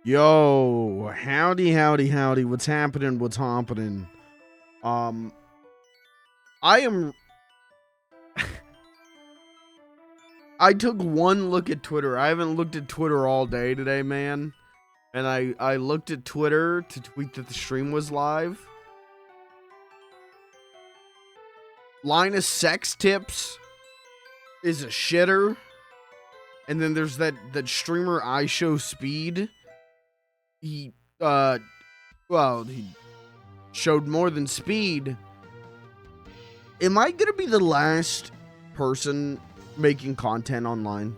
Yo, howdy, howdy, howdy. What's happening? What's happening? I am. I took one look at Twitter. I haven't looked at Twitter all day today, man. And I looked at Twitter to tweet that the stream was live. Linus Sex Tips is a shitter. And then there's that streamer I Show Speed. He showed more than speed. Am I gonna be the last person making content online?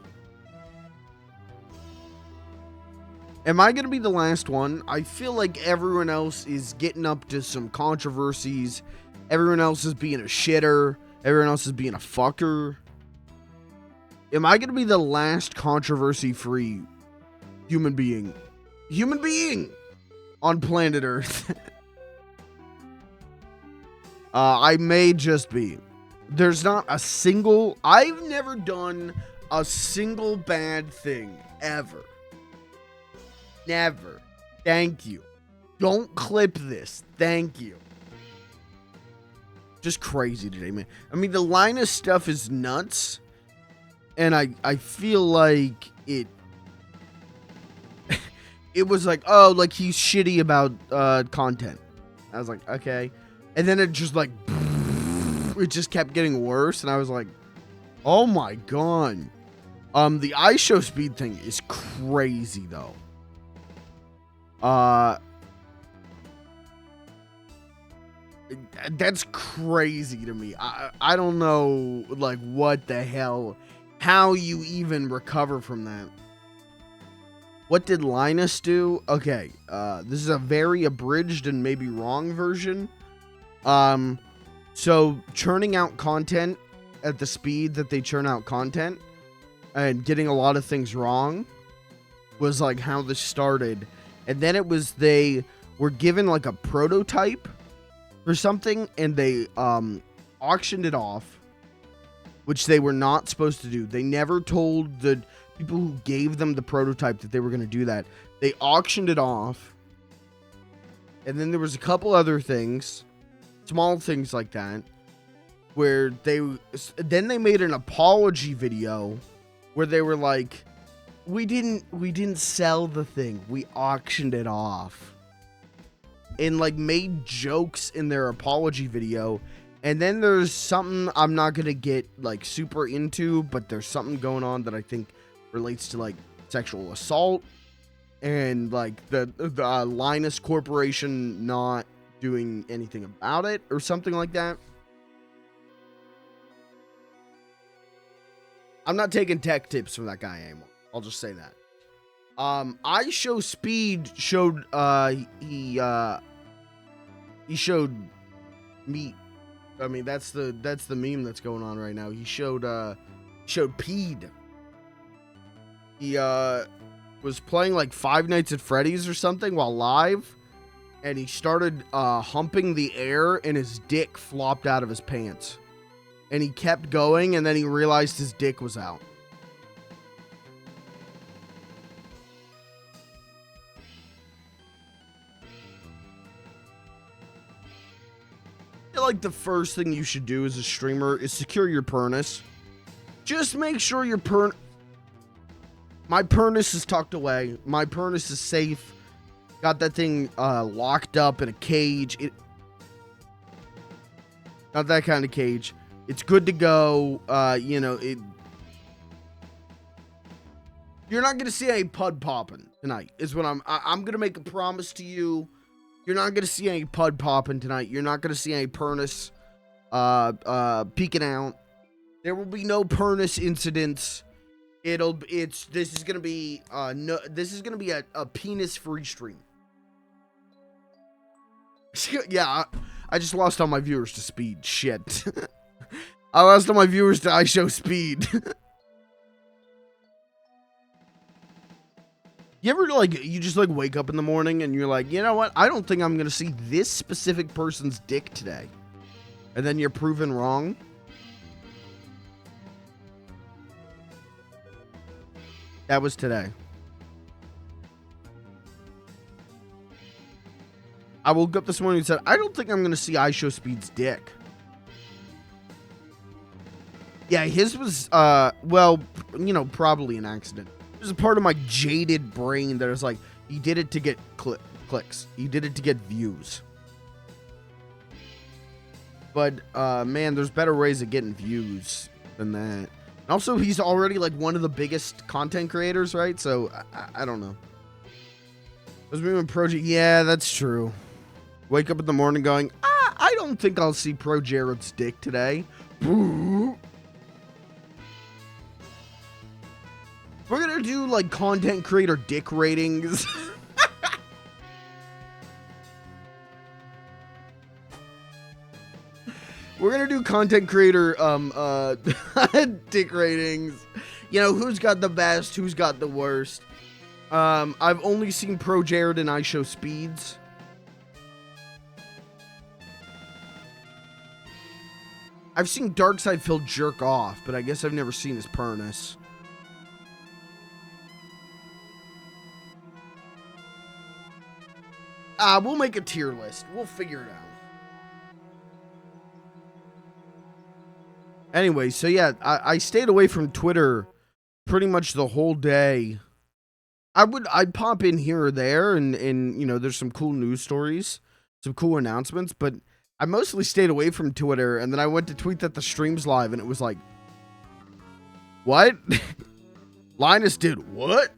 Am I gonna be the last one? I feel like everyone else is getting up to some controversies. Everyone else is being a shitter. Everyone else is being a fucker. Am I gonna be the last controversy-free human being on planet Earth? I may just be. There's not a single... I've never done a single bad thing, ever. Never. Thank you. Don't clip this. Thank you. Just crazy today, man. I mean, the Linus stuff is nuts. And I feel like it... it was like, oh, like he's shitty about content. I was like, okay. And then it just like, it just kept getting worse. And I was like, oh my God. The I Show Speed thing is crazy though. That's crazy to me. I don't know like what the hell, how you even recover from that. What did Linus do? Okay, this is a very abridged and maybe wrong version. So churning out content at the speed that they churn out content and getting a lot of things wrong was like how this started. And then it was they were given like a prototype or something and they auctioned it off, which they were not supposed to do. They never told the people who gave them the prototype that they were going to do that. They auctioned it off. And then there was a couple other things, small things like that, where they made an apology video where they were like, we didn't sell the thing. We auctioned it off. And like made jokes in their apology video. And then there's something I'm not going to get like super into, but there's something going on that I think relates to like sexual assault and like the Linus Corporation not doing anything about it or something like that. I'm not taking tech tips from that guy anymore. I'll just say that. I Show Speed showed he showed meat. I mean that's the meme that's going on right now. He showed peed. He was playing like Five Nights at Freddy's or something while live, and he started humping the air and his dick flopped out of his pants. And he kept going and then he realized his dick was out. I feel like the first thing you should do as a streamer is secure your pernus. Just make sure your my pernus is tucked away. My pernus is safe. Got that thing locked up in a cage. Not that kind of cage. It's good to go. You know, you're not gonna see any pud popping tonight. Is what I'm gonna make a promise to you. You're not gonna see any pud popping tonight. You're not gonna see any pernus peeking out. There will be no pernus incidents. This is gonna be a penis free stream. Yeah, I just lost all my viewers to speed. Shit. I lost all my viewers to I Show Speed. You ever you just wake up in the morning and you're like, you know what? I don't think I'm gonna see this specific person's dick today. And then you're proven wrong. That was today. I woke up this morning and said, I don't think I'm going to see IShowSpeed's dick. Yeah, his was, well, you know, probably an accident. It was a part of my jaded brain that was like, he did it to get clicks. He did it to get views. But, man, there's better ways of getting views than that. Also, he's already, like, one of the biggest content creators, right? So, I don't know. I was moving Project. Yeah, that's true. Wake up in the morning going, I don't think I'll see Pro Jared's dick today. We're gonna do, like, content creator dick ratings. We're gonna do content creator, dick ratings. You know, who's got the best, who's got the worst. I've only seen Pro Jared and IShowSpeeds. I've seen Darkside Phil jerk off, but I guess I've never seen his pernus. We'll make a tier list. We'll figure it out. Anyway, so yeah, I stayed away from Twitter pretty much the whole day. I'd pop in here or there, and you know, there's some cool news stories, some cool announcements, but I mostly stayed away from Twitter, and then I went to tweet that the stream's live, and it was like, what? Linus did what?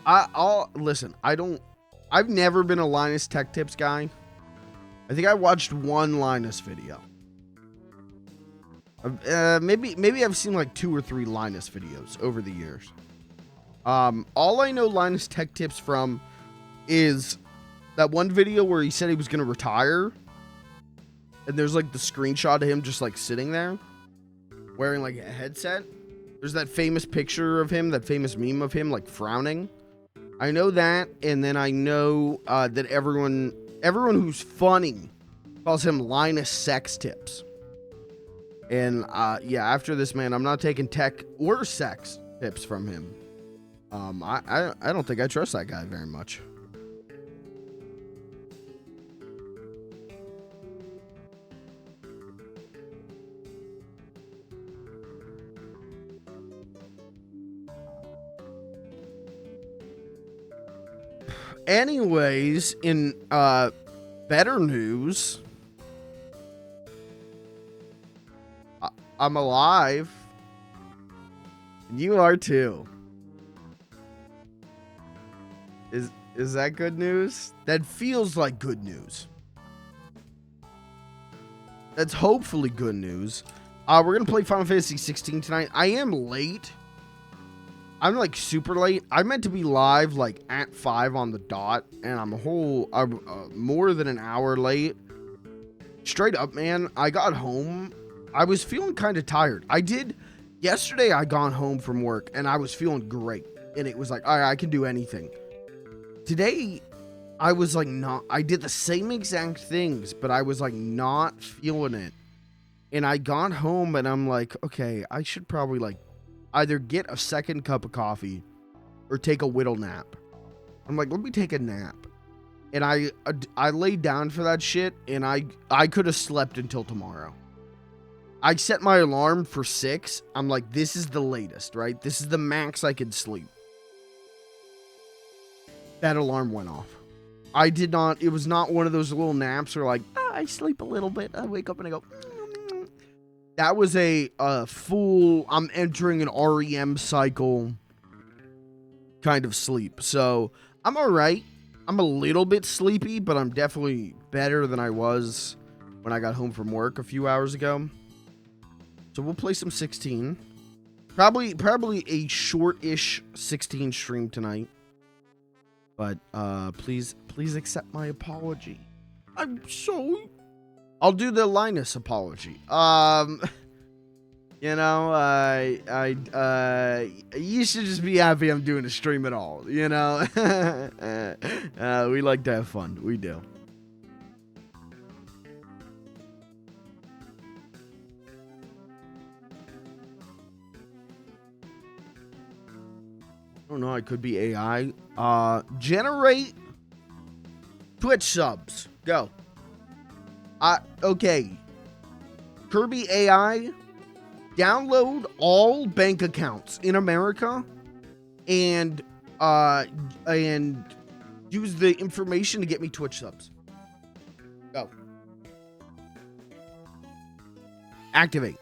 I'll listen. I've never been a Linus Tech Tips guy. I think I watched one Linus video. Maybe I've seen like 2 or 3 Linus videos over the years. All I know Linus Tech Tips from is that one video where he said he was gonna retire, and there's like the screenshot of him just like sitting there, wearing like a headset. There's that famous picture of him, that famous meme of him like frowning. I know that, and then I know that everyone who's funny calls him Linus Sex Tips. And yeah, after this, man, I'm not taking tech or sex tips from him. I don't think I trust that guy very much. Anyways, in better news, I'm alive. You are too. Is that good news? That feels like good news. That's hopefully good news. We're gonna play Final Fantasy 16 tonight. I am late. I'm like super late. I meant to be live like at 5 on the dot, and I'm more than an hour late. Straight up, man. I got home. I was feeling kind of tired. Yesterday I got home from work and I was feeling great. And it was like, all right, I can do anything. Today, I was like I did the same exact things, but I was like not feeling it. And I got home and I'm like, okay, I should probably like either get a second cup of coffee or take a whittle nap. I'm like, let me take a nap. And I laid down for that shit, and I could have slept until tomorrow. I set my alarm for 6. I'm like, this is the latest, right? This is the max I could sleep. That alarm went off. It was not one of those little naps where like, I sleep a little bit, I wake up and I go, that was a full, I'm entering an REM cycle kind of sleep. So I'm all right. I'm a little bit sleepy, but I'm definitely better than I was when I got home from work a few hours ago. So we'll play some 16. Probably a short-ish 16 stream tonight. But please accept my apology. I'll do the Linus apology. You know, you should just be happy I'm doing a stream at all, you know? We like to have fun. We do. don't know. It could be AI. Generate Twitch subs. Go. Okay. Kirby AI, download all bank accounts in America and use the information to get me Twitch subs. Go. Activate.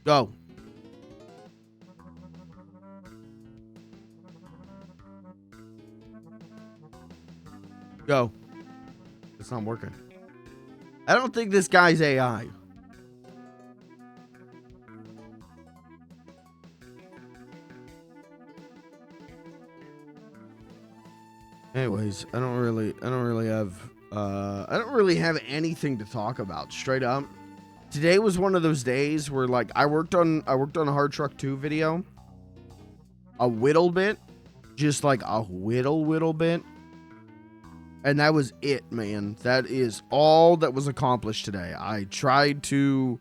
Go. Go. It's not working. I don't think this guy's AI. Anyways, I don't really have anything to talk about straight up. Today was one of those days where like I worked on a Hard Truck 2 video a whittle bit, just like a whittle bit. And that was it, man. That is all that was accomplished today. I tried to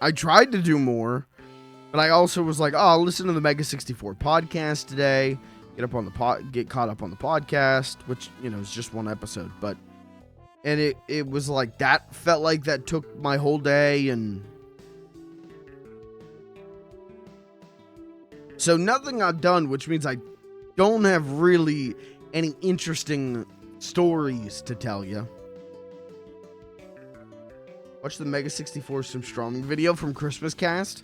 do more, but I also was like, oh, I'll listen to the Mega 64 podcast today. Get caught up on the podcast, which, you know, is just one episode, but it was like that felt like that took my whole day, and so nothing got done, which means I don't have really any interesting stories to tell you. Watch the Mega 64 Simstroming video from Christmas Cast.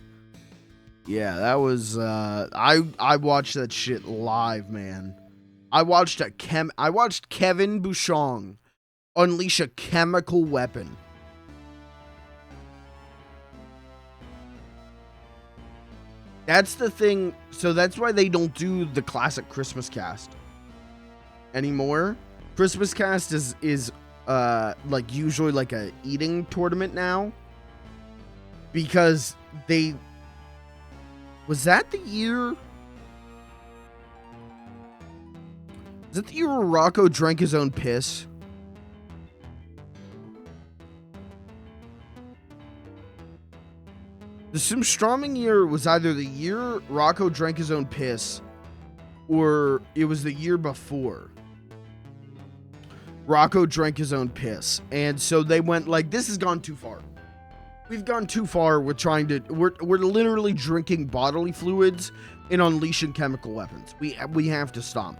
Yeah, that was I watched that shit live, man. I watched Kevin Bouchon unleash a chemical weapon. That's the thing. So that's why they don't do the classic Christmas Cast anymore. Christmas Cast is like usually like a eating tournament now, because they was that the year where Rocco drank his own piss? The Simstroming year was either the year Rocco drank his own piss, or it was the year before Rocco drank his own piss. And so they went like, this has gone too far. We've gone too far with we're literally drinking bodily fluids and unleashing chemical weapons. We have to stop.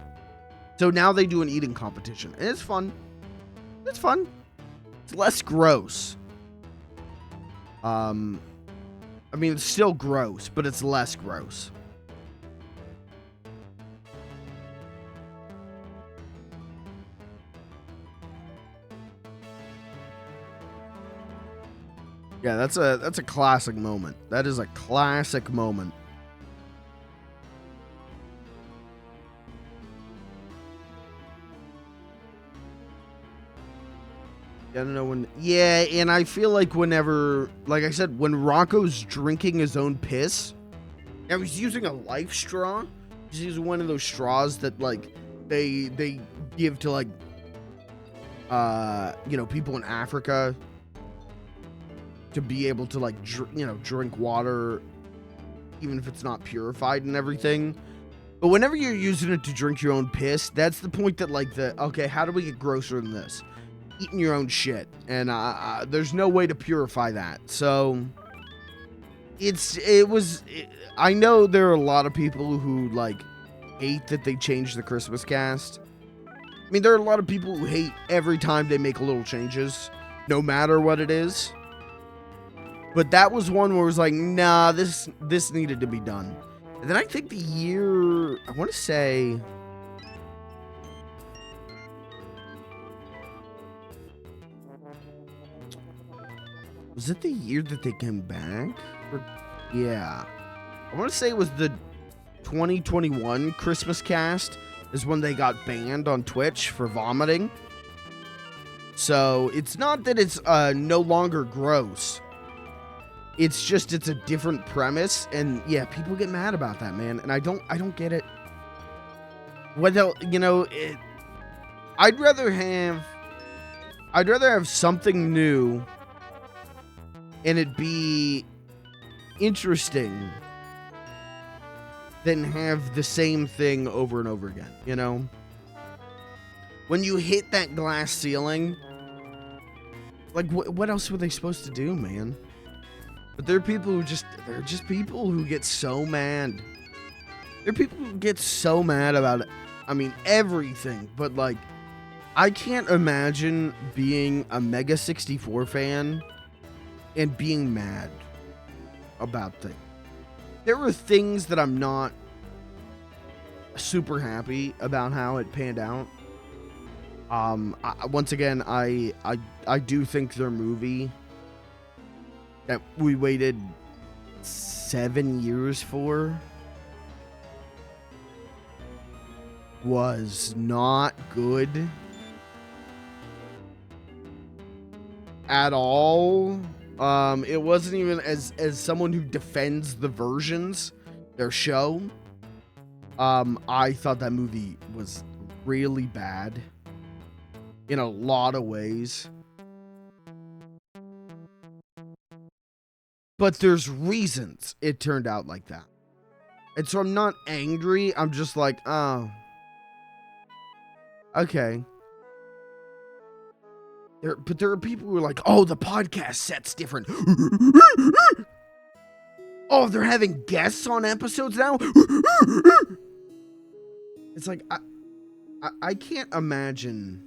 So now they do an eating competition, and it's fun. It's fun. It's less gross. I mean, it's still gross, but it's less gross. Yeah, that's a classic moment. That is a classic moment. I don't know when. Yeah, and I feel like whenever, like I said, when Rocco's drinking his own piss, now he's using a life straw. He's using one of those straws that like they give to like you know, people in Africa to be able to like drink water, even if it's not purified and everything. But whenever you're using it to drink your own piss, that's the point that like okay, how do we get grosser than this? Eating your own shit, and there's no way to purify that. So I know there are a lot of people who like hate that they changed the Christmas Cast. I mean, there are a lot of people who hate every time they make little changes, no matter what it is. But that was one where it was like, nah, this needed to be done. And then I think the year, I want to say, was it the year that they came back? Yeah. I want to say it was the 2021 Christmas Cast is when they got banned on Twitch for vomiting. So it's not that it's no longer gross. It's just, it's a different premise, and yeah, people get mad about that, man. And I don't get it. Well, you know, I'd rather have something new and it'd be interesting than have the same thing over and over again, you know? When you hit that glass ceiling, like, what else were they supposed to do, man? But there are people who they're just people who get so mad. There are people who get so mad about, I mean, everything, but, like, I can't imagine being a Mega 64 fan and being mad about things. There were things that I'm not super happy about how it panned out. Once again, I do think their movie that we waited 7 years for was not good at all. It wasn't even, as someone who defends the versions, their show, I thought that movie was really bad in a lot of ways. But there's reasons it turned out like that. And so I'm not angry. I'm just like, oh, okay. But there are people who are like, oh, the podcast set's different. Oh, they're having guests on episodes now? It's like, I can't imagine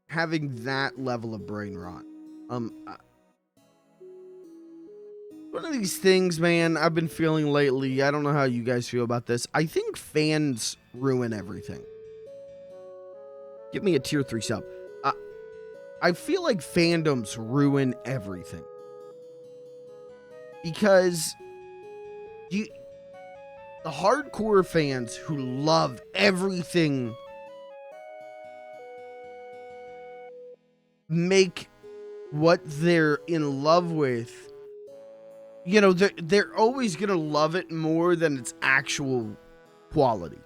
having that level of brain rot. One of these things, man, I've been feeling lately, I don't know how you guys feel about this. I think fans ruin everything. Give me a tier 3 sub. I feel like fandoms ruin everything. Because the hardcore fans who love everything make what they're in love with, you know, they're always gonna love it more than its actual quality.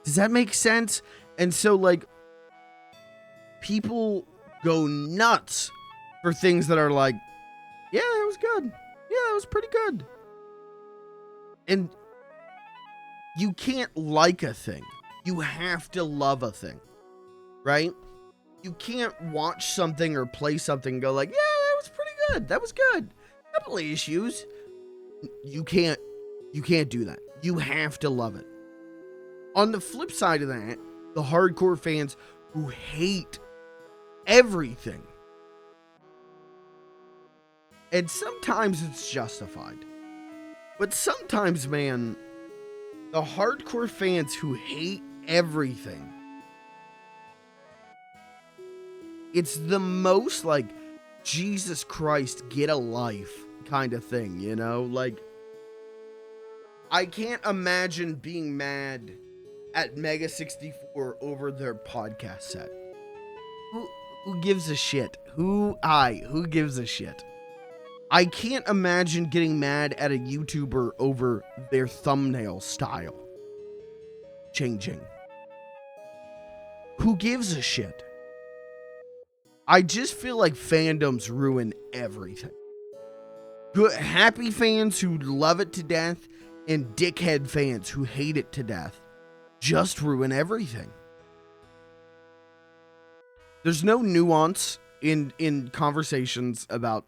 Does that make sense? And so, like, people go nuts for things that are like, yeah, it was good. Yeah, it was pretty good. And you can't like a thing. You have to love a thing, right? You can't watch something or play something and go like, yeah, that was pretty good. That was good. A couple of issues. You can't do that. You have to love it. On the flip side of that, the hardcore fans who hate everything, and sometimes it's justified, but sometimes, man, the hardcore fans who hate everything, it's the most like, Jesus Christ, get a life kind of thing, you know? Like, I can't imagine being mad at Mega 64 over their podcast set. Who gives a shit? Who gives a shit? I can't imagine getting mad at a YouTuber over their thumbnail style changing. Who gives a shit? I just feel like fandoms ruin everything. Good, happy fans who love it to death and dickhead fans who hate it to death just ruin everything. There's no nuance in conversations about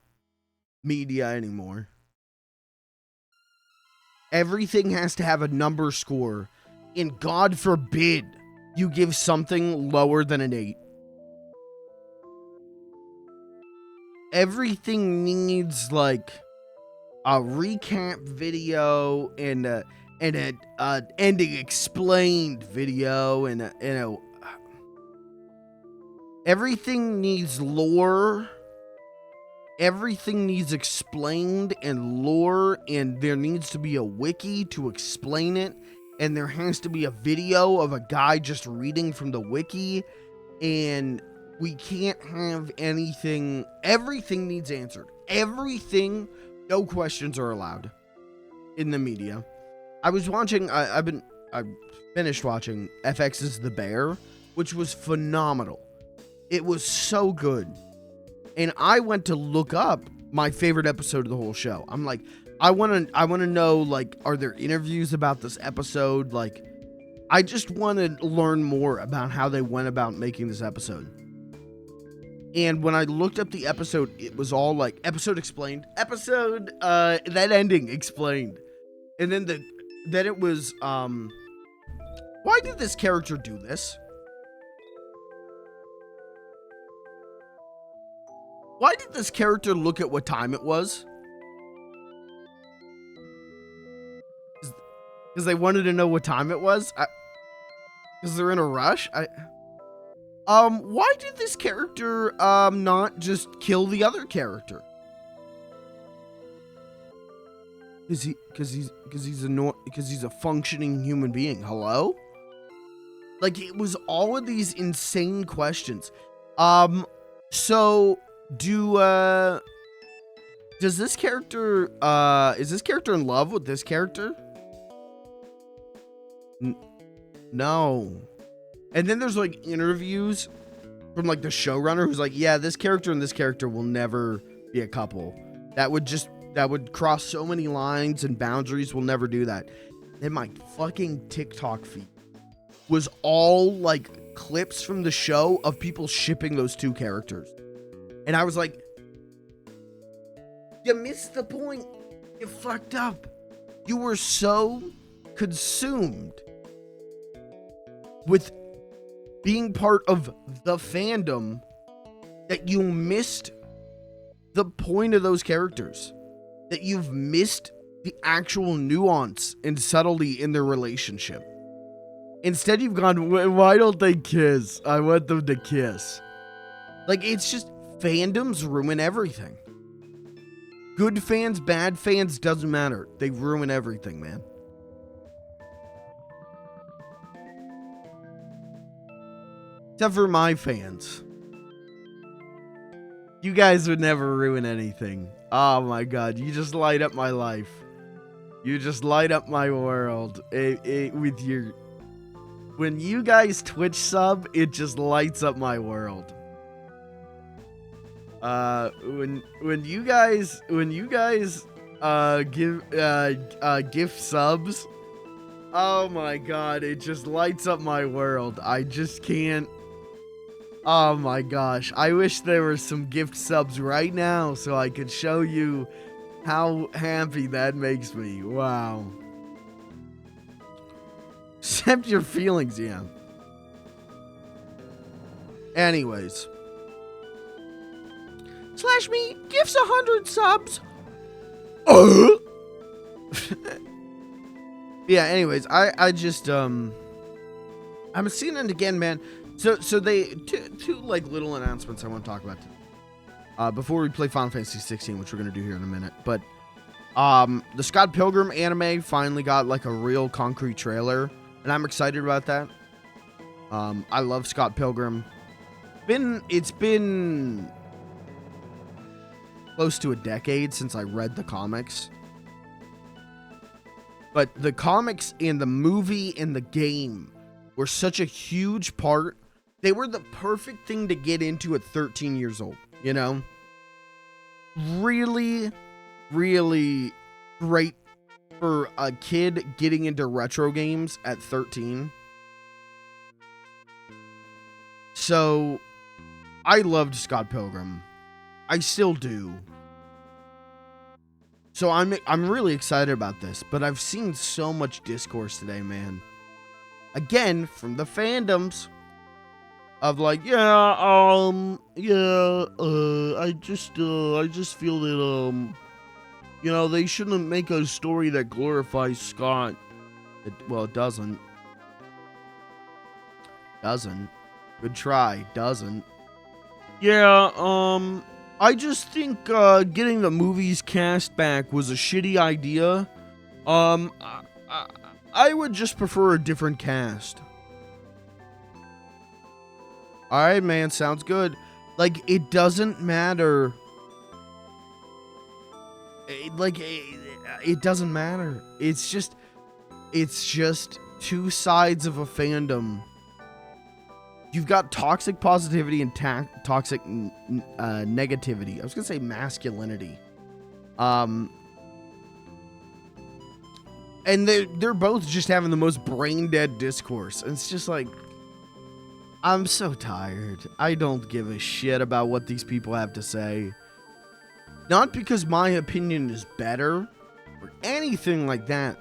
media anymore. Everything has to have a number score, and God forbid you give something lower than an 8. Everything needs like a recap video and an ending explained video and everything needs lore. Everything needs explained and lore, and there needs to be a wiki to explain it, and there has to be a video of a guy just reading from the wiki, and we can't have anything. Everything needs answered. Everything, no questions are allowed in the media. I was watching, I finished watching FX's The Bear, which was phenomenal. It was so good. And I went to look up my favorite episode of the whole show. I'm like, I want to know, like, are there interviews about this episode? Like, I just want to learn more about how they went about making this episode. And when I looked up the episode, it was all like, episode explained, that ending explained. And then it was, why did this character do this? Why did this character look at what time it was? Because they wanted to know what time it was? Because they're in a rush? Why did this character, not just kill the other character? Because he's a functioning human being. Hello? Like, it was all of these insane questions. So, does this character, is this character in love with this character? No. And then there's, like, interviews from, like, the showrunner who's like, yeah, this character and this character will never be a couple. That would cross so many lines and boundaries. We'll never do that. And my fucking TikTok feed was all, like, clips from the show of people shipping those two characters. And I was like, you missed the point. You fucked up. You were so consumed with being part of the fandom that you missed the point of those characters. That you've missed the actual nuance and subtlety in their relationship. Instead, you've gone, why don't they kiss? I want them to kiss. Like, it's just, fandoms ruin everything. Good fans, bad fans, doesn't matter. They ruin everything, man. Except for my fans. You guys would never ruin anything. Oh my god, you just light up my life. You just light up my world. With your... When you guys Twitch sub, it just lights up my world. When you guys gift subs, oh my god, it just lights up my world. I just can't. Oh my gosh, I wish there were some gift subs right now so I could show you how happy that makes me. Wow. Accept your feelings, yeah. Anyways. Slash me gifts 100 subs. Yeah, anyways, I just, I'm seeing it again, man. So they, two like little announcements I want to talk about today. Before we play Final Fantasy 16, which we're going to do here in a minute. But, the Scott Pilgrim anime finally got like a real concrete trailer. And I'm excited about that. I love Scott Pilgrim. It's been close to a decade since I read the comics. But the comics and the movie and the game were such a huge part. They were the perfect thing to get into at 13 years old, you know? Really, really great for a kid getting into retro games at 13. So, I loved Scott Pilgrim. I still do. So I'm really excited about this, but I've seen so much discourse today, man. Again, from the fandoms of like, I just feel that you know, they shouldn't make a story that glorifies Scott. It doesn't. Doesn't. Good try. Doesn't. Yeah, I just think, getting the movie's cast back was a shitty idea. I would just prefer a different cast. Alright, man, sounds good. Like, it doesn't matter. It doesn't matter. It's just two sides of a fandom you've got toxic positivity and toxic negativity. I was gonna say masculinity. And they're both just having the most brain dead discourse. And it's just like, I'm so tired. I don't give a shit about what these people have to say. Not because my opinion is better or anything like that,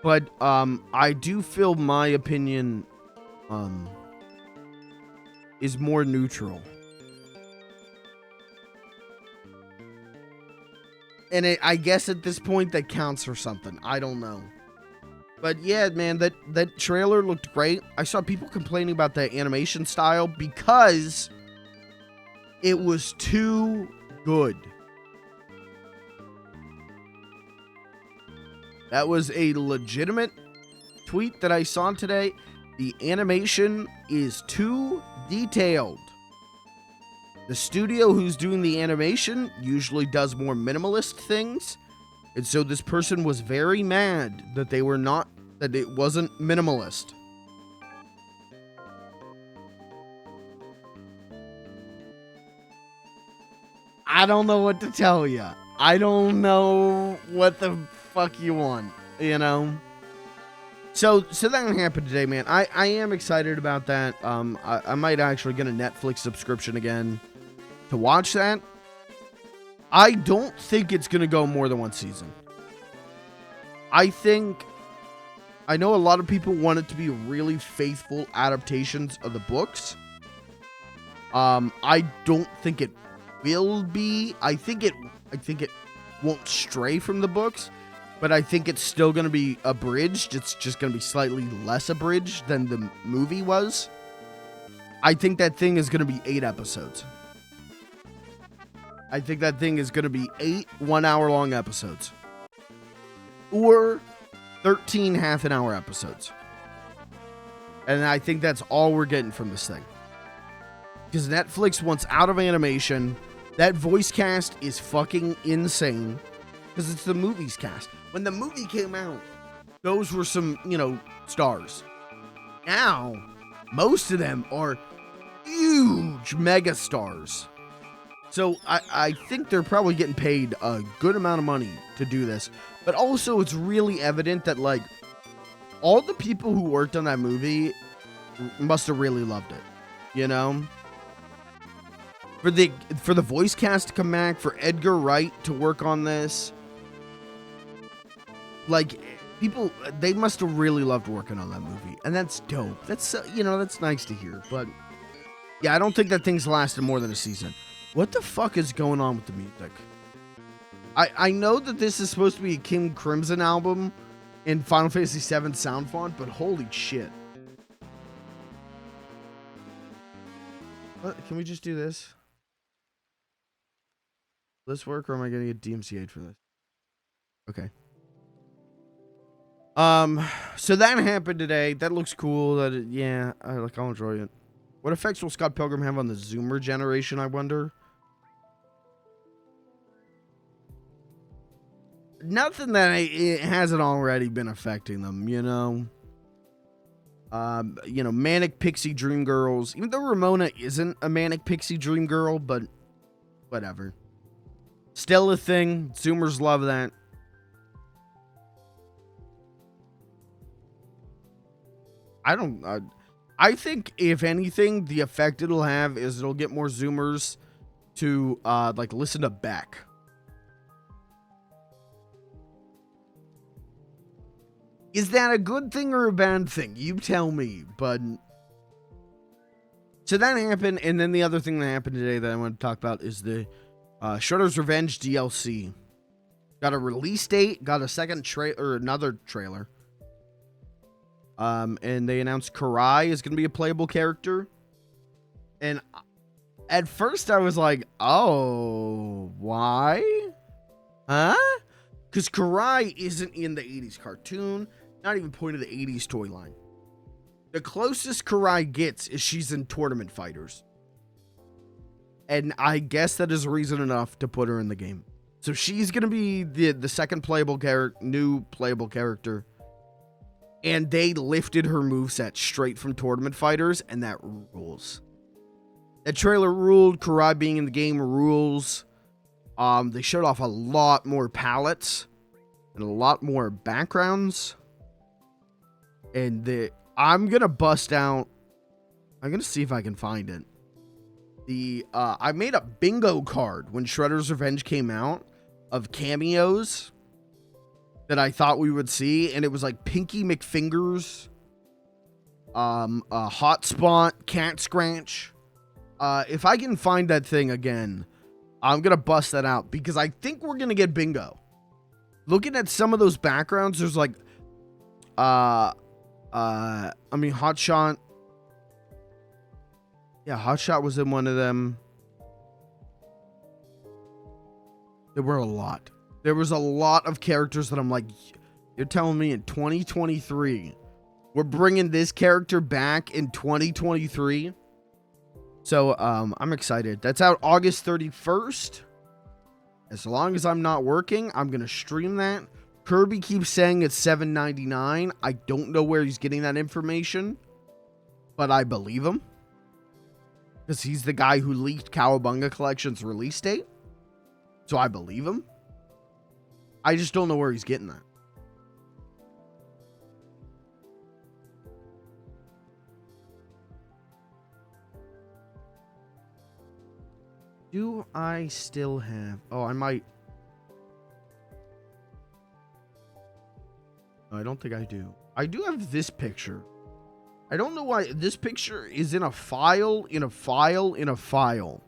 but I do feel my opinion is more neutral. And I guess at this point that counts for something. I don't know. But yeah, man, that trailer looked great. I saw people complaining about the animation style because it was too good. That was a legitimate tweet that I saw today. The animation is too detailed. The studio who's doing the animation usually does more minimalist things. And so this person was very mad that that it wasn't minimalist. I don't know what to tell you. I don't know what the fuck you want, you know? So that happened today, man. I am excited about that. I might actually get a Netflix subscription again to watch that. I don't think it's going to go more than one season. I know a lot of people want it to be really faithful adaptations of the books. I don't think it will be. I think it won't stray from the books, but I think it's still going to be abridged. It's just going to be slightly less abridged than the movie was. I think that thing is going to be 8 episodes. I think that thing is going to be 8 1-hour-long episodes. Or 13 half-an-hour episodes. And I think that's all we're getting from this thing. Because Netflix wants out of animation. That voice cast is fucking insane. Because it's the movie's cast. When the movie came out, those were some, stars. Now, most of them are huge mega stars. So I think they're probably getting paid a good amount of money to do this. But also, it's really evident that, like, all the people who worked on that movie must have really loved it, you know? For the voice cast to come back, for Edgar Wright to work on this, like, people, they must have really loved working on that movie. And that's dope. That's, that's nice to hear. But, yeah, I don't think that thing's lasted more than a season. What the fuck is going on with the music? I know that this is supposed to be a King Crimson album in Final Fantasy VII sound font, but holy shit. What? Can we just do this? Will this work, or am I going to get DMCA'd for this? Okay. So that happened today. That looks cool. I'll enjoy it. What effects will Scott Pilgrim have on the Zoomer generation, I wonder? Nothing that it hasn't already been affecting them, Manic Pixie Dream Girls. Even though Ramona isn't a Manic Pixie Dream Girl, but whatever. Still a thing. Zoomers love that. I think, if anything, the effect it'll have is it'll get more Zoomers to, listen to Beck. Is that a good thing or a bad thing? You tell me, but... So that happened, and then the other thing that happened today that I want to talk about is the Shredder's Revenge DLC. Got a release date, got a another trailer. And they announced Karai is going to be a playable character. And at first I was like, oh, why? Huh? Because Karai isn't in the 80s cartoon, not even point of the 80s toy line. The closest Karai gets is she's in Tournament Fighters. And I guess that is reason enough to put her in the game. So she's going to be the second playable character, new playable character And they lifted her moveset straight from Tournament Fighters, and that rules. That trailer ruled. Karai being in the game rules. They showed off a lot more palettes and a lot more backgrounds. And I'm gonna bust out. I'm gonna see if I can find it. I made a bingo card when Shredder's Revenge came out of cameos that I thought we would see, and it was like Pinky McFingers, Hotspot, Cat Scratch. If I can find that thing again, I'm gonna bust that out because I think we're gonna get bingo. Looking at some of those backgrounds, there's like, Hotshot. Yeah, Hotshot was in one of them. There were a lot. There was a lot of characters that I'm like, you're telling me in 2023, we're bringing this character back in 2023? So, I'm excited. That's out August 31st. As long as I'm not working, I'm going to stream that. Kirby keeps saying it's $7.99. I don't know where he's getting that information, but I believe him. Because he's the guy who leaked Cowabunga Collection's release date. So I believe him. I just don't know where he's getting that. Do I still have... Oh, I might... No, I don't think I do. I do have this picture. I don't know why this picture is in a file, in a file, in a file.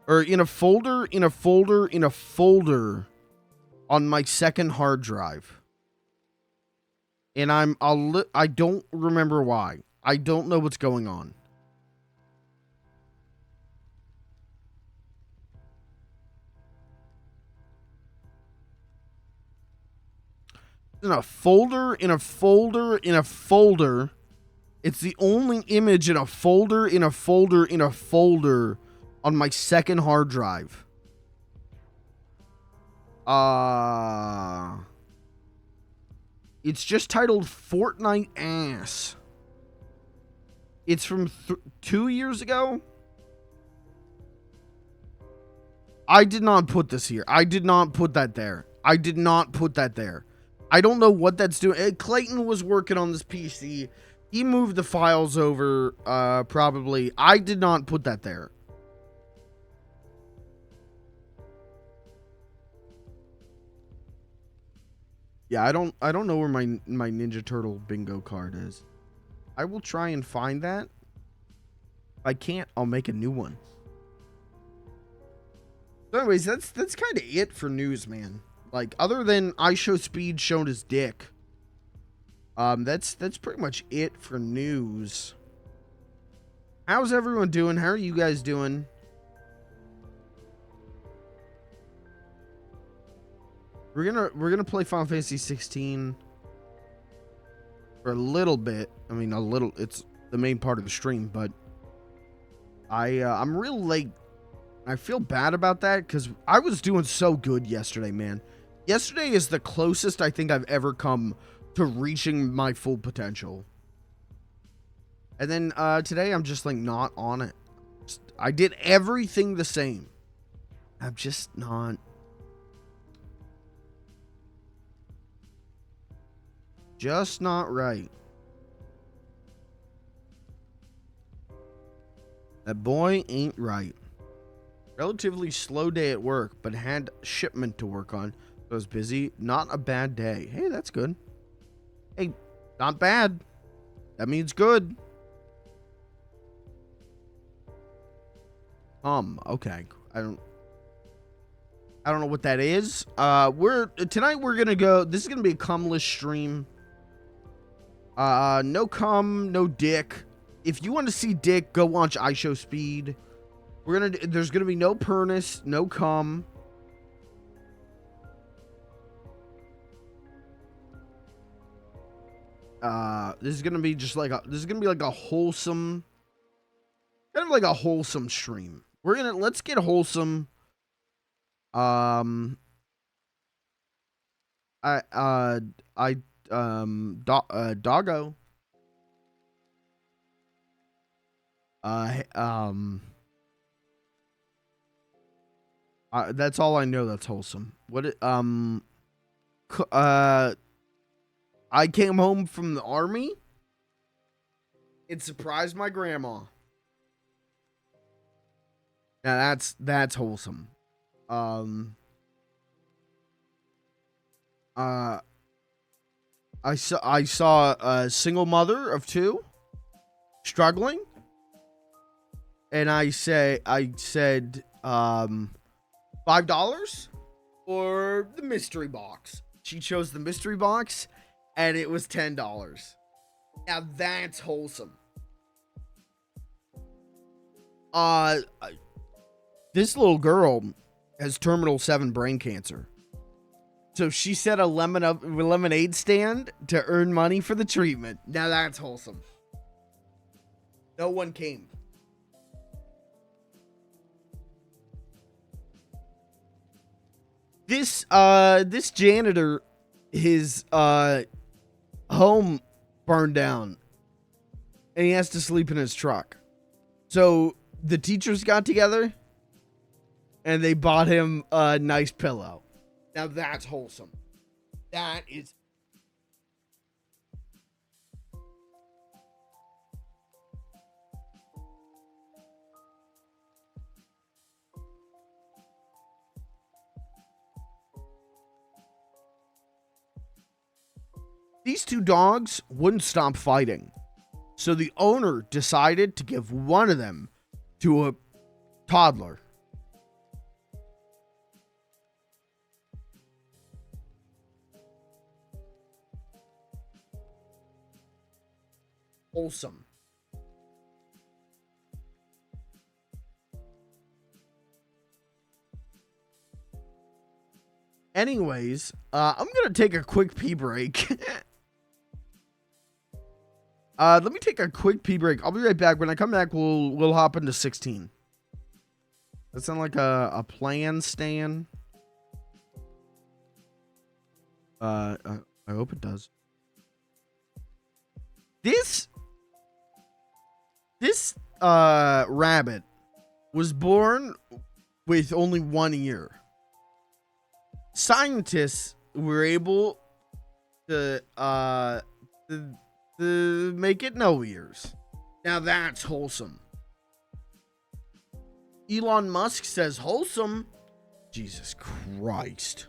Or in a folder, in a folder, in a folder on my second hard drive. And I don't remember why. I don't know what's going on. In a folder, in a folder, in a folder. It's the only image in a folder, in a folder, in a folder on my second hard drive. It's just titled Fortnite Ass. It's from 2 years ago. I did not put this here. I did not put that there. I did not put that there. I don't know what that's doing. Clayton was working on this PC. He moved the files over, probably. I did not put that there. Yeah, I don't know where my Ninja Turtle bingo card is. I will try and find that. If I can't, I'll make a new one. So anyways, that's kind of it for news, man. Like, other than IShowSpeed showed his dick. That's pretty much it for news. How's everyone doing? How are you guys doing? We're gonna play Final Fantasy 16 for a little bit. I mean, a little. It's the main part of the stream, but I'm real late. I feel bad about that because I was doing so good yesterday, man. Yesterday is the closest I think I've ever come to reaching my full potential. And then today I'm just like not on it. I did everything the same. I'm just not. Just not right. That boy ain't right. Relatively slow day at work, but had shipment to work on. I was busy. Not a bad day. Hey, that's good. Hey, not bad. That means good. Okay. I don't know what that is. Tonight we're gonna go. This is gonna be a cumless stream. No cum, no dick. If you want to see dick, go watch IShowSpeed. There's gonna be no pernus, no cum. This is gonna be just like a wholesome, kind of like a wholesome stream. Let's get wholesome. I Doggo. That's all I know that's wholesome. I came home from the army and surprised my grandma. Now that's wholesome. I saw a single mother of 2 struggling, and I said $5 or the mystery box. She chose the mystery box, and it was $10. Now that's wholesome. This little girl has terminal 7 brain cancer. So she set a lemonade stand to earn money for the treatment. Now that's wholesome. No one came. This janitor, his home burned down, and he has to sleep in his truck. So the teachers got together, and they bought him a nice pillow. Now that's wholesome. That is. These 2 dogs wouldn't stop fighting. So the owner decided to give one of them to a toddler. Wholesome. Anyways, I'm gonna take a quick pee break. Let me take a quick pee break. I'll be right back. When I come back, we'll hop into 16. That sound like a plan, Stan? I hope it does. This rabbit was born with only 1 ear. Scientists were able to make it no ears. Now that's wholesome. Elon Musk says wholesome. Jesus Christ.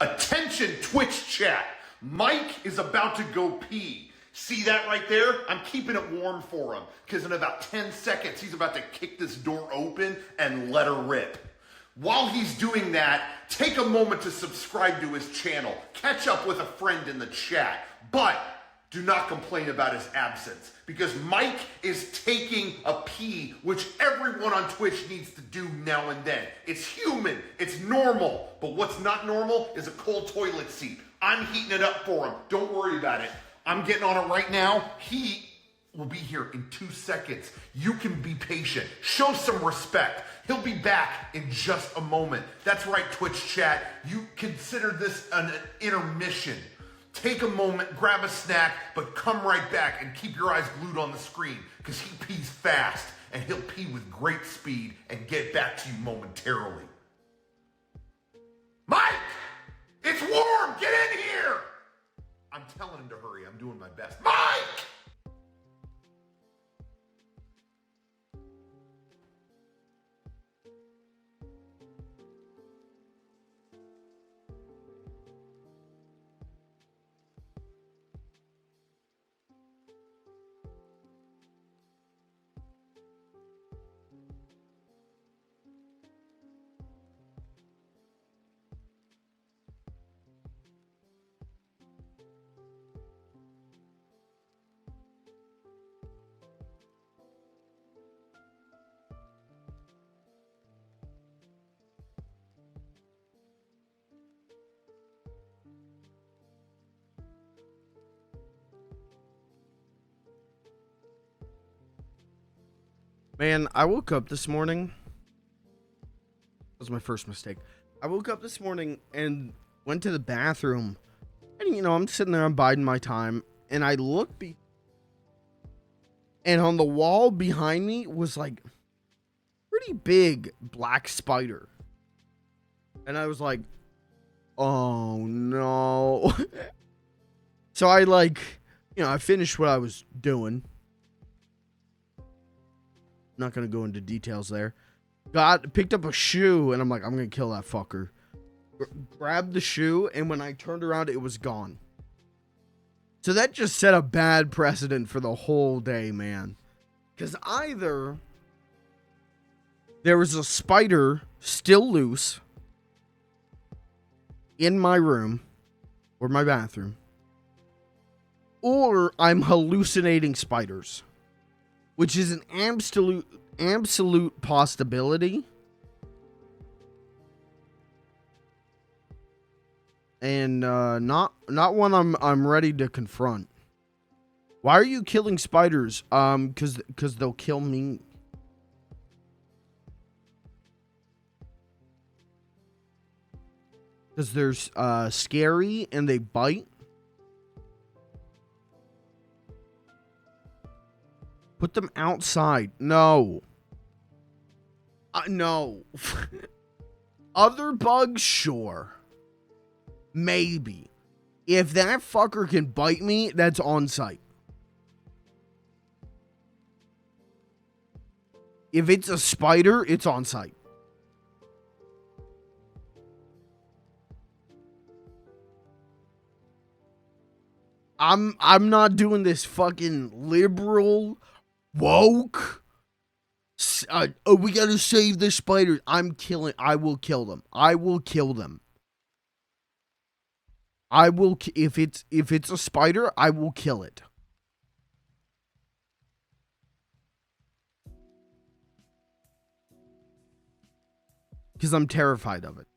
Attention Twitch chat. Mike is about to go pee. See that right there? I'm keeping it warm for him because in about 10 seconds he's about to kick this door open and let her rip. While he's doing that, take a moment to subscribe to his channel. Catch up with a friend in the chat. But do not complain about his absence because Mike is taking a pee, which everyone on Twitch needs to do now and then. It's human, it's normal, but what's not normal is a cold toilet seat. I'm heating it up for him. Don't worry about it. I'm getting on it right now. He will be here in 2 seconds. You can be patient. Show some respect. He'll be back in just a moment. That's right, Twitch chat. You consider this an intermission. Take a moment, grab a snack, but come right back and keep your eyes glued on the screen because he pees fast and he'll pee with great speed and get back to you momentarily. Mike! It's warm! Get in here! I'm telling him to hurry. I'm doing my best. Mike! Man, I woke up this morning. That was my first mistake. I woke up this morning and went to the bathroom. And, you know, I'm sitting there, I'm biding my time. And I look and on the wall behind me was like pretty big black spider. And I was like, oh no. So I I finished what I was doing. Not gonna go into details there. Picked up a shoe and I'm like, I'm gonna kill that fucker. Grabbed the shoe and when I turned around, it was gone. So that just set a bad precedent for the whole day, man. Because either there was a spider still loose in my room or my bathroom, or I'm hallucinating spiders. Which is an absolute possibility. And not one I'm ready to confront. Why are you killing spiders? Cause they'll kill me. Cause they're scary and they bite. Put them outside. No. No. Other bugs, sure. Maybe. If that fucker can bite me, that's on site. If it's a spider, it's on site. I'm not doing this fucking liberal woke. We gotta save the spiders. I will kill them. If it's a spider, I will kill it. Because I'm terrified of it.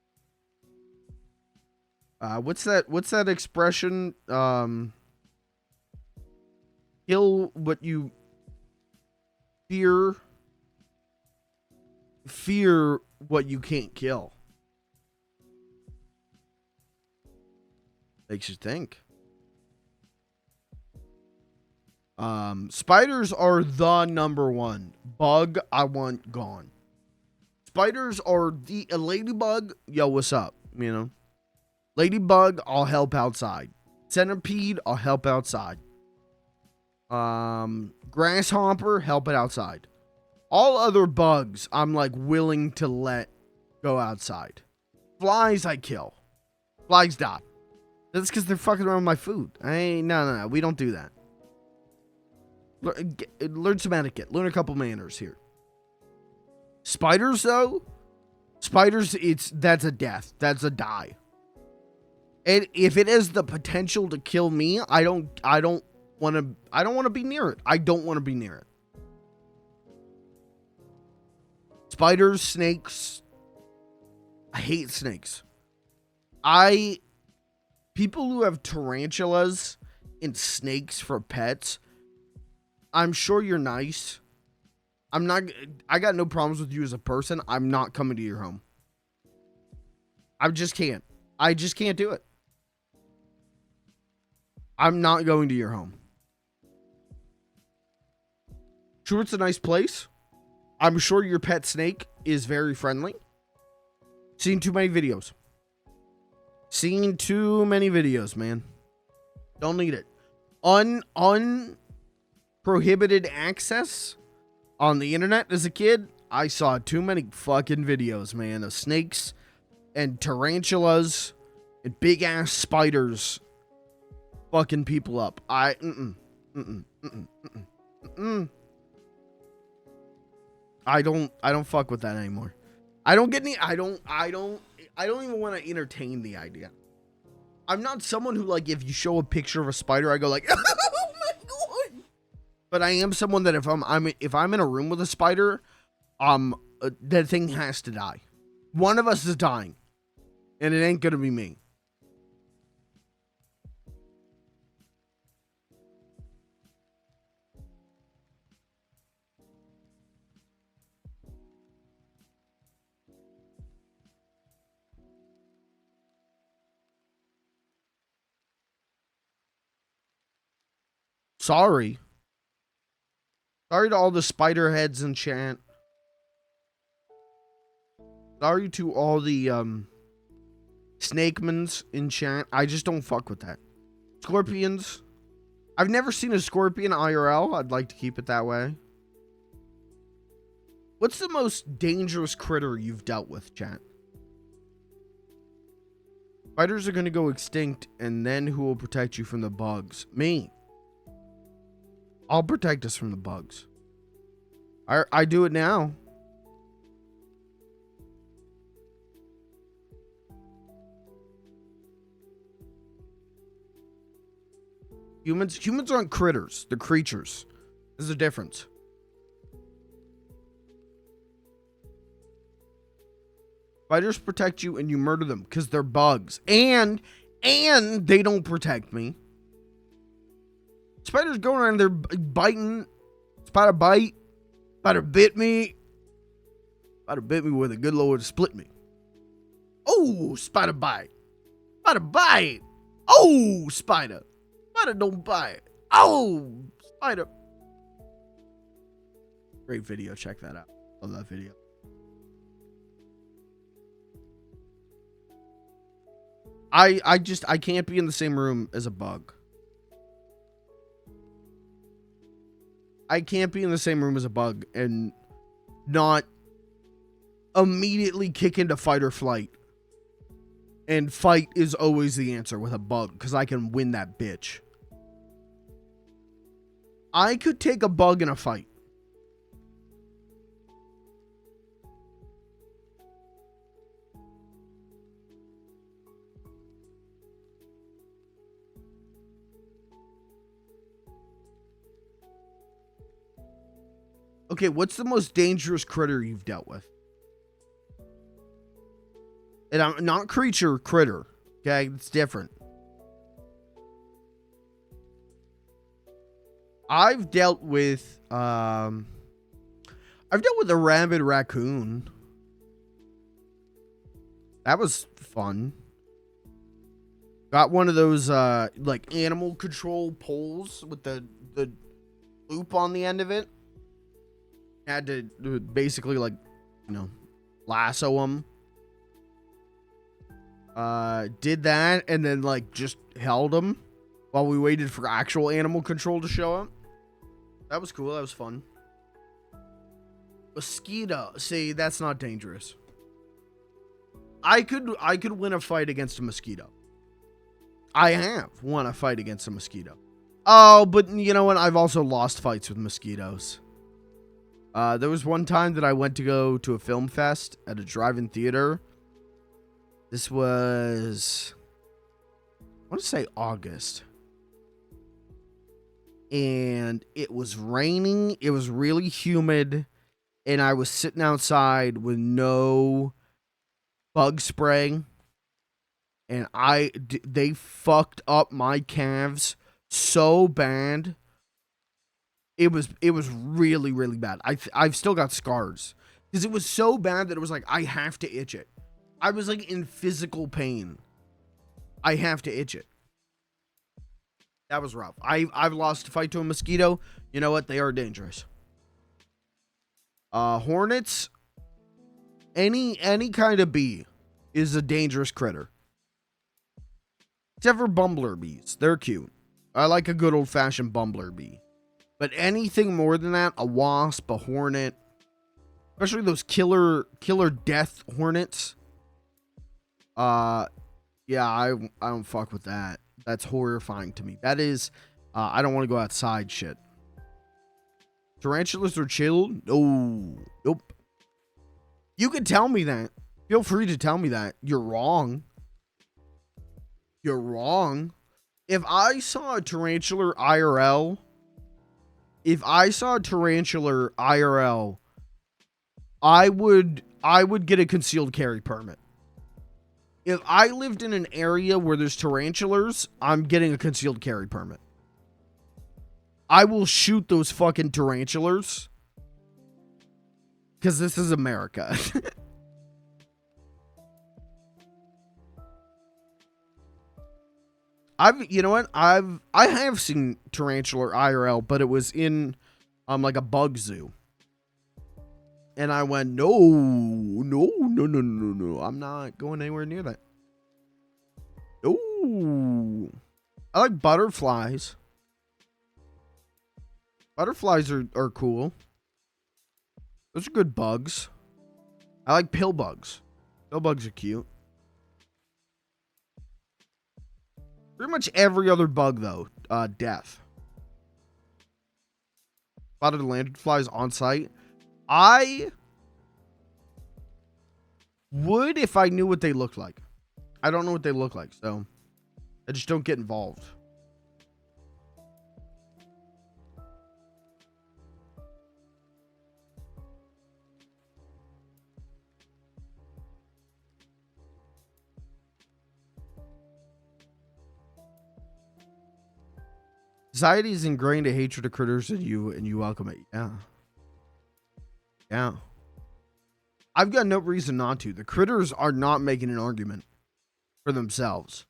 What's that expression? Kill what you fear what you can't kill. Makes you think. Spiders are the number one bug I want gone. Spiders are a ladybug. Yo, what's up? You know, ladybug, I'll help outside. Centipede, I'll help outside. Grasshopper, help it outside. All other bugs, I'm like willing to let go outside. Flies, I kill. Flies die. That's because they're fucking around with my food. No. We don't do that. Learn some etiquette. Learn a couple manners here. Spiders, though. Spiders, that's a death. That's a die. And if it has the potential to kill me, I don't want to be near it. I don't want to be near it. Spiders, snakes. I hate snakes. People who have tarantulas and snakes for pets, I'm sure you're nice. I got no problems with you as a person. I'm not coming to your home. I just can't. I just can't do it. I'm not going to your home. Sure, it's a nice place. I'm sure your pet snake is very friendly. Seen too many videos. Seen too many videos, man. Don't need it. Unprohibited access on the internet as a kid. I saw too many fucking videos, man, of snakes and tarantulas and big ass spiders fucking people up. I don't fuck with that anymore. I don't even want to entertain the idea. I'm not someone who, like, if you show a picture of a spider, I go like, oh my god. But I am someone that if I'm in a room with a spider, that thing has to die. One of us is dying, and it ain't gonna be me. Sorry. Sorry to all the spider heads in chat. Sorry to all the snakemans in chat. I just don't fuck with that. Scorpions. I've never seen a scorpion IRL. I'd like to keep it that way. What's the most dangerous critter you've dealt with, chat? Spiders are going to go extinct, and then who will protect you from the bugs? Me. I'll protect us from the bugs. I do it now. Humans aren't critters. They're creatures. There's a difference. Spiders protect you and you murder them because they're bugs. And they don't protect me. Spiders going around there biting. Spider bite. Spider bit me. Spider bit me with a good lord to split me. Oh, spider bite. Spider bite. Oh, spider. Spider don't bite. Oh, spider. Great video. Check that out. Love that video. I can't be in the same room as a bug. I can't be in the same room as a bug and not immediately kick into fight or flight. And fight is always the answer with a bug because I can win that bitch. I could take a bug in a fight. Okay, what's the most dangerous critter you've dealt with? And I'm not creature, critter. Okay, it's different. I've dealt with a rabid raccoon. That was fun. Got one of those like animal control poles with the loop on the end of it. Had to basically, like, you know, lasso him. Did that and then, like, just held him while we waited for actual animal control to show up. That was cool. That was fun. Mosquito. See, that's not dangerous. I could win a fight against a mosquito. I have won a fight against a mosquito. Oh, but you know what? I've also lost fights with mosquitoes. There was one time that I went to go to a film fest at a drive-in theater. This was, I want to say August. And it was raining. It was really humid. And I was sitting outside with no bug spray. And they fucked up my calves so bad. It was really, really bad. I've still got scars. Because it was so bad that it was like, I have to itch it. I was like in physical pain. I have to itch it. That was rough. I've lost a fight to a mosquito. You know what? They are dangerous. Hornets. Any kind of bee is a dangerous critter. Except for bumblebees. They're cute. I like a good old-fashioned bumblebee. But anything more than that, a wasp, a hornet, especially those killer death hornets. Yeah, I don't fuck with that. That's horrifying to me. That is, I don't want to go outside shit. Tarantulas are chill? No. Nope. You can tell me that. Feel free to tell me that. You're wrong. You're wrong. If I saw a tarantula IRL, I would get a concealed carry permit. If I lived in an area where there's tarantulas, I'm getting a concealed carry permit. I will shoot those fucking tarantulas. Because this is America. You know what? I have seen tarantula IRL, but it was in like a bug zoo. And I went, no. I'm not going anywhere near that. No. I like butterflies. Butterflies are cool. Those are good bugs. I like pill bugs. Pill bugs are cute. Pretty much every other bug, though, death. Spotted lanternflies on site. I would if I knew what they looked like. I don't know what they look like, so I just don't get involved. Society is ingrained a hatred of critters and you welcome it. Yeah. Yeah. I've got no reason not to. The critters are not making an argument for themselves.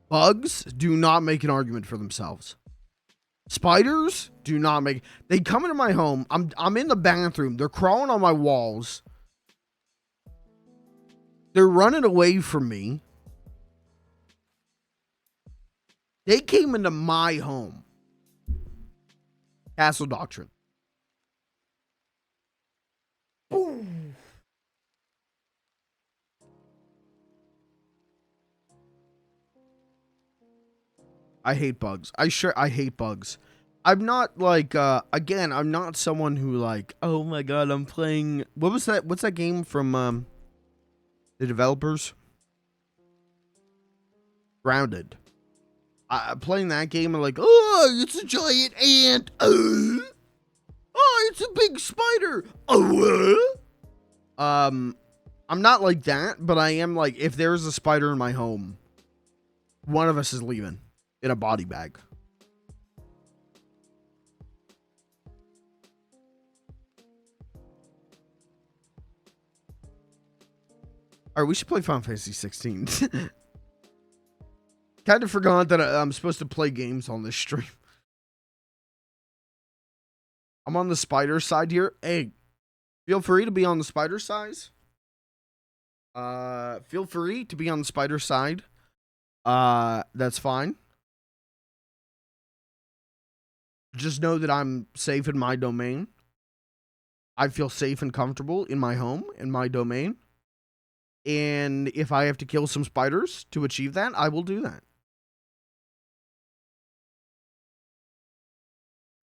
Bugs do not make an argument for themselves. Spiders do not make. They come into my home. I'm in the bathroom. They're crawling on my walls. They're running away from me. They came into my home. Castle Doctrine. Boom. I hate bugs. I hate bugs. I'm not like, again, I'm not someone who like, oh my God, I'm playing, what was that? What's that game from, the developers? Grounded. Playing that game and like, oh, it's a giant ant. Oh, it's a big spider. I'm not like that, but I am like, if there's a spider in my home, one of us is leaving in a body bag. All right, we should play Final Fantasy 16. Kind of forgot that I'm supposed to play games on this stream. I'm on the spider side here. Hey, feel free to be on the spider side. Feel free to be on the spider side. That's fine. Just know that I'm safe in my domain. I feel safe and comfortable in my home, in my domain. And if I have to kill some spiders to achieve that, I will do that.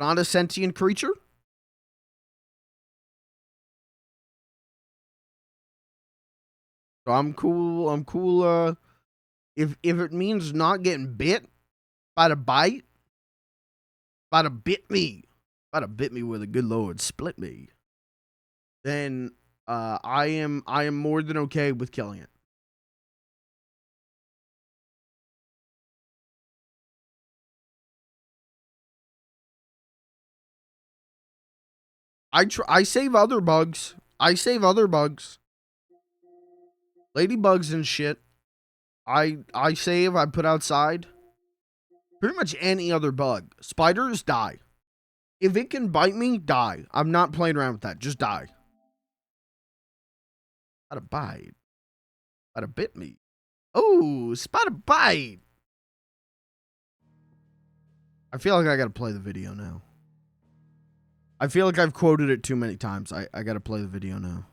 Not a sentient creature. So I'm cool. I'm cool. If it means not getting bit by the bite, by the bit me, by the bit me where the good Lord split me, then I am more than okay with killing it. I save other bugs. I save other bugs. Ladybugs and shit. I save, I put outside. Pretty much any other bug. Spiders, die. If it can bite me, die. I'm not playing around with that. Just die. Spider bite. Spider bit me. Oh, spider bite. I feel like I gotta play the video now. I feel like I've quoted it too many times. I gotta play the video now.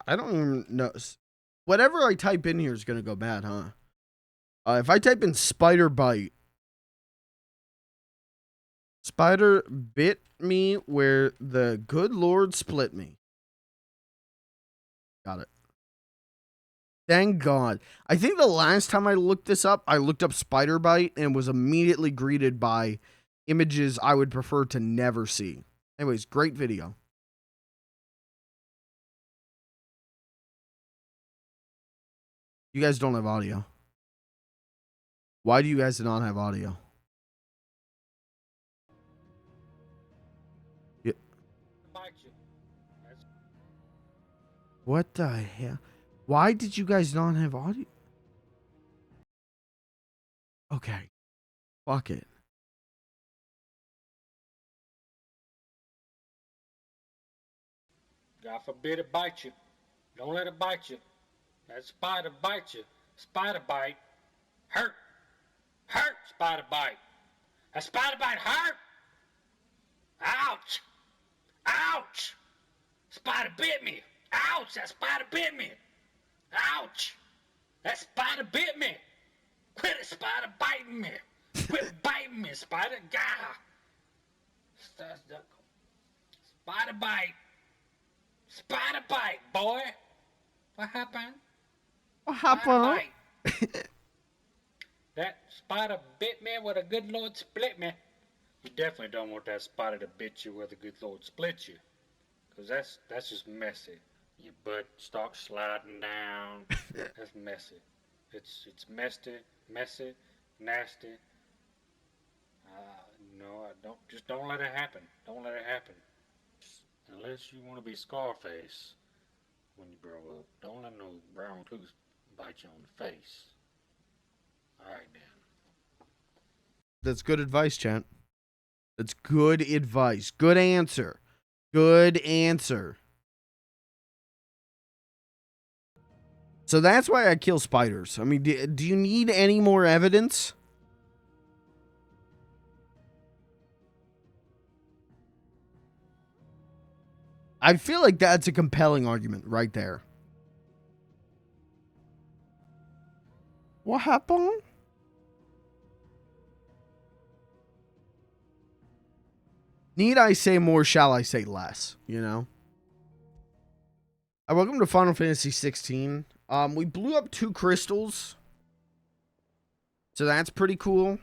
I don't even know. Whatever I type in here is gonna go bad, huh? If I type in spider bite, spider bit me where the good Lord split me. Got it. Thank God. I think the last time I looked this up, I looked up spider bite and was immediately greeted by images I would prefer to never see. Anyways, great video. You guys don't have audio. Why do you guys not have audio? Yeah. What the hell? Why did you guys not have audio? Okay. Fuck it. God forbid it bite you. Don't let it bite you. That spider bite you. Spider bite. Hurt. Hurt, spider bite. That spider bite hurt. Ouch. Ouch. Spider bit me. Ouch, that spider bit me. Ouch. That spider bit me. Quit it, spider biting me. Quit biting me, spider. Gah. Spider bite. Spider bite, boy. What happened? What happened? That spider bit me where the good Lord split me. You definitely don't want that spider to bit you where the good Lord split you. Because that's just messy. Your butt starts sliding down. That's messy. It's messy, nasty. No, don't let it happen. Don't let it happen. Unless you want to be Scarface when you grow up. Don't let no brown recluse bite you on the face. Alright then. That's good advice, Chant. That's good advice. Good answer. Good answer. So that's why I kill spiders. I mean, do you need any more evidence? I feel like that's a compelling argument right there. What happened? Need I say more? Shall I say less? You know? Welcome to Final Fantasy 16. We blew up 2 crystals. So that's pretty cool.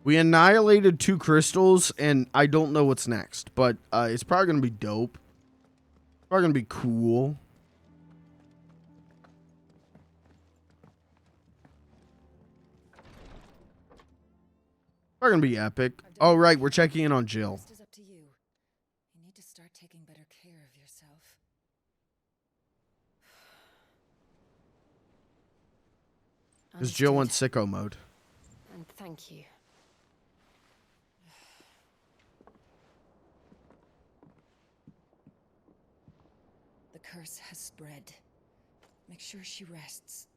We annihilated 2 crystals, and I don't know what's next. But it's probably going to be dope. Probably going to be cool. Probably going to be epic. Oh, right. We're checking in on Jill. Start taking better care of yourself. Because Jill went sicko mode. And thank you. The curse has spread. Make sure she rests.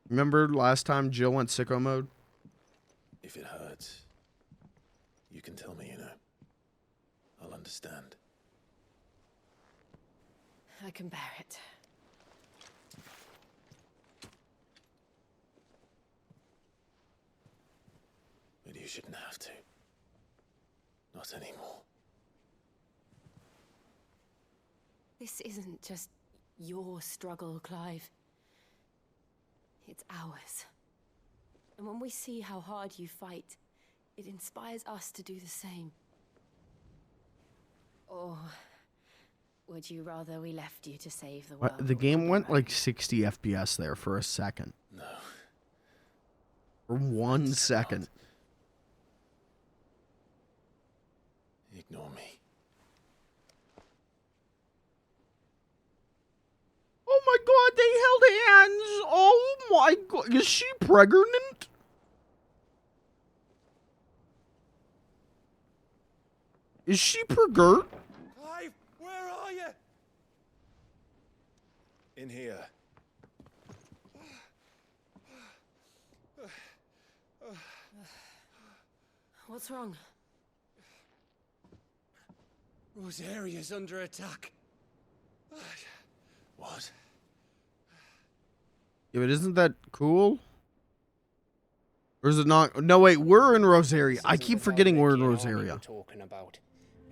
Remember last time Jill went sicko mode? If it hurts, you can tell me, you know. I'll understand. I can bear it. But you shouldn't have to. Not anymore. This isn't just your struggle, Clive. It's ours. And when we see how hard you fight, it inspires us to do the same. Or would you rather we left you to save the world? The game went like 60 FPS there for a second. No. For 1 second. Ignore me. Oh my god, they held hands! Oh my god, is she pregnant? Is she pregnant? Clive, where are you? In here. What's wrong? Rosaria's under attack. What? Yeah, but isn't that cool? Or is it not? No, wait, we're in Rosaria. I keep forgetting we're in Rosaria. Talking about.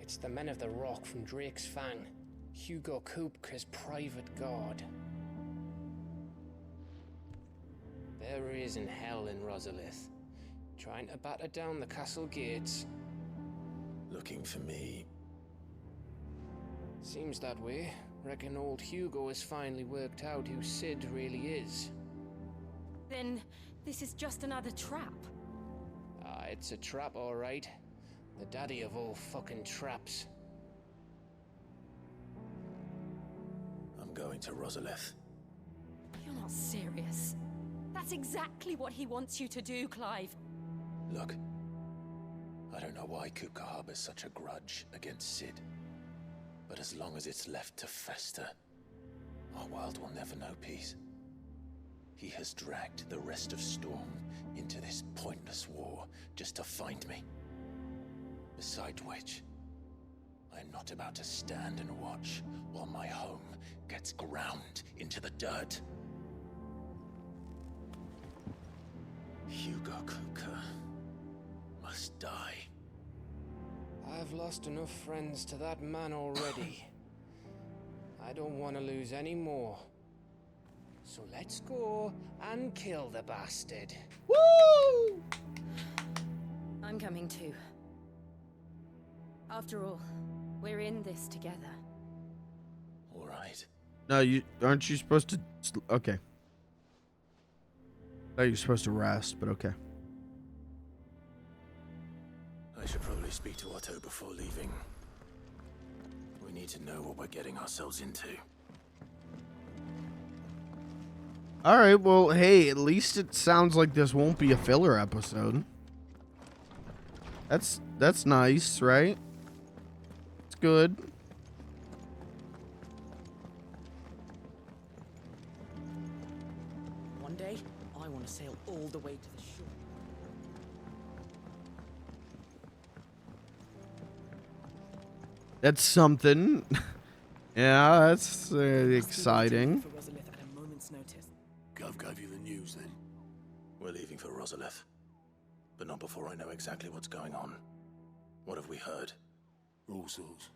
It's the men of the Rock from Drake's Fang. Hugo Cupcake's private guard. There he is in hell in Rosalith, trying to batter down the castle gates. Looking for me. Seems that way. Reckon old Hugo has finally worked out who Sid really is. Then this is just another trap. Ah, it's a trap, all right. The daddy of all fucking traps. I'm going to Rosalith. You're not serious. That's exactly what he wants you to do, Clive. Look. I don't know why Kupka harbors such a grudge against Sid. But as long as it's left to fester, our world will never know peace. He has dragged the rest of Storm into this pointless war just to find me. Besides which, I am not about to stand and watch while my home gets ground into the dirt. Hugo Kupka must die. I've lost enough friends to that man already. I don't want to lose any more. So let's go and kill the bastard. Woo! I'm coming too. After all, we're in this together. All right. No, aren't you supposed to? Okay. I thought you're supposed to rest, but okay. I should probably speak to Otto before leaving. We need to know what we're getting ourselves into. All right, well, hey, at least it sounds like this won't be a filler episode. That's nice, right? It's good. One day, I want to sail all the way to the shore. That's something. Yeah, that's exciting. For Rosalith at a moment's notice. Gov gave you the news then? We're leaving for Rosalith. But not before I know exactly what's going on. What have we heard? All sorts.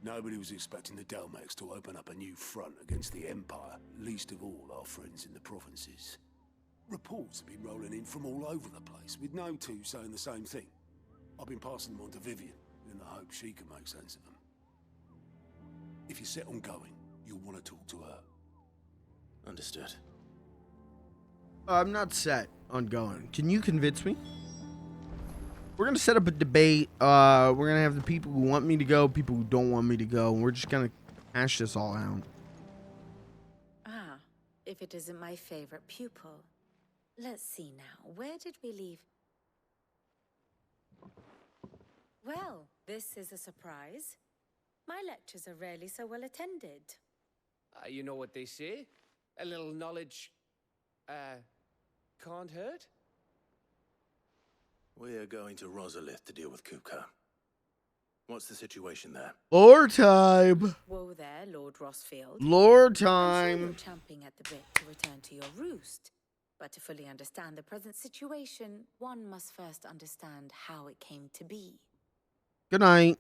Nobody was expecting the Delmex to open up a new front against the Empire, least of all our friends in the provinces. Reports have been rolling in from all over the place, with no two saying the same thing. I've been passing them on to Vivian, in the hope she can make sense of them. If you're set on going, you'll want to talk to her. Understood. I'm not set on going. Can you convince me? We're going to set up a debate. We're going to have the people who want me to go, people who don't want me to go, and we're just going to hash this all out. Ah, if it isn't my favorite pupil. Let's see now. Where did we leave? Well, This is a surprise. My lectures are rarely so well attended. You know what they say? A little knowledge, can't hurt? We're going to Rosalith to deal with Kupka. What's the situation there? Lore time. Whoa there, Lord Rossfield. Lore I'm sure time. you're champing at the bit to return to your roost. But to fully understand the present situation, one must first understand how it came to be. Good night.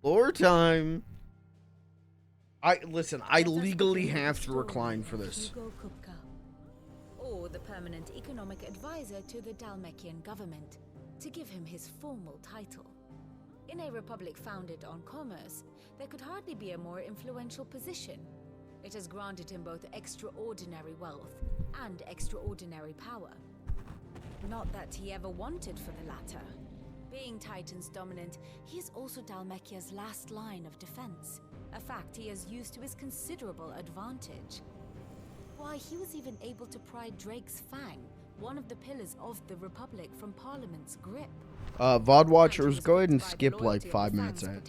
Lore time. I legally have to recline for this. Hugo Cupcake, or the permanent economic advisor to the Dalmekian government, to give him his formal title. In a republic founded on commerce, there could hardly be a more influential position. It has granted him both extraordinary wealth and extraordinary power. Not that he ever wanted for the latter. Being Titan's dominant, he is also Dalmekia's last line of defense, a fact he has used to his considerable advantage. Why, he was even able to pry Drake's Fang, one of the pillars of the Republic, from Parliament's grip. VOD watchers, go ahead and skip like 5 minutes ahead.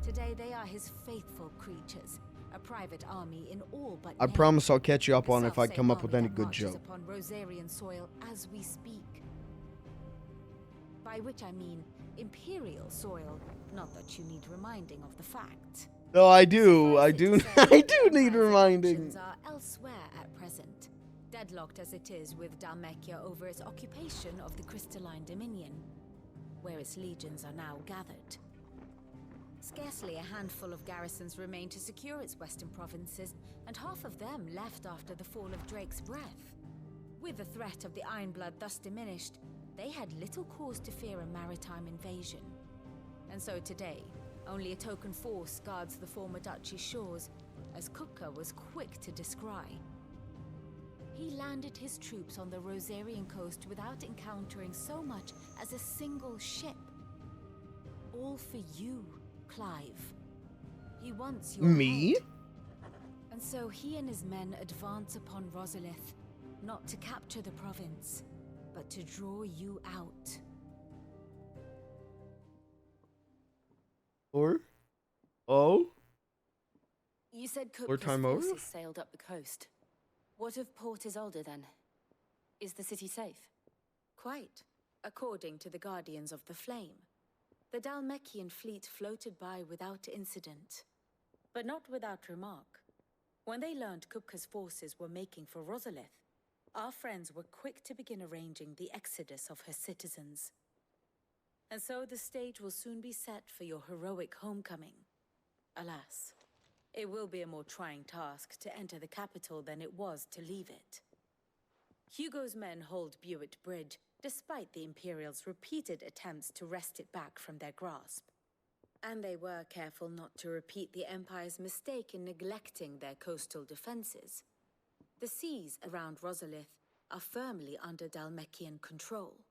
Today they are his faithful creatures, a private army in all but I name. promise I'll catch you up The on if I come up selfsame with any army that good marches joke. upon Rosarian soil as we speak. By which I mean imperial soil, not that you need reminding of the fact. No, I do Suffice it to say, I do the need Empire's reminding. attentions are elsewhere at present, deadlocked as it is with Dalmekia over its occupation of the Crystalline Dominion, where its legions are now gathered. Scarcely a handful of garrisons remain to secure its western provinces, and half of them left after the fall of Drake's Breath. With the threat of the Ironblood thus diminished, they had little cause to fear a maritime invasion. And so today, only a token force guards the former duchy's shores, as Kupka was quick to descry. He landed his troops on the Rosarian coast without encountering so much as a single ship. All for you, Clive. He wants your Me? head. And so he and his men advance upon Rosalith, not to capture the province, but to draw you out. Or? Oh? You said Or Kupka's time over? forces sailed up the coast. What of Port Isolde then? Is the city safe? Quite, according to the Guardians of the Flame. The Dalmekian fleet floated by without incident, but not without remark. When they learned Kupka's forces were making for Rosalith, our friends were quick to begin arranging the exodus of her citizens. And so the stage will soon be set for your heroic homecoming. Alas, it will be a more trying task to enter the capital than it was to leave it. Hugo's men hold Buett Bridge, despite the Imperials' repeated attempts to wrest it back from their grasp. And they were careful not to repeat the Empire's mistake in neglecting their coastal defenses. The seas around Rosalith are firmly under Dalmekian control.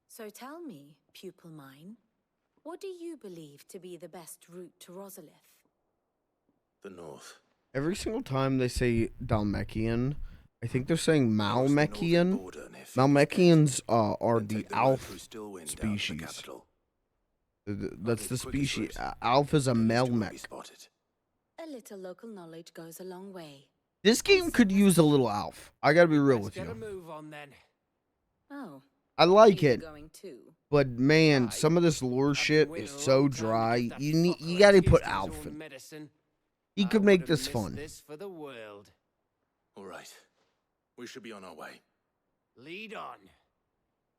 So tell me, pupil mine, what do you believe to be the best route to Rosalith? The north. Every single time they say Dalmekian, I think they're saying Malmekian. Malmekians are the Alf species. That's the species. Alf is a Melmech. A little local knowledge goes a long way. This game could use a little Alf. I gotta be real Let's with get a you. move on then. Oh, I like you're it, going too. but man, some of this lore shit is so dry. You gotta put Alf in. He could make this fun. This for the world. All right. We should be on our way. Lead on.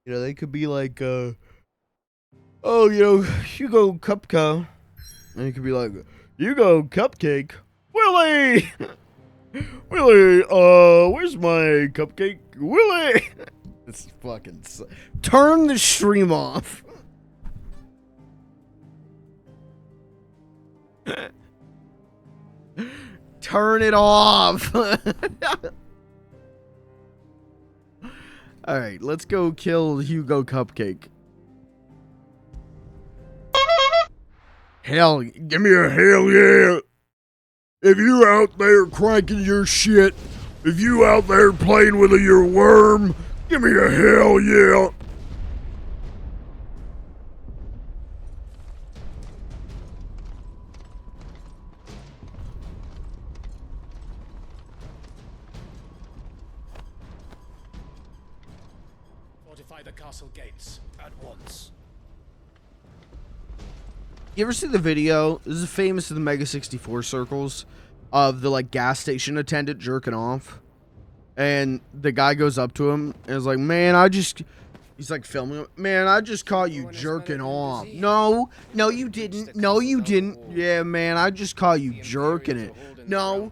You know, they could be like, oh, you know, Hugo Cupcake. And you could be like, Hugo Cupcake. Willie! Willie, where's my cupcake? Willie! It's fucking... Turn the stream off. Turn it off. Alright, let's go kill Hugo Cupcake. Hell, give me a hell yeah. If you out there cranking your shit, if you out there playing with your worm, Give me a hell yeah. Fortify the castle gates at once. You ever see the video? This is famous in the Mega 64 circles of the like gas station attendant jerking off. And the guy goes up to him and is like, man, he's like filming him. Man, I just caught you jerking off. No, you didn't. No, you didn't. Yeah, man, I just caught you jerking it. No,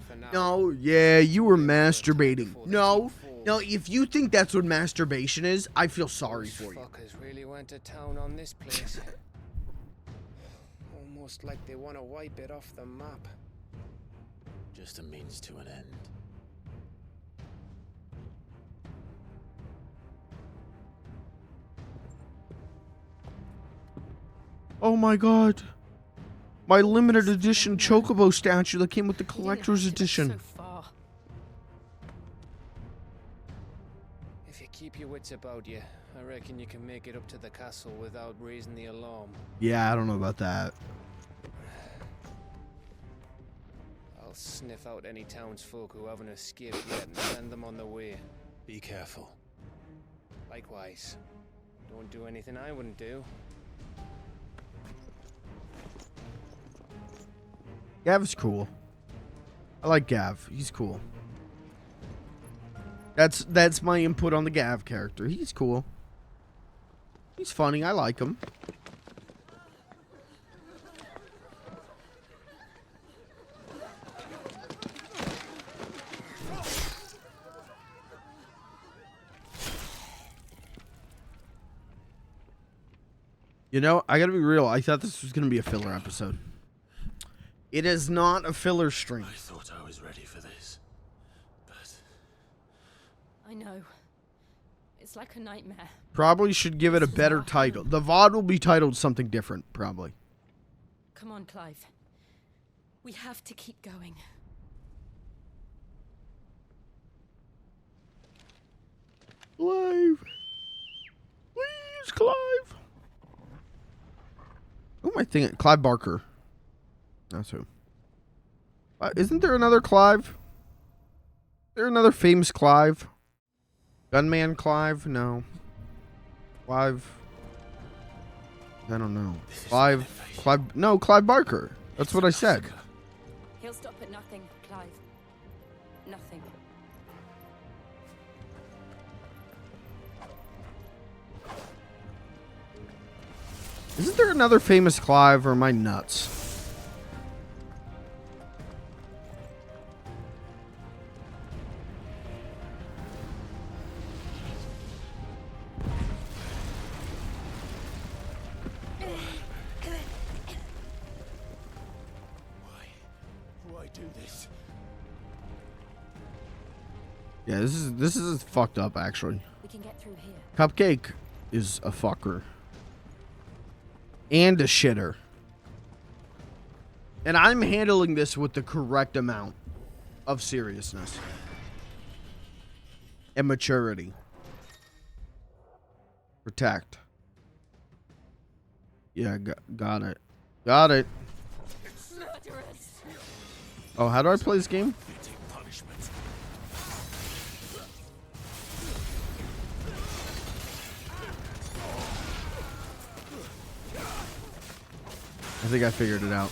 yeah, you were masturbating. No, if you think that's what masturbation is, I feel sorry for you. Fuckers really went to town on this place. Almost like they want to wipe it off the map. Just a means to an end. Oh my god. My limited edition Chocobo statue that came with the collector's edition. So far. If you keep your wits about you, I reckon you can make it up to the castle without raising the alarm. Yeah, I don't know about that. I'll sniff out any townsfolk who haven't escaped yet and send them on their way. Be careful. Likewise. Don't do anything I wouldn't do. Gav's cool. I like Gav. He's cool. That's my input on the Gav character. He's cool. He's funny. I like him. You know, I gotta be real. I thought this was gonna be a filler episode. It is not a filler stream. I thought I was ready for this, but I know. It's like a nightmare. Probably should give it a better title. The VOD will be titled something different, probably. Come on, Clive. We have to keep going. Clive. Please, Clive. Who am I thinking? Clive Barker. That's who. Isn't there another Clive? Is there another famous Clive? Gunman Clive? No. Clive. I don't know. Clive. No, Clive Barker. That's what I said. He'll stop at nothing, Clive. Nothing. Isn't there another famous Clive, or am I nuts? why do this? Yeah, this is fucked up, actually. We can get through here. Cupcake is a fucker. And a shitter. And I'm handling this with the correct amount of seriousness. And maturity. Protect. Yeah, got it. Got it. Murderers. Oh, how do I play this game? I think I figured it out.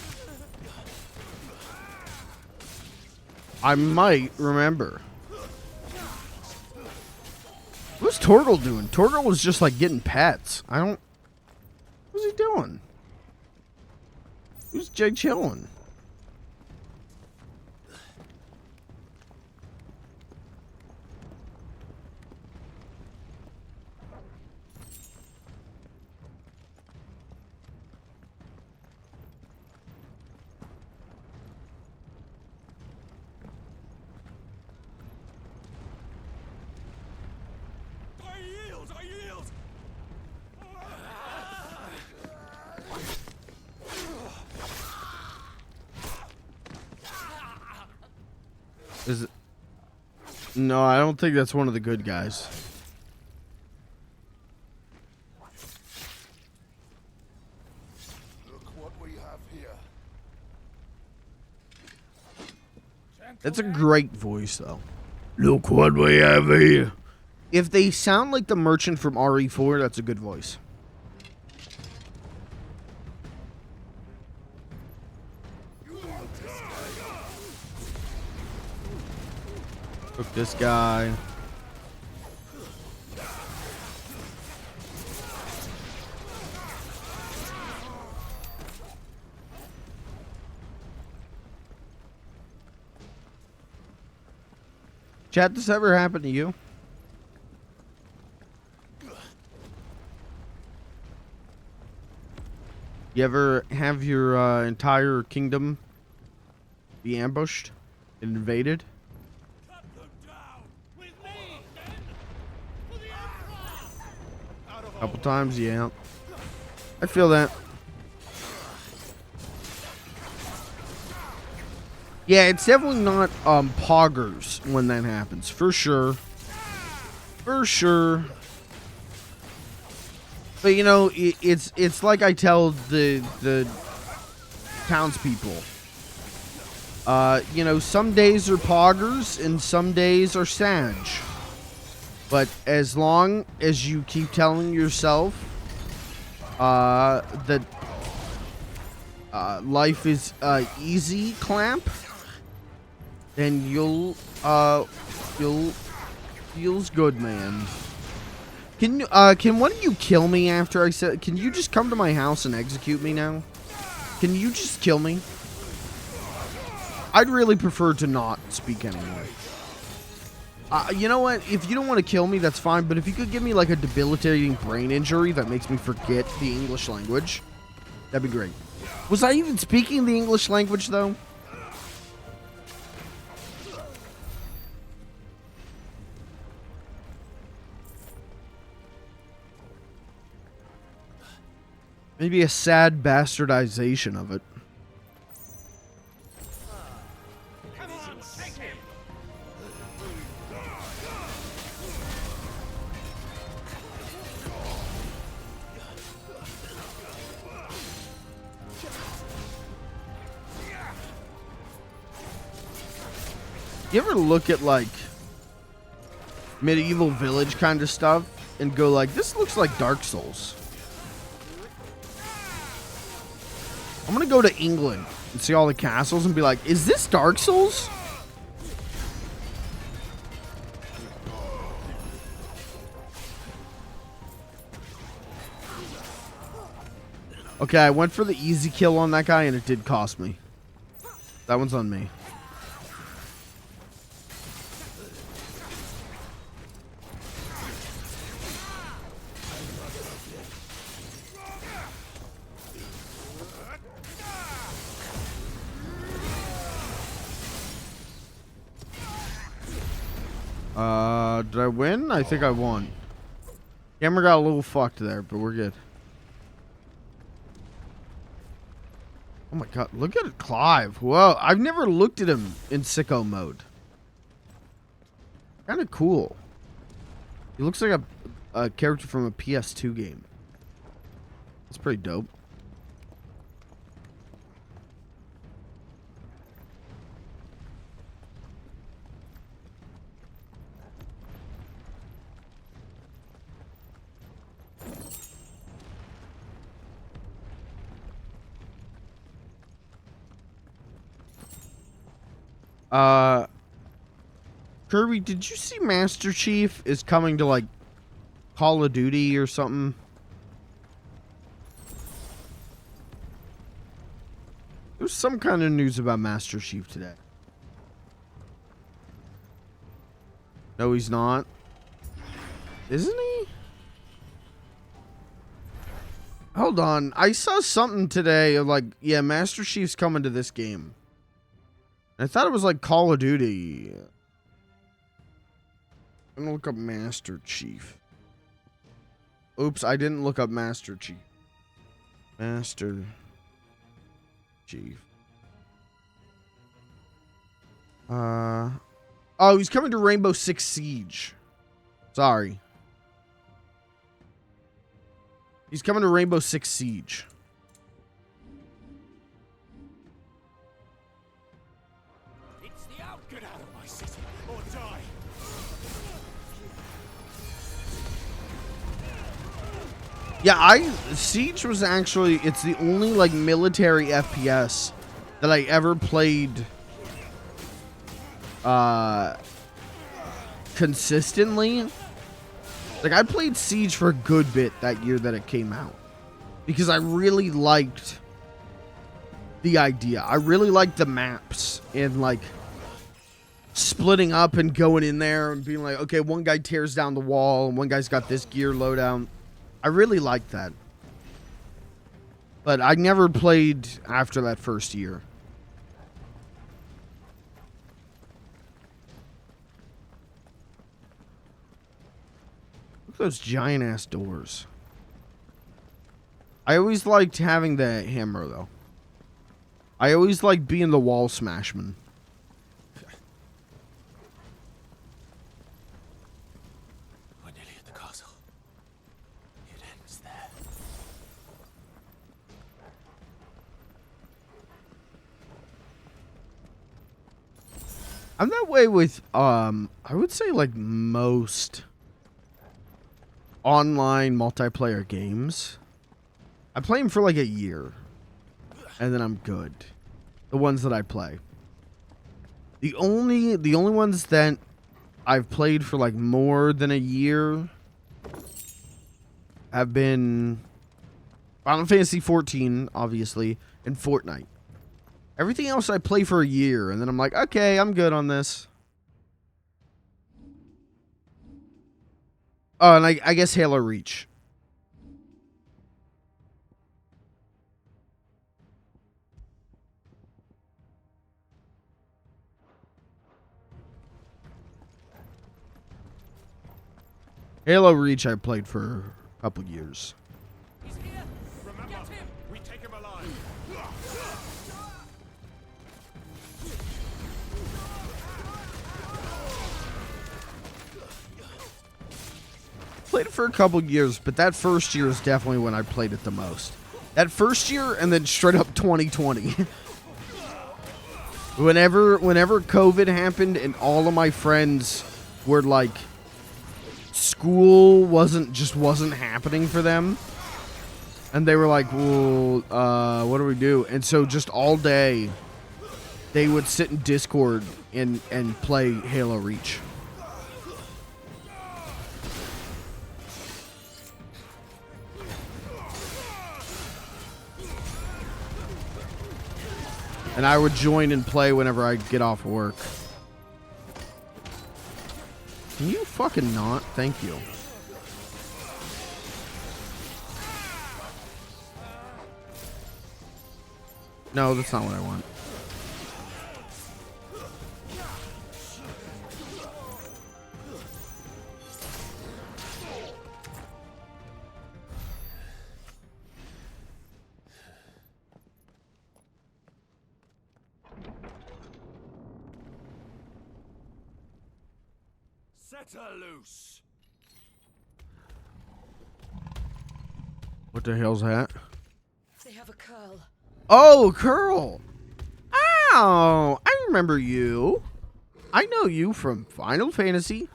I might remember. What's Tortle doing? Tortle was just like getting pets. I don't... What's he doing? Who's Jay chilling? Is it? No, I don't think that's one of the good guys. have here? That's a great voice, though. Look what we have here. If they sound like the merchant from RE4, that's a good voice. Look, this guy. Chat, this ever happened to you? You ever have your entire kingdom be ambushed and invaded? Couple times, yeah. I feel that. Yeah, it's definitely not poggers when that happens, for sure. For sure. But you know, it's like I tell the townspeople. You know, some days are poggers and some days are sag. But as long as you keep telling yourself that life is easy clamp, then you'll feels good, man. Can one of you kill me after I said? Can you just come to my house and execute me now? Can you just kill me? I'd really prefer to not speak anymore. You know what? If you don't want to kill me, that's fine. But if you could give me like a debilitating brain injury that makes me forget the English language, that'd be great. Was I even speaking the English language though? Maybe a sad bastardization of it. You ever look at like medieval village kind of stuff and go like, this looks like Dark Souls? I'm gonna go to England and see all the castles and be like, is this Dark Souls? Okay, I went for the easy kill on that guy and it did cost me. That one's on me. Did I win? I think I won. Camera got a little fucked there, but we're good. Oh my god, look at Clive. Whoa, I've never looked at him in sicko mode. Kind of cool. He looks like a character from a PS2 game. That's pretty dope. Kirby, did you see Master Chief is coming to like Call of Duty or something? There's some kind of news about Master Chief today. No, he's not. Isn't he? Hold on. I saw something today of like, yeah, Master Chief's coming to this game. I thought it was like Call of Duty. I'm gonna look up Master Chief. Oops, I didn't look up Master Chief. Master Chief. Oh, he's coming to Rainbow Six Siege. Sorry. He's coming to Rainbow Six Siege. Get out of my city or die! Yeah, Siege was actually, it's the only like military FPS that I ever played consistently. Like, I played Siege for a good bit that year that it came out because I really liked the idea. I really liked the maps and like splitting up and going in there and being like, okay, one guy tears down the wall and one guy's got this gear loadout. I really liked that. But I never played after that first year. Look at those giant ass doors. I always liked having the hammer though. I always liked being the wall smashman. We're nearly at the castle. It ends there. I'm that way with I would say like most online multiplayer games. I play them for like a year and then I'm good. The ones that I play. The only ones that I've played for like more than a year have been Final Fantasy 14, obviously, and Fortnite. Everything else I play for a year, and then I'm like, okay, I'm good on this. Oh, and I guess Halo Reach. Halo Reach I played for a couple years. He's here! Remember, get him! We take him alive! Played it for a couple years, but that first year is definitely when I played it the most. That first year and then straight up 2020. Whenever COVID happened and all of my friends were like, school wasn't happening for them, and they were like, well, what do we do? And so just all day they would sit in Discord and play Halo Reach. And I would join and play whenever I get off work. Can you fucking not? Thank you. No, that's not what I want. Set her loose! What the hell's that? They have a curl. Oh, Curl! Oh, I remember you. I know you from Final Fantasy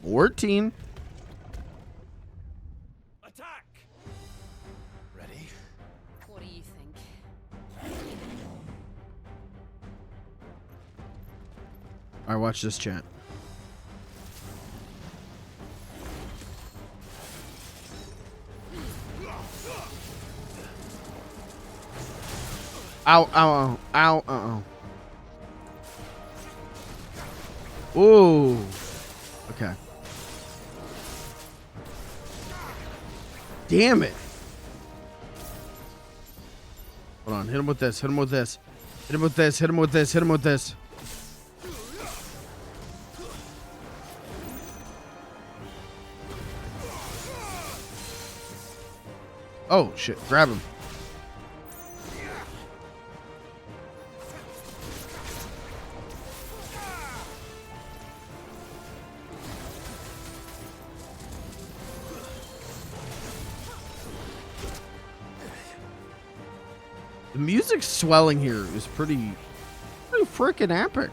14. Attack! Ready? What do you think? Alright, watch this, chat. Ow, ow, ow, ow, Ooh. Okay. Damn it. Hold on, hit him with this, hit him with this. Hit him with this, hit him with this, hit him with this. Oh, shit, grab him. The music swelling here is pretty freaking epic.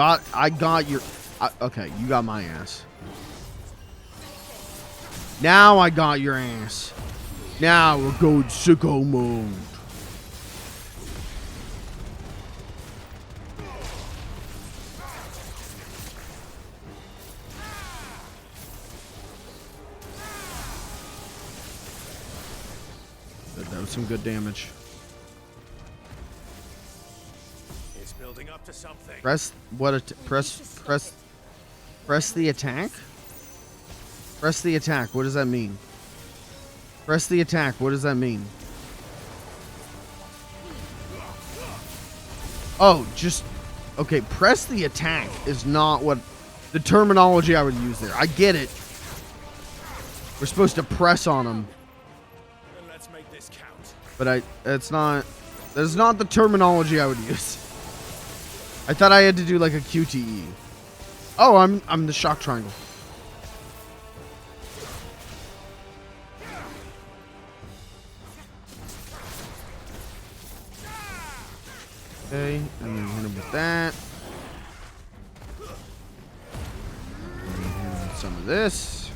I got your... okay, you got my ass. Now I got your ass. Now we're going sicko mode. That was some good damage. It's building up to something. Press the attack? Press the attack. What does that mean? Press the attack. What does that mean? Oh, just... okay, press the attack is not what... the terminology I would use there. I get it. We're supposed to press on them. Let's make this count. But it's not... that's not the terminology I would use. I thought I had to do like a QTE. Oh, I'm the shock triangle. Okay, and then hit him with that. And then hit him with some of this.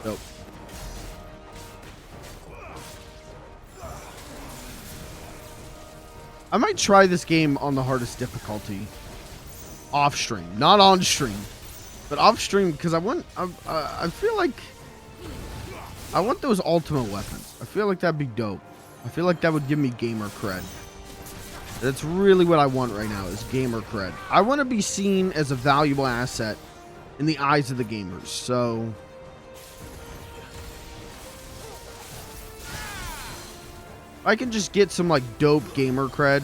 Nope. I might try this game on the hardest difficulty. Off stream, not on stream. But off stream, because I feel like I want those ultimate weapons. I feel like that'd be dope. I feel like that would give me gamer cred. That's really what I want right now, is gamer cred. I want to be seen as a valuable asset in the eyes of the gamers. So I can just get some like dope gamer cred.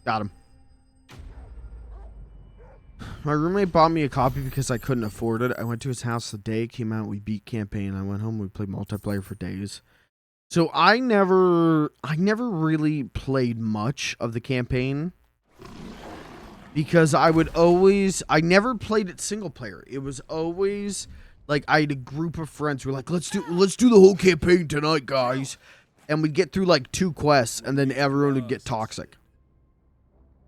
Got him. My roommate bought me a copy because I couldn't afford it. I went to his house the day it came out. We beat campaign. I went home. We played multiplayer for days. So I never really played much of the campaign because I never played it single player. It was always like I had a group of friends who were like, let's do the whole campaign tonight, guys. And we'd get through like 2 quests and then everyone would get toxic.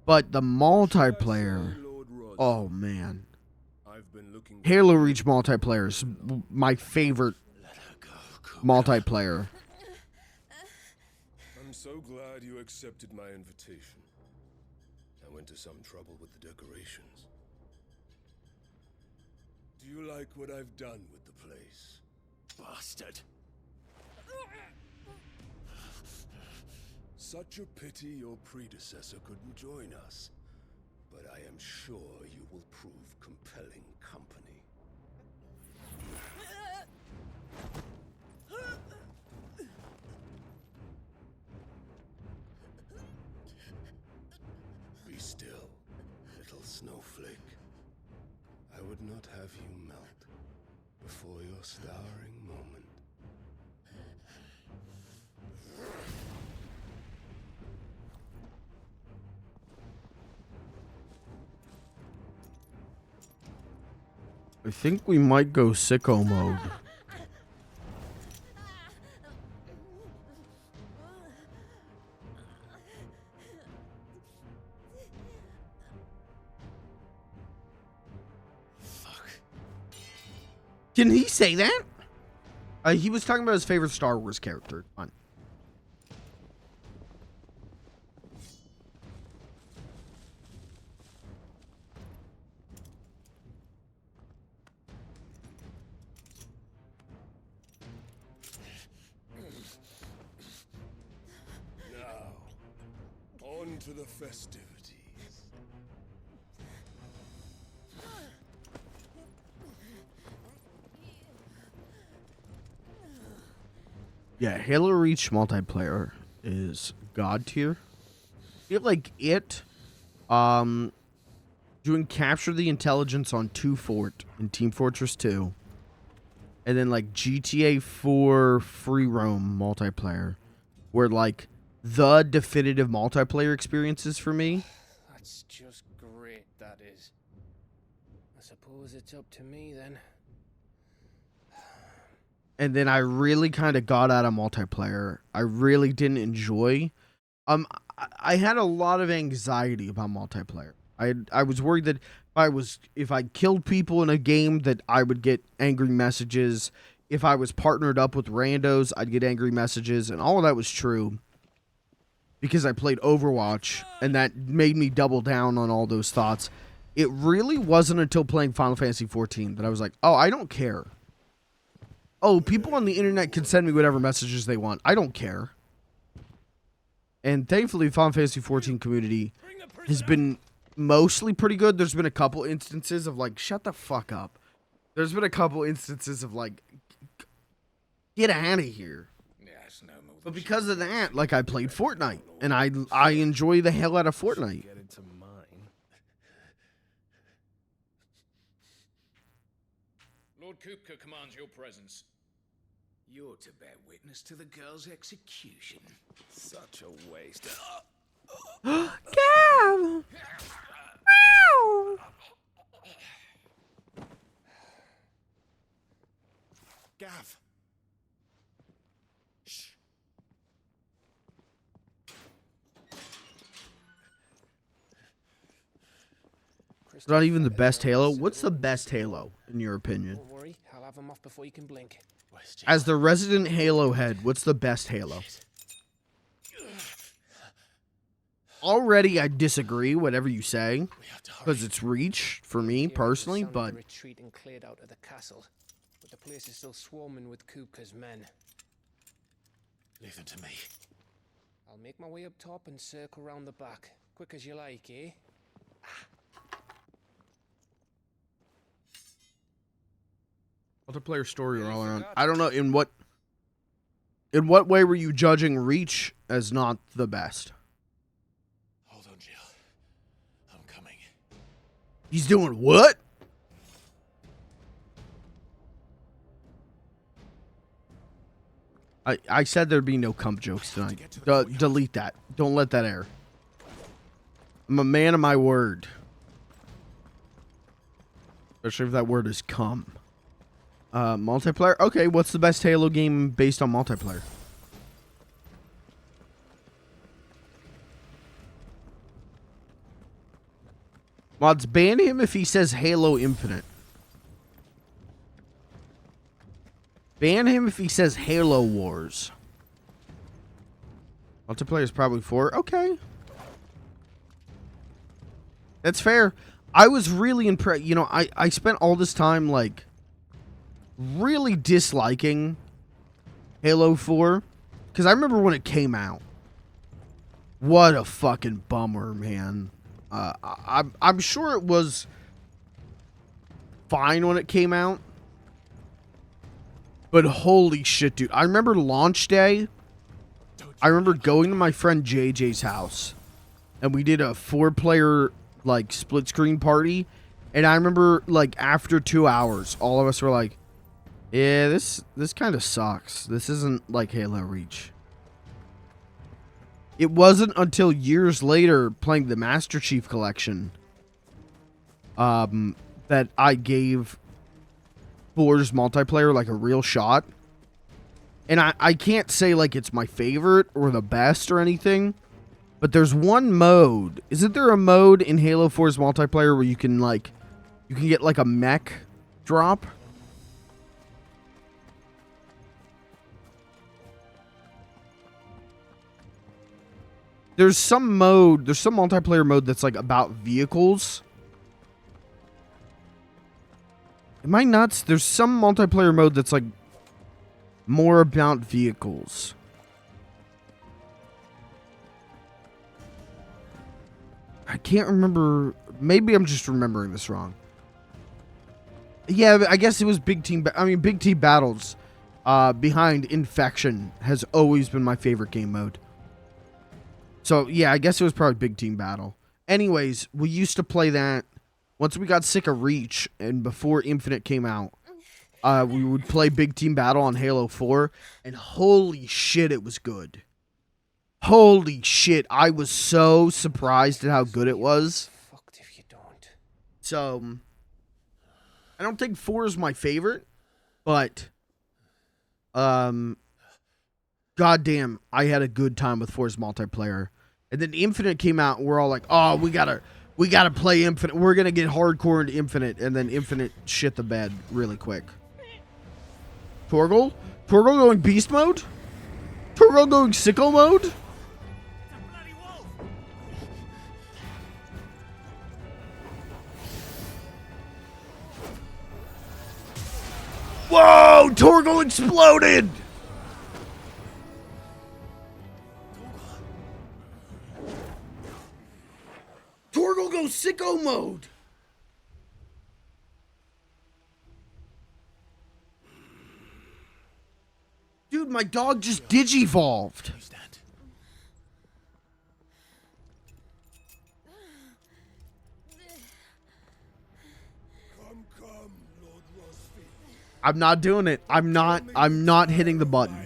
But the multiplayer, oh man. Halo Reach multiplayer is my favorite multiplayer. I'm so glad you accepted my invitation. I went to some trouble with the decorations. Do you like what I've done with the place? Bastard! Such a pity your predecessor couldn't join us. But I am sure you will prove compelling company. Be still, little snowflake. I would not have you melt before your starring moment. I think we might go sicko mode. Fuck. Can he say that? He was talking about his favorite Star Wars character. Fine. On to the festivities. Yeah, Halo Reach multiplayer is god tier. I feel like doing capture the intelligence on 2 Fort in Team Fortress 2 and then like GTA 4 free roam multiplayer were like the definitive multiplayer experiences for me. That's just great, that is. I suppose it's up to me then. And then I really kind of got out of multiplayer. I really didn't enjoy. I had a lot of anxiety about multiplayer. I was worried that if I killed people in a game that I would get angry messages. If I was partnered up with randos, I'd get angry messages, and all of that was true because I played Overwatch, and that made me double down on all those thoughts. It really wasn't until playing Final Fantasy XIV that I was like, oh, I don't care. Oh, people on the internet can send me whatever messages they want. I don't care. And thankfully, Final Fantasy XIV community has been mostly pretty good. There's been a couple instances of like, shut the fuck up. There's been a couple instances of like, get out of here. But because of that, like I played Fortnite, and I enjoy the hell out of Fortnite. Get into mine. Lord Kupka commands your presence. You're to bear witness to the girl's execution. Such a waste. Gav! Gav! It's not even the best Halo. What's the best Halo, in your opinion? Don't worry, I'll have them off before you can blink. As the resident Halo head, what's the best Halo? Already, I disagree, whatever you say, because it's Reach for me personally, but Retreat and cleared out of the castle, but the place is still swarming with Kupka's men. Leave them to me. I'll make my way up top and circle round the back, quick as you like, eh? multiplayer story all around. I don't know in what way were you judging Reach as not the best? Hold on, Jill. I'm coming. He's doing what? I said there'd be no cump jokes tonight. Delete that. Don't let that air. I'm a man of my word. Especially if that word is cum. Multiplayer? Okay, what's the best Halo game based on multiplayer? Mods, ban him if he says Halo Infinite. Ban him if he says Halo Wars. Multiplayer is probably 4. Okay. That's fair. I was really impressed. You know, I spent all this time, like, really disliking Halo 4. Because I remember when it came out. What a fucking bummer, man. I'm sure it was fine when it came out. But holy shit, dude. I remember launch day. I remember going to my friend JJ's house. And we did a 4-player, like, split screen party. And I remember, like, after 2 hours, all of us were like, yeah, this kind of sucks. This isn't like Halo Reach. It wasn't until years later, playing the Master Chief Collection, that I gave 4's multiplayer, like, a real shot. And I can't say, like, it's my favorite or the best or anything. But there's one mode. Isn't there a mode in Halo 4's multiplayer where you can, like, you can get, like, a mech drop? There's some multiplayer mode that's, like, about vehicles. Am I nuts? There's some multiplayer mode that's, like, more about vehicles. I can't remember. Maybe I'm just remembering this wrong. Yeah, I guess it was Big Team. Big Team Battles behind Infection has always been my favorite game mode. So, yeah, I guess it was probably Big Team Battle. Anyways, we used to play that once we got sick of Reach and before Infinite came out. We would play Big Team Battle on Halo 4, and holy shit, it was good. Holy shit, I was so surprised at how good it was. Fucked if you don't. So, I don't think 4 is my favorite, but, goddamn, I had a good time with 4's multiplayer. And then Infinite came out, and we're all like, oh, we gotta play Infinite. We're gonna get hardcore into Infinite, and then Infinite shit the bed really quick. Torgal? Torgal going beast mode? Torgal going sicko mode? Whoa! Torgal exploded! Torgal goes sicko mode! Dude, my dog just digivolved. Who's that? Come, Lord Rosfield. I'm not doing it. I'm not hitting the button.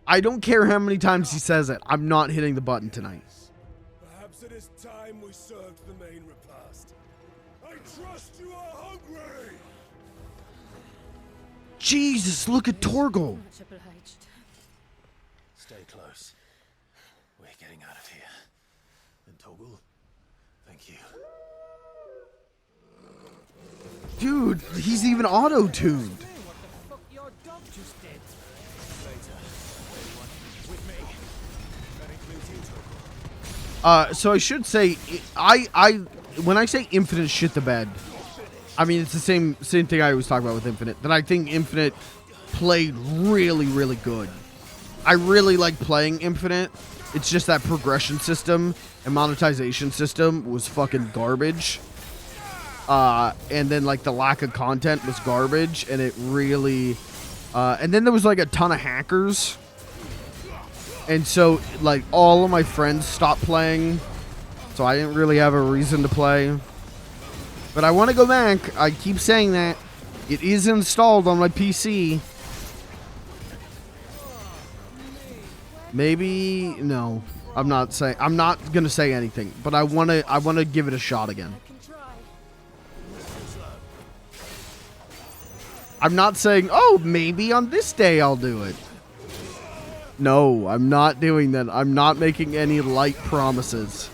I don't care how many times he says it. I'm not hitting the button tonight. Perhaps it is time we served the main repast. I trust you are hungry. Jesus, look at Torgal. Much obliged. Stay close. We're getting out of here. And Toggle, thank you. Dude, he's even auto-tuned. What the fuck your dog just did? Later, everyone, with me. That includes you, Toggle. So I should say, when I say Infinite shit the bed, I mean, it's the same thing I always talk about with Infinite, that I think Infinite played really, really good. I really like playing Infinite. It's just that progression system and monetization system was fucking garbage. And then, like, the lack of content was garbage, and it really... and then there was, like, a ton of hackers. And so, like, all of my friends stopped playing, so I didn't really have a reason to play. But I want to go back. I keep saying that. It is installed on my PC. Maybe no. I'm not gonna say anything. But I wanna give it a shot again. I'm not saying, oh, maybe on this day I'll do it. No, I'm not doing that. I'm not making any light promises.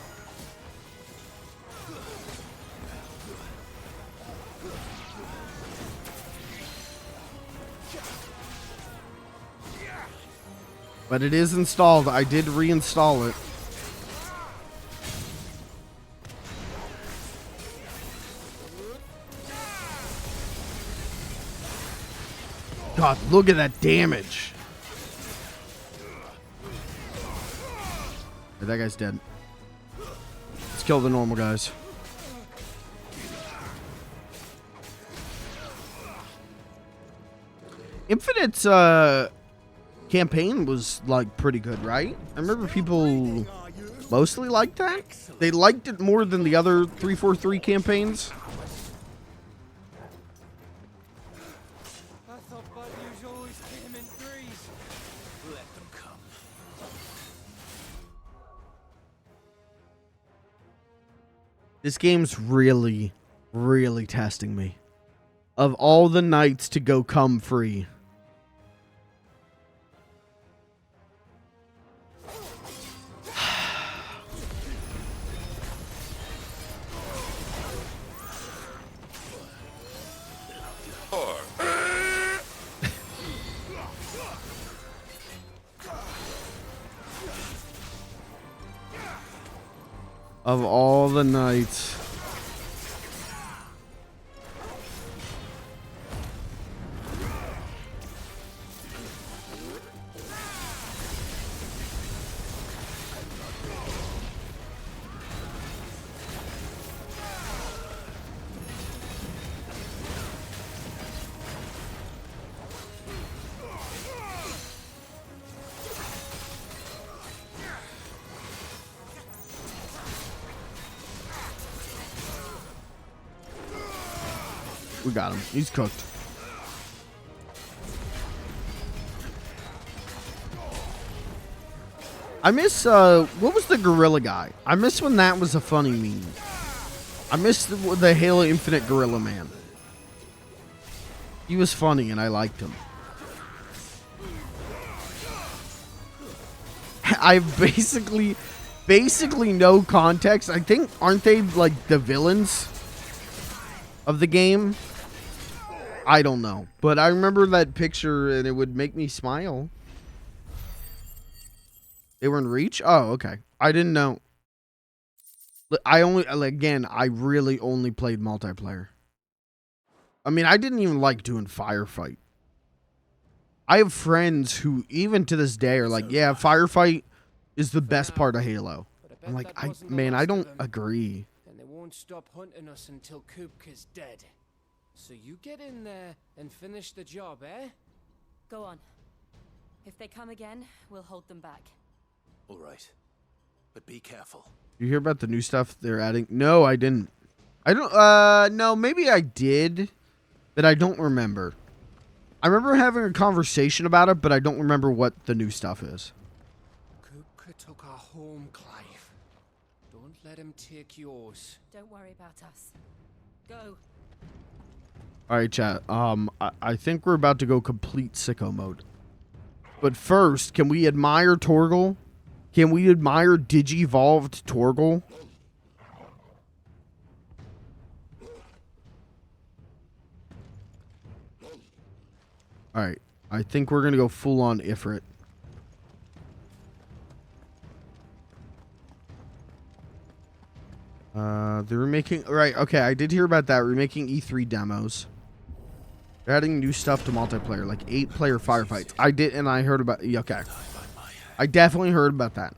But it is installed. I did reinstall it. God, look at that damage. That guy's dead. Let's kill the normal guys. Infinite's campaign was like pretty good, right? I remember people mostly liked that. They liked it more than the other 343 campaigns. I thought Buddies always came in threes. Let them come. This game's really, really testing me. Of all the nights to go come free. Of all the nights. We got him. He's cooked. I miss, what was the gorilla guy? I miss when that was a funny meme. I miss the Halo Infinite Gorilla Man. He was funny and I liked him. I basically no context. I think, aren't they like the villains of the game? I don't know. But I remember that picture and it would make me smile. They were in Reach? Oh, okay. I didn't know. I really only played multiplayer. I mean, I didn't even like doing Firefight. I have friends who, even to this day, are like, yeah, Firefight is the best part of Halo. I'm like, I don't agree. And they won't stop hunting us until Cupcake's dead. So you get in there and finish the job, eh? Go on. If they come again, we'll hold them back. All right. But be careful. You hear about the new stuff they're adding? No, I didn't. I don't, no, maybe I did, but I don't remember. I remember having a conversation about it, but I don't remember what the new stuff is. Cupcake took our home, Clive. Don't let him take yours. Don't worry about us. Go. All right, chat. I think we're about to go complete sicko mode. But first, can we admire Torgal? Can we admire Digivolved Torgal? All right. I think we're going to go full on Ifrit. They're remaking... Right, okay, I did hear about that. Remaking E3 demos. They're adding new stuff to multiplayer, like 8-player firefights. I did, and I heard about... Okay. I definitely heard about that.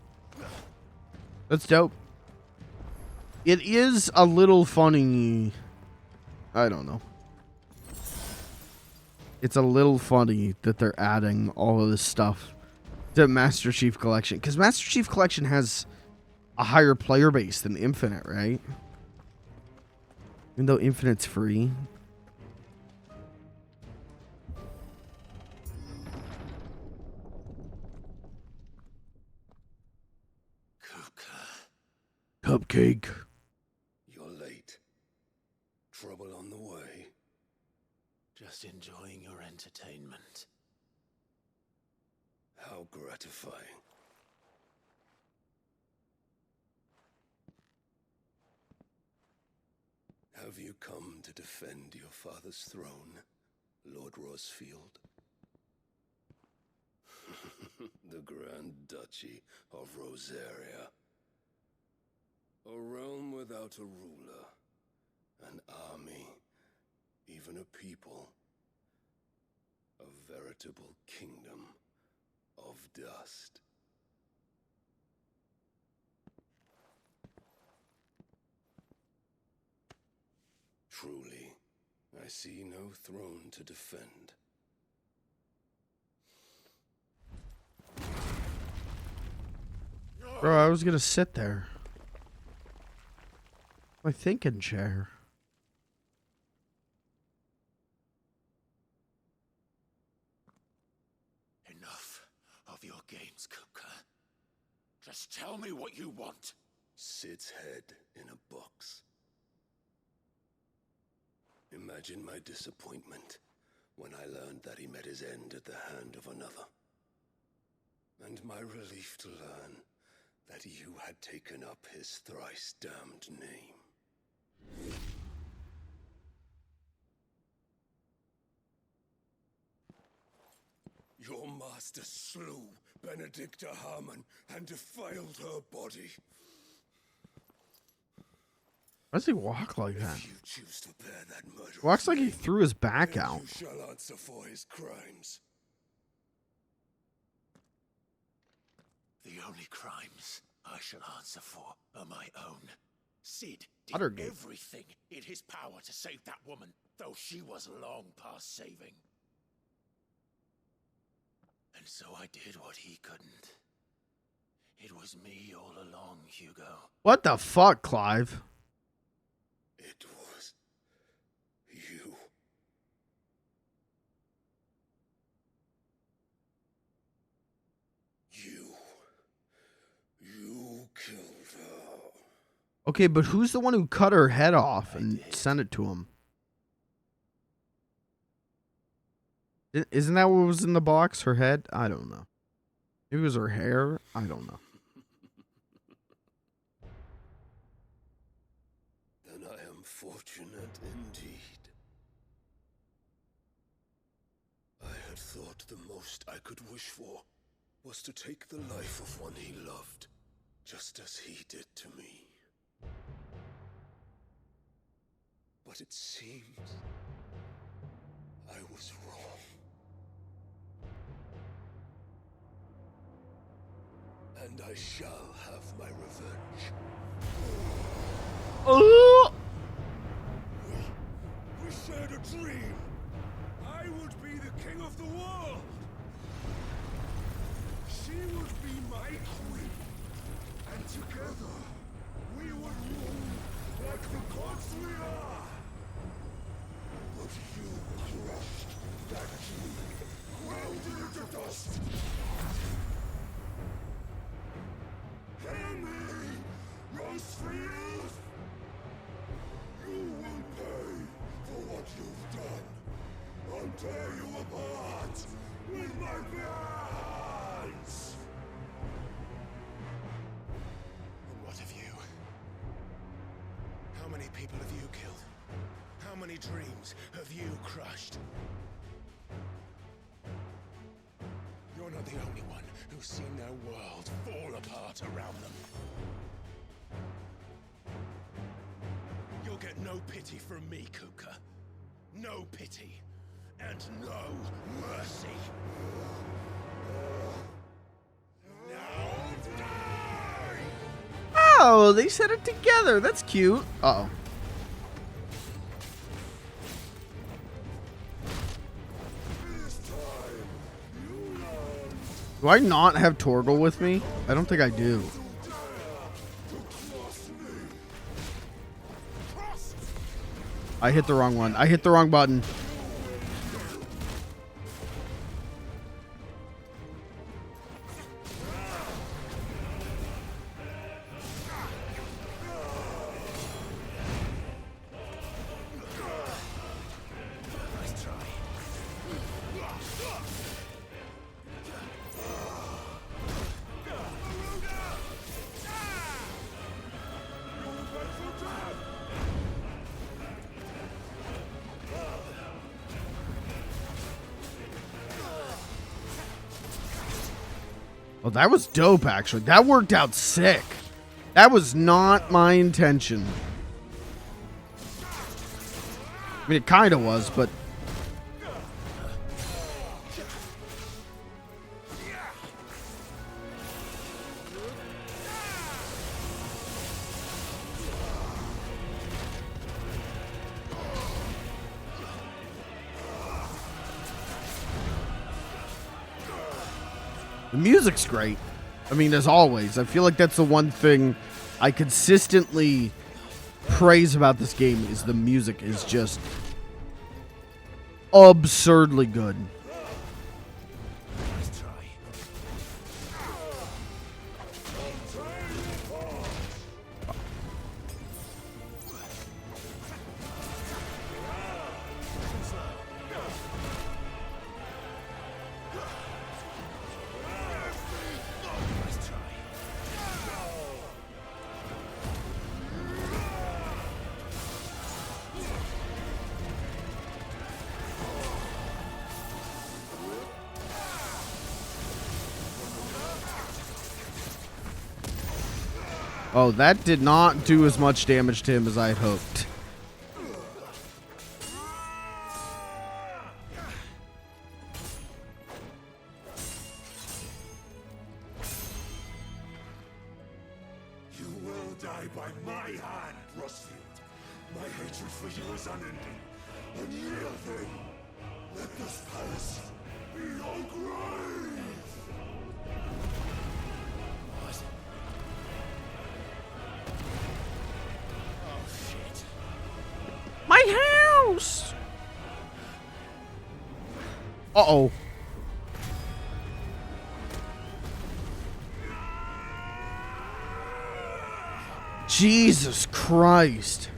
That's dope. It is a little funny. I don't know. It's a little funny that they're adding all of this stuff to Master Chief Collection. Because Master Chief Collection has a higher player base than Infinite, right? Even though Infinite's free. Cupcake. You're late. Trouble on the way. Just enjoying your entertainment. How gratifying. Have you come to defend your father's throne, Lord Rosfield? The Grand Duchy of Rosaria. A realm without a ruler, an army, even a people. A veritable kingdom of dust. Truly, I see no throne to defend. Bro, I was gonna sit there. My thinking chair. Enough of your games, Cupcake. Just tell me what you want. Sid's head in a box. Imagine my disappointment when I learned that he met his end at the hand of another. And my relief to learn that you had taken up his thrice damned name. Your master slew Benedicta Harmon and defiled her body. Why does he walk like that? If you choose to bear that murder, Walks like he threw his back out. you shall answer for his crimes. The only crimes I shall answer for are my own. Sid did Watergate. everything in his power to save that woman, though she was long past saving. And so I did what he couldn't. It was me all along, Hugo. What the fuck, Clive? It was you. You Okay, but who's the one who cut her head off and sent it to him? Isn't that what was in the box? Her head? I don't know. Maybe it was her hair? I don't know. Then I am fortunate indeed. I had thought the most I could wish for was to take the life of one he loved, just as he did to me. But it seems I was wrong. And I shall have my revenge. Oh! We shared a dream. I would be the king of the world. She would be my queen. And together, we would rule like the gods we are. But you crushed that dream, ground it into dust. Hear me, Rose Field! You will pay for what you've done. I'll tear you apart with my bare hands! And what of you? How many people have you killed? How many dreams have you crushed? You're not the only one who's seen their world fall apart around them. You'll get no pity from me, Kupka. No pity. And no mercy. Now die! Oh, they said it together. That's cute. Uh-oh. Do I not have Torgal with me? I don't think I do. I hit the wrong one. I hit the wrong button. Oh, that was dope, actually. That worked out sick. That was not my intention. I mean, it kind of was, but... The music's great. I mean, as always, I feel like that's the one thing I consistently praise about this game is the music is just absurdly good. Oh, that did not do as much damage to him as I had hoped. You will die by my hand, Rustfield. My hatred for you is unending. Unyielding. Let this palace be your grave. What? Oh, shit. My house! Uh-oh. Jesus Christ.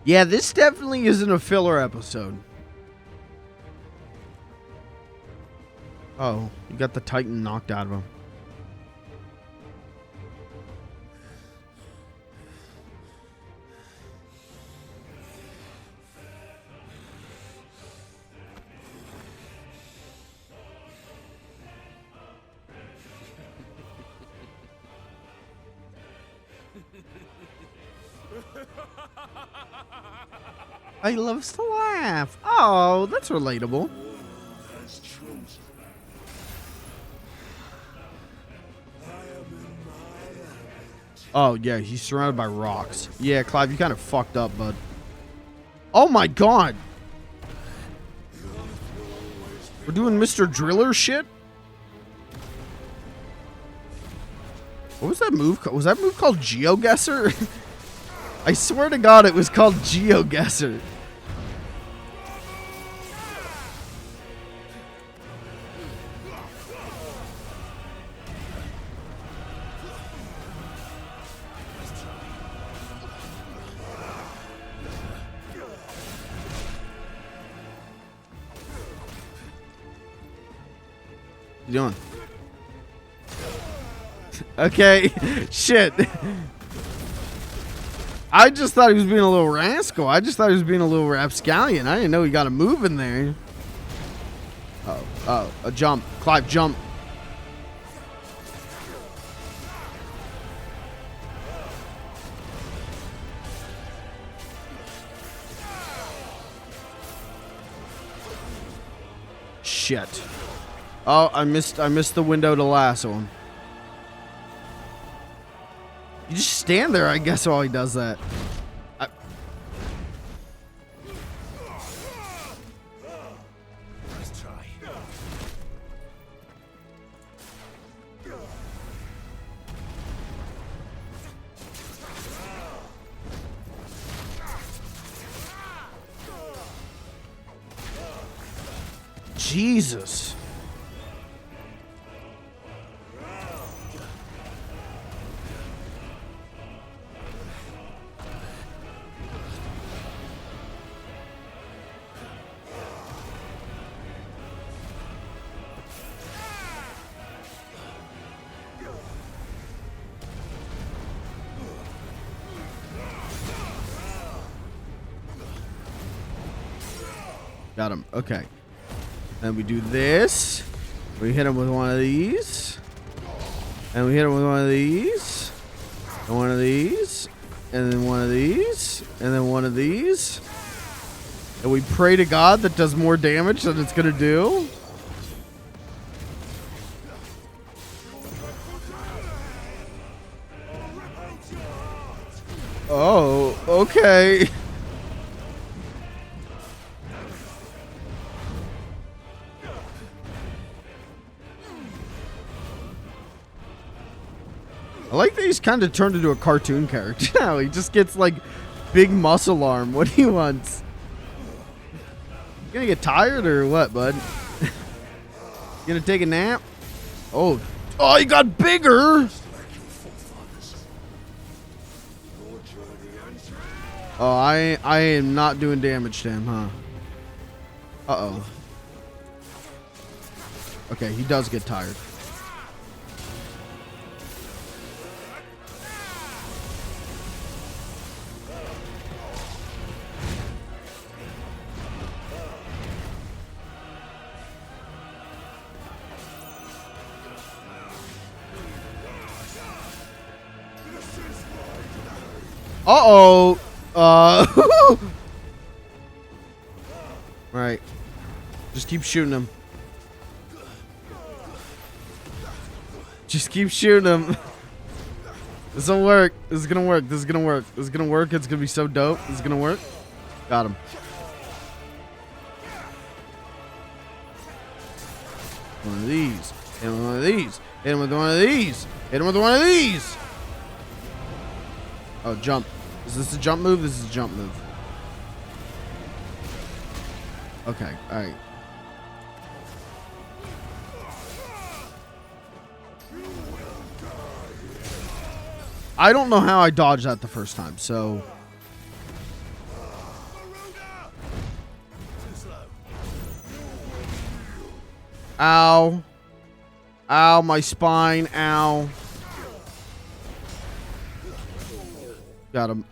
Yeah, this definitely isn't a filler episode. Oh, you got the Titan knocked out of him. He loves to laugh. Oh, that's relatable. Oh, yeah, he's surrounded by rocks. Yeah, Clive, you kind of fucked up, bud. Oh, my God. We're doing Mr. Driller shit? What was that move? Was that move called GeoGuessr? I swear to God, it was called GeoGuessr. What you doing? Okay, shit. I just thought he was being a little rascal. I just thought he was being a little rapscallion. I didn't know he got a move in there. Oh, a jump. Clive, jump. Shit. Oh, I missed the window to lasso him. You just stand there, I guess, while he does that. Let's try. Jesus. Got him. Okay. Then we do this. We hit him with one of these. And we hit him with one of these. And one of these. And then one of these. And then one of these. And we pray to God that does more damage than it's going to do. Oh, okay. I like that he's kind of turned into a cartoon character now. He just gets like big muscle arm. What do you want? You gonna get tired or what, bud? You gonna take a nap? Oh, he got bigger. Oh, I am not doing damage to him, huh? Uh-oh. Okay, he does get tired. Uh-oh. Right. Just keep shooting him. Just keep shooting him. This will work. This is gonna work. This is gonna work. This is gonna work. It's gonna be so dope. This is gonna work. Got him. One of these. Hit him with one of these. Hit him with one of these. Hit him with one of these. Oh, jump. Is this a jump move? This is a jump move. Okay, alright. I don't know how I dodged that the first time, so... Ow. Ow, my spine. Ow. Got him.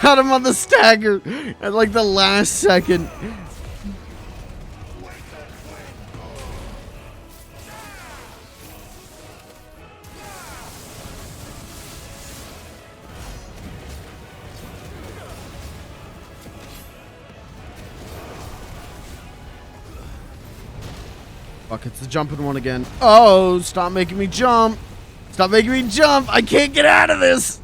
Got him on the stagger at like the last second. Fuck, it's the jumping one again. Oh, stop making me jump. Stop making me jump. I can't get out of this.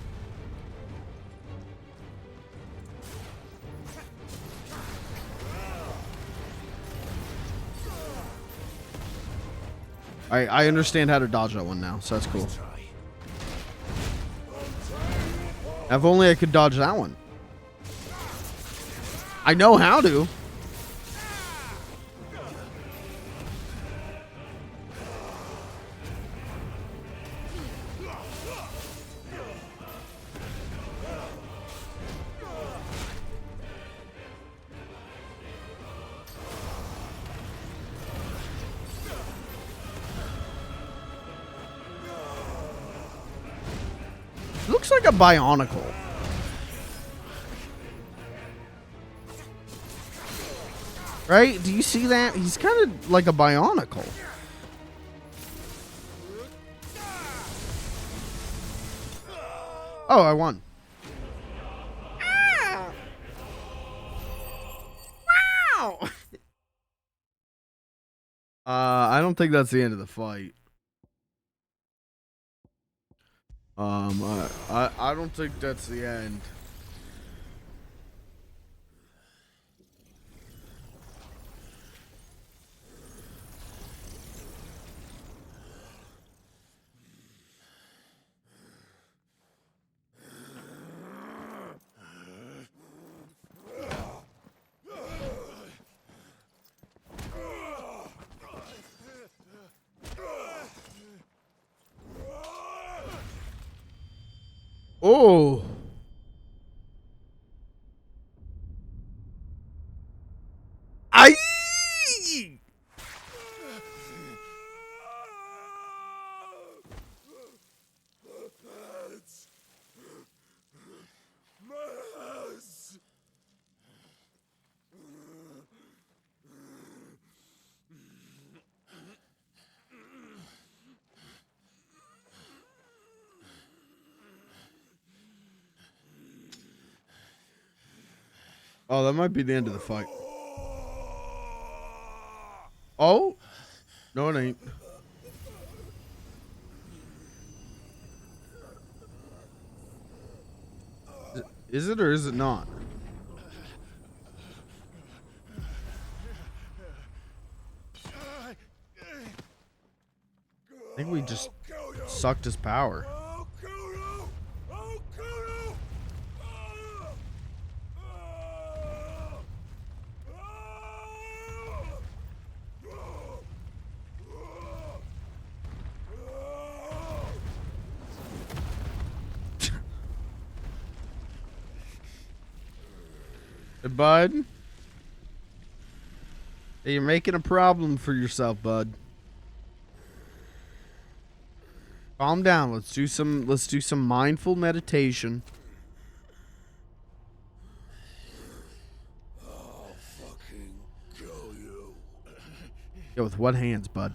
I understand how to dodge that one now, so that's cool. If only I could dodge that one. I know how to. Looks like a bionicle. Right? Do you see that? He's kind of like a bionicle. Oh, I won. Wow! I don't think that's the end of the fight. I don't think that's the end. Oh. I. Oh, that might be the end of the fight. Oh? No, it ain't. Is it or is it not? I think we just sucked his power. Hey, bud. Hey, you're making a problem for yourself, bud. Calm down. Let's do some mindful meditation. I'll fucking kill you. Yo, with what hands, bud?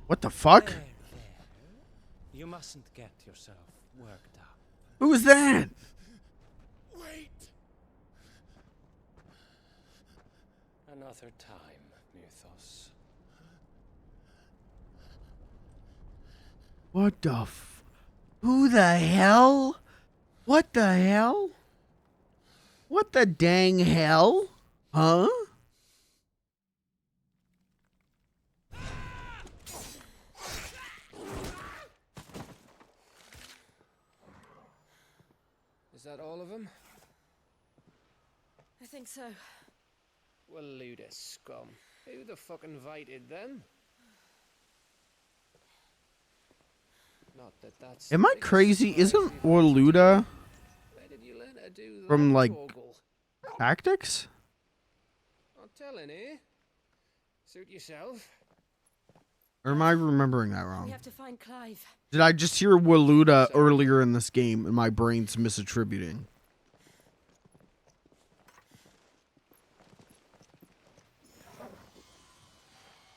What the fuck? There. You mustn't get yourself worked up. Who was that? Wait. Another time, Mythos. What the f... Who the hell? What the hell? What the dang hell? Huh? Is that all of them? I think so. Well, Luda scum. Who the fuck invited them? Not that that's Am the I biggest crazy? surprise Isn't we've had to Orluda do. Where did you learn to do from, that, like, Torgal? Tactics? Not telling, eh? Suit yourself. Or am I remembering that We wrong? have to find Clive. Did I just hear Waluda earlier in this game and my brain's misattributing?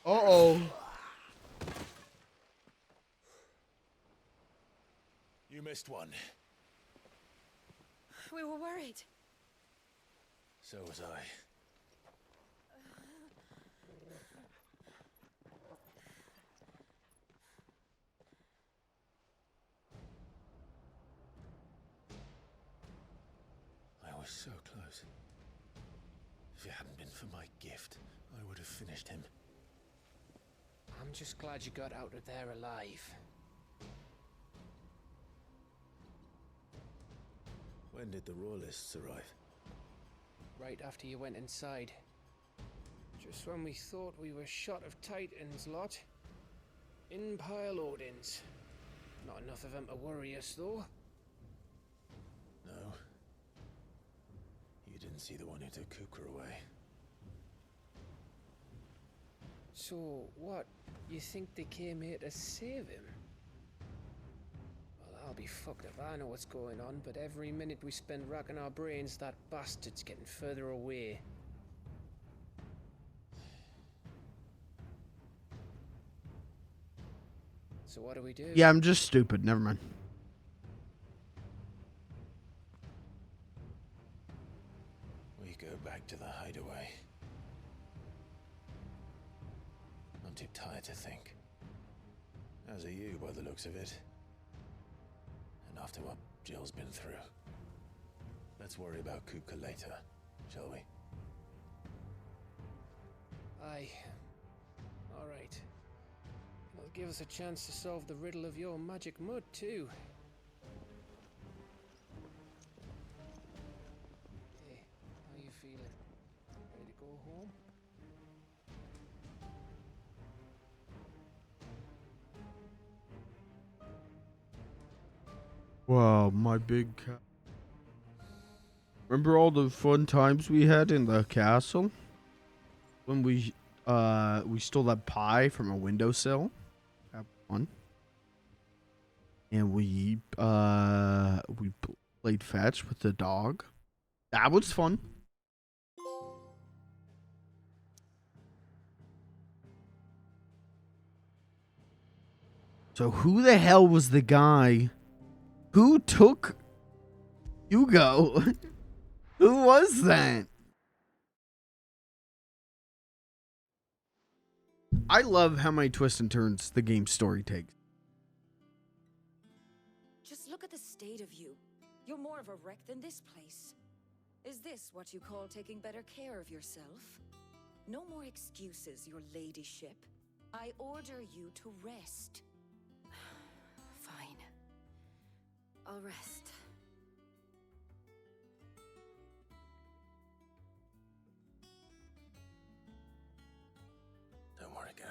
Uh-oh. You missed one. We were worried. So was I. I was so close. If it hadn't been for my gift, I would have finished him. I'm just glad you got out of there alive. When did the Royalists arrive? Right after you went inside. Just when we thought we were shot of Titans lot. In pile Odins. Not enough of them to worry us though. No. You didn't see the one who took Kupka away. So, what? You think they came here to save him? Well, I'll be fucked if I know what's going on, but every minute we spend racking our brains, that bastard's getting further away. So what do we do? Yeah, I'm just stupid. Never mind. We go back to the hideaway. I'm too tired to think. As are you, by the looks of it. And after what Jill's been through. Let's worry about Kupka later, shall we? Aye. Alright. It'll give us a chance to solve the riddle of your magic mud, too. Hey, how you feeling? Ready to go home? Wow, my big cat. Remember all the fun times we had in the castle? When we stole that pie from a windowsill? That one. And we played fetch with the dog. That was fun. So who the hell was the guy who took Hugo? Who was that? I love how many twists and turns the game's story takes. Just look at the state of you. You're more of a wreck than this place. Is this what you call taking better care of yourself? No more excuses, your ladyship. I order you to rest. Fine. I'll rest. Don't worry, Gav.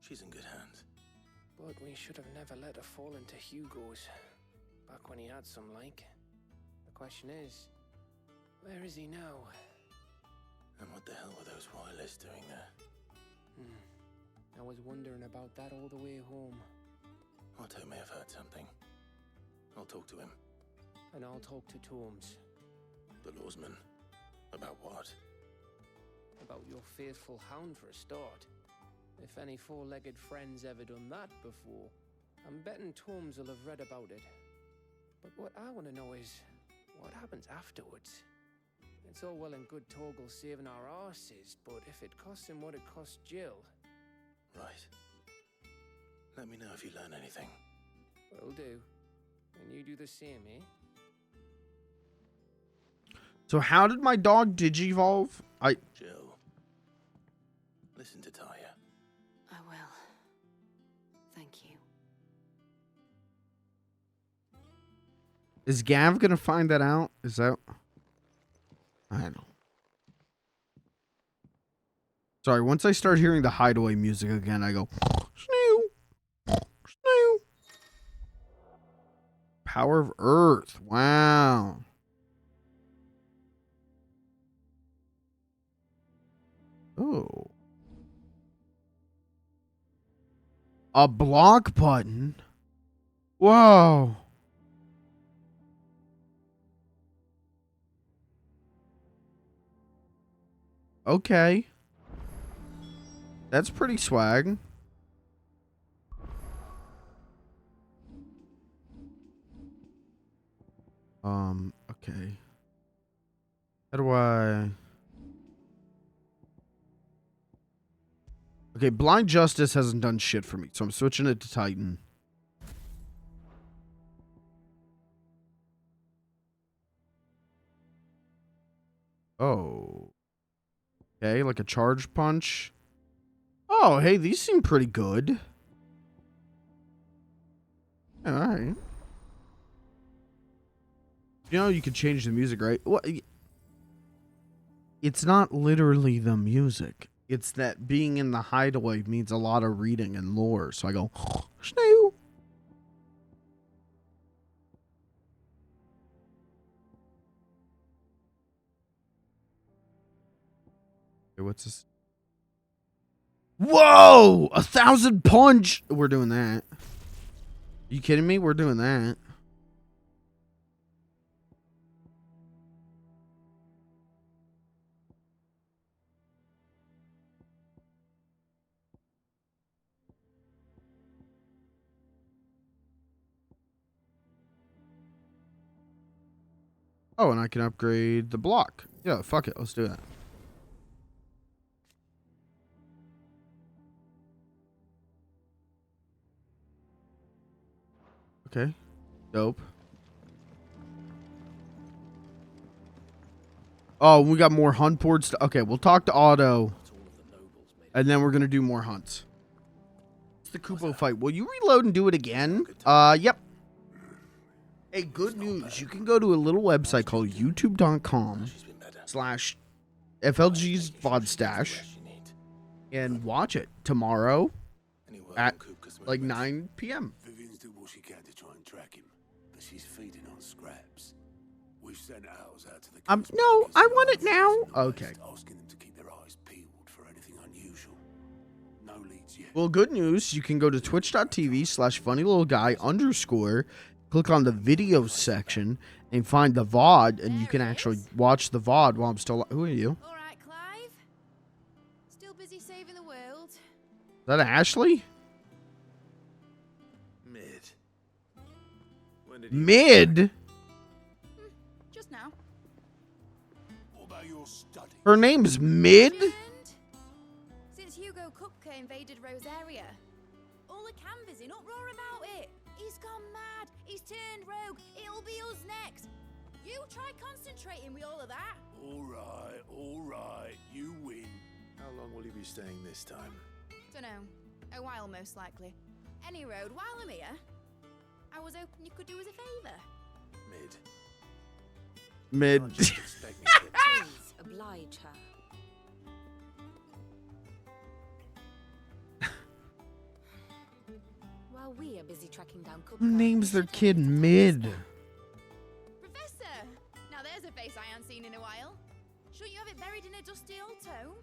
She's in good hands. But we should have never let her fall into Hugo's. Back when he had some like. The question is, where is he now? And what the hell were those royalists doing there? I was wondering about that all the way home. Otto may have heard something. I'll talk to him. And I'll talk to Tomes. The lawsman. About what? About your faithful hound for a start. If any four-legged friend's ever done that before, I'm betting Tomes will have read about it. But what I want to know is, what happens afterwards? It's all well and good Torgal saving our arses, but if it costs him what it cost Jill... Right. Let me know if you learn anything. Will do. And you do the same, eh? So how did my dog digivolve? Jill. Listen to Taya. I will. Thank you. Is Gav gonna find that out? Is that... I don't know. Sorry, once I start hearing the hideaway music again, I go... Snoo! Snoo! Power of Earth. Wow. Oh. A block button. Whoa. Okay. That's pretty swag. Okay. How do I... Okay, Blind Justice hasn't done shit for me, so I'm switching it to Titan. Oh. Okay, like a charge punch. Oh, hey, these seem pretty good. Alright. You know, you can change the music, right? What? It's not literally the music. It's that being in the hideaway means a lot of reading and lore. So I go, Snoo. Okay, what's this? Whoa! 1,000 punch! We're doing that. Are you kidding me? We're doing that. Oh, and I can upgrade the block. Yeah, fuck it. Let's do that. Okay. Dope. Oh, we got more hunt boards. Okay, we'll talk to Otto. And then we're going to do more hunts. It's the Kupo fight. Will you reload and do it again? Yep. Hey, good news. You can go to a little website called youtube.com/FLG's VODstash and watch it tomorrow at like 9 p.m. Vivian's did what she can to try and track him, but she's feeding on scraps. We've sent ours out to the no, I want it now. Okay. Asking them to keep their eyes peeled for anything unusual. No leads yet. Well, good news. You can go to twitch.tv/funnylittleguy_. Click on the video section and find the VOD, and you can actually watch the VOD while I'm still... Who are you? All right, Clive. Still busy saving the world. Is that Ashley? Mid. Mid? Just now. What about your study? Her name's Mid? Since Hugo Cupcake invaded Rosaria, all the canvas in uproar about it. He's gone mad. He's turned rogue. It'll be us next. You try concentrating with all of that. All right. You win. How long will you be staying this time? Dunno. A while, most likely. Any road, while I'm here, I was hoping you could do us a favour. Mid. Can't just expect me to- Please oblige her. While we are busy tracking down Cupcake, Who names their kid Mid? Professor! Now there's a face I haven't seen in a while. Shouldn't you have it buried in a dusty old tome?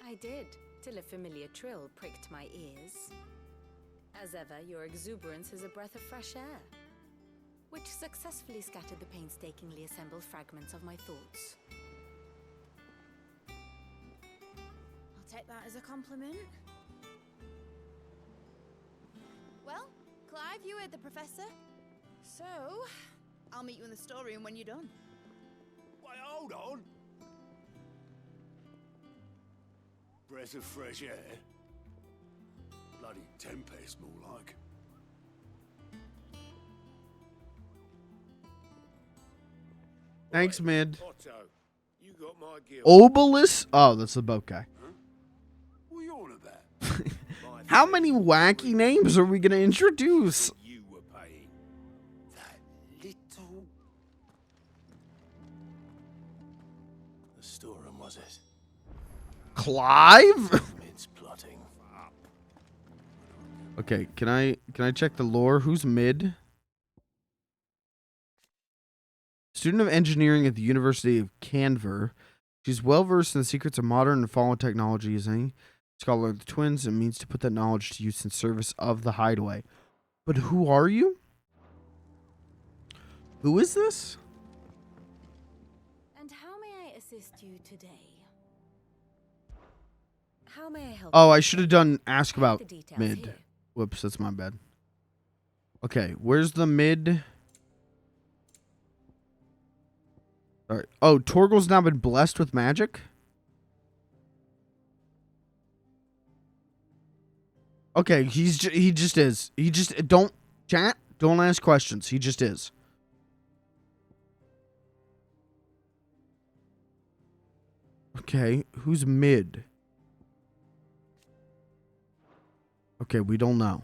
I did, till a familiar trill pricked my ears. As ever, your exuberance is a breath of fresh air, which successfully scattered the painstakingly assembled fragments of my thoughts. I'll take that as a compliment. Well, Clive, you heard the professor. So, I'll meet you in the storeroom when you're done. Wait, hold on. Breath of fresh air. Bloody tempest, more like. Thanks, Mid. Otto, you got my guilt. Obelisk? Oh, that's the boat guy. What are you on about? How many wacky names are we going to introduce? You were paying that little. The storeroom, was it? Clive? Mid's plotting. Okay, can I check the lore? Who's mid? Student of engineering at the University of Canver. She's well versed in the secrets of modern and fallen technology, using scholar of the twins and means to put that knowledge to use in service of the hideaway. But who are you? Who is this? And how may I assist you today? How may I help Oh, you I should have done ask Have about the details mid. here. Whoops, that's my bad. Okay, where's the mid? All right. Oh, Torgal's now been blessed with magic? Okay, he just is. He just don't chat, don't ask questions. He just is. Okay, who's mid? Okay, we don't know.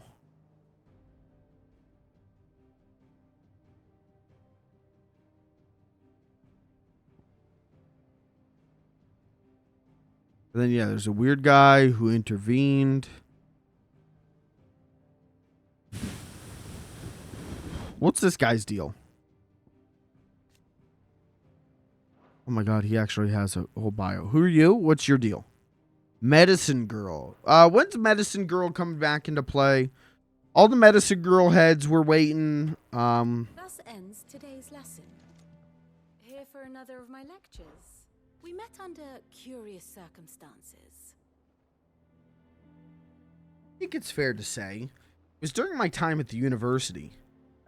And then yeah, there's a weird guy who intervened. What's this guy's deal? Oh my god, he actually has a whole bio. Who are you? What's your deal? Medicine Girl. When's Medicine Girl coming back into play? All the Medicine Girl heads were waiting. Thus ends today's lesson. Here for another of my lectures. We met under curious circumstances. I think it's fair to say it was during my time at the university.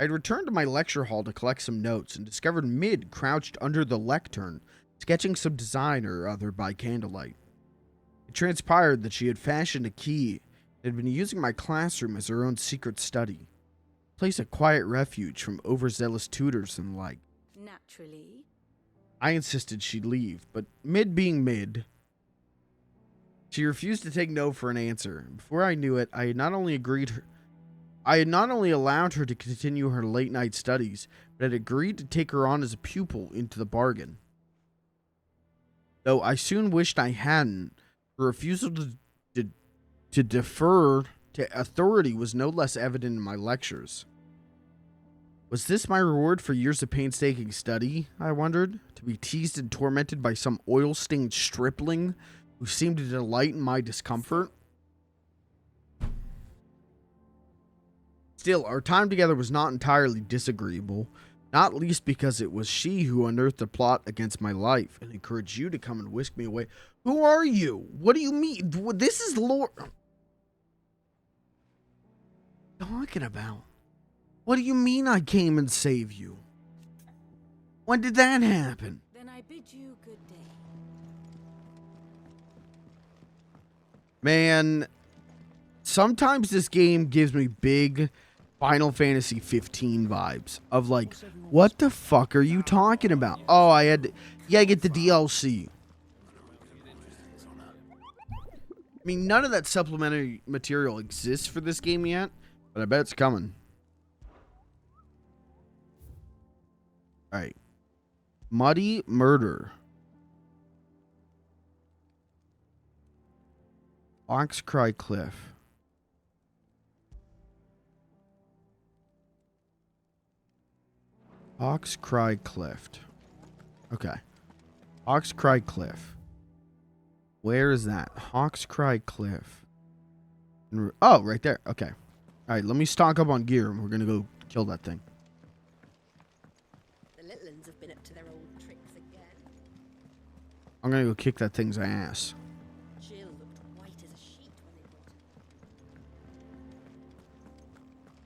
I had returned to my lecture hall to collect some notes and discovered Mid crouched under the lectern, sketching some design or other by candlelight. It transpired that she had fashioned a key and had been using my classroom as her own secret study, a place of quiet refuge from overzealous tutors and the like. Naturally. I insisted she'd leave, but Mid being Mid, she refused to take no for an answer. Before I knew it, I had not only allowed her to continue her late night studies, but had agreed to take her on as a pupil into the bargain. Though I soon wished I hadn't, her refusal to defer to authority was no less evident in my lectures. Was this my reward for years of painstaking study, I wondered, to be teased and tormented by some oil-stained stripling who seemed to delight in my discomfort? Still, our time together was not entirely disagreeable, not least because it was she who unearthed a plot against my life and encouraged you to come and whisk me away. Who are you? What do you mean? This is lore. Talking about? What do you mean I came and saved you? When did that happen? Then I bid you good day. Man, sometimes this game gives me big Final Fantasy 15 vibes of like, what the fuck are you talking about? Oh, I had to, yeah, get the DLC. I mean, none of that supplementary material exists for this game yet, but I bet it's coming. Alright. Muddy Murder. Oxcry Cliff. Oxcry Cliff. Okay. Oxcry Cliff. Where is that? Hawkscry Cliff. Oh, right there. Okay. All right, let me stock up on gear and we're going to go kill that thing. The little uns have been up to their old tricks again. I'm going to go kick that thing's ass. Jill looked white as a sheet when they brought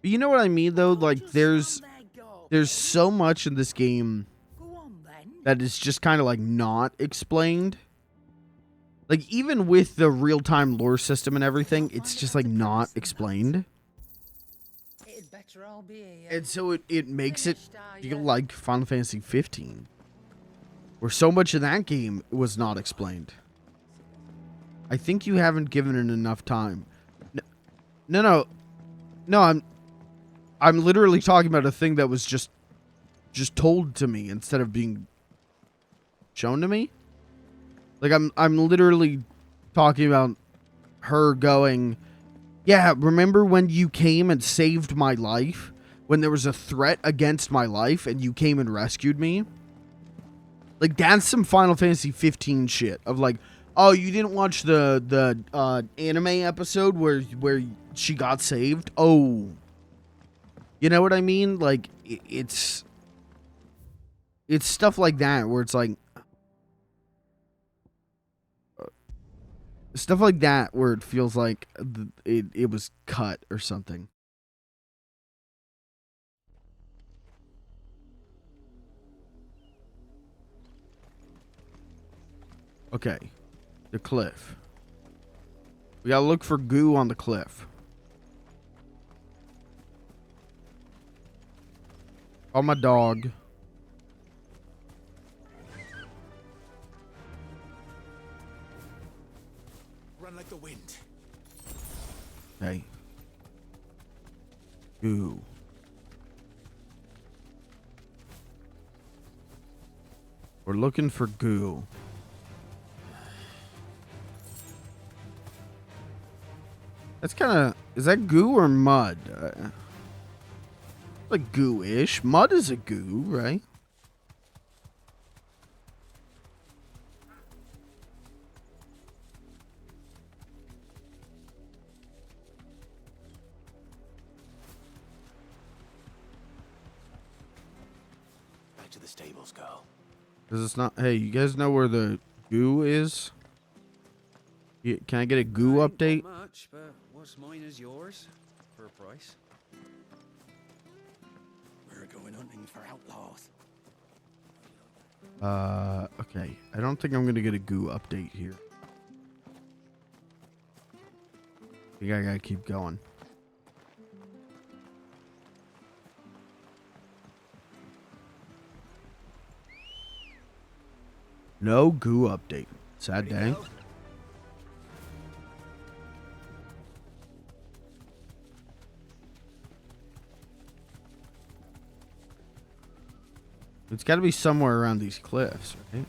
But you know what I mean, though? Like, there's so much in this game that is just kind of, like, not explained. Like, even with the real-time lore system and everything, it's just, like, not explained. And so it makes it feel like Final Fantasy 15. Where so much of that game was not explained. I think you haven't given it enough time. No, I'm literally talking about a thing that was just told to me instead of being shown to me. Like I'm literally talking about her going Yeah, remember when you came and saved my life? When there was a threat against my life and you came and rescued me? Like, that's some Final Fantasy 15 shit. Of like, oh, you didn't watch the anime episode where she got saved? Oh. You know what I mean? Like, it's stuff like that where it's like... Stuff like that where it feels like it was cut or something. Okay. The cliff. We gotta look for goo on the cliff. Oh, my dog. Run like the wind. Okay. Goo. We're looking for goo. That's kind of... Is that goo or mud? Like goo-ish. Mud is a goo, right? Back to the stables, girl. Because it's not... Hey, you guys know where the goo is? Can I get a goo update? Not much, but what's mine is yours for a price. We're going hunting for outlaws. Okay. I don't think I'm gonna get a goo update here. I think I gotta keep going. No goo update. Sad day. It's got to be somewhere around these cliffs, right?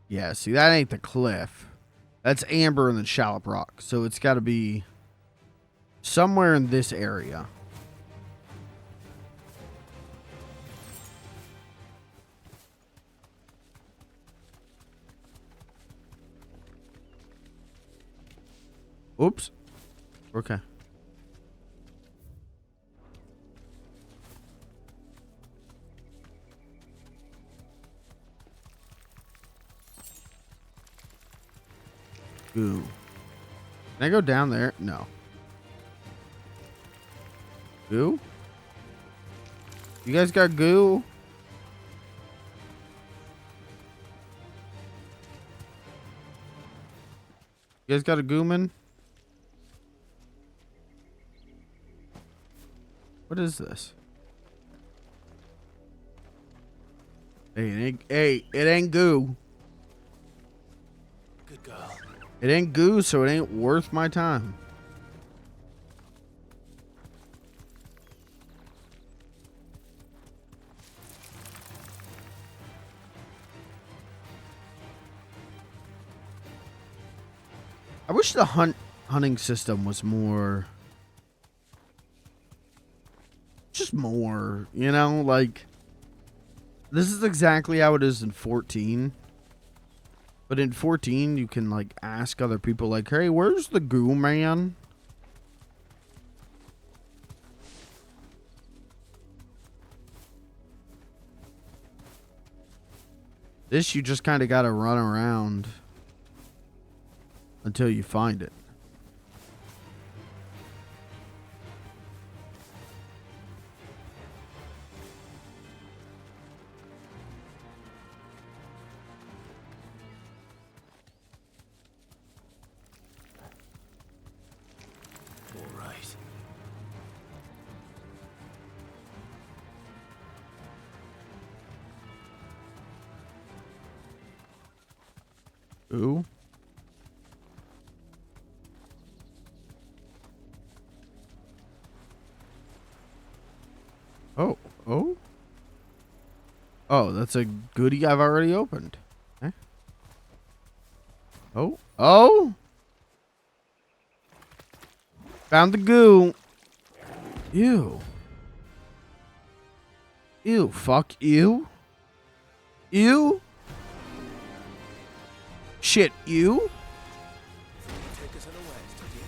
Yeah, see, that ain't the cliff. That's Amber and then Shallop Rock. So it's got to be somewhere in this area. Oops. Okay. Goo. Can I go down there? No. Goo? You guys got goo? You guys got a gooman? What is this? Hey, it ain't goo. Good girl. It ain't goo, so it ain't worth my time. I wish the hunting system was more... Just more, you know? Like, this is exactly how it is in 14. But in 14, you can, like, ask other people, like, hey, where's the goo man? This, you just kind of got to run around until you find it. Ooh. Oh. Oh? Oh, that's a goodie I've already opened. Okay. Oh. Oh! Found the goo. Ew. Ew. Fuck you. Ew. Shit. Ew. Take us unawares, did you?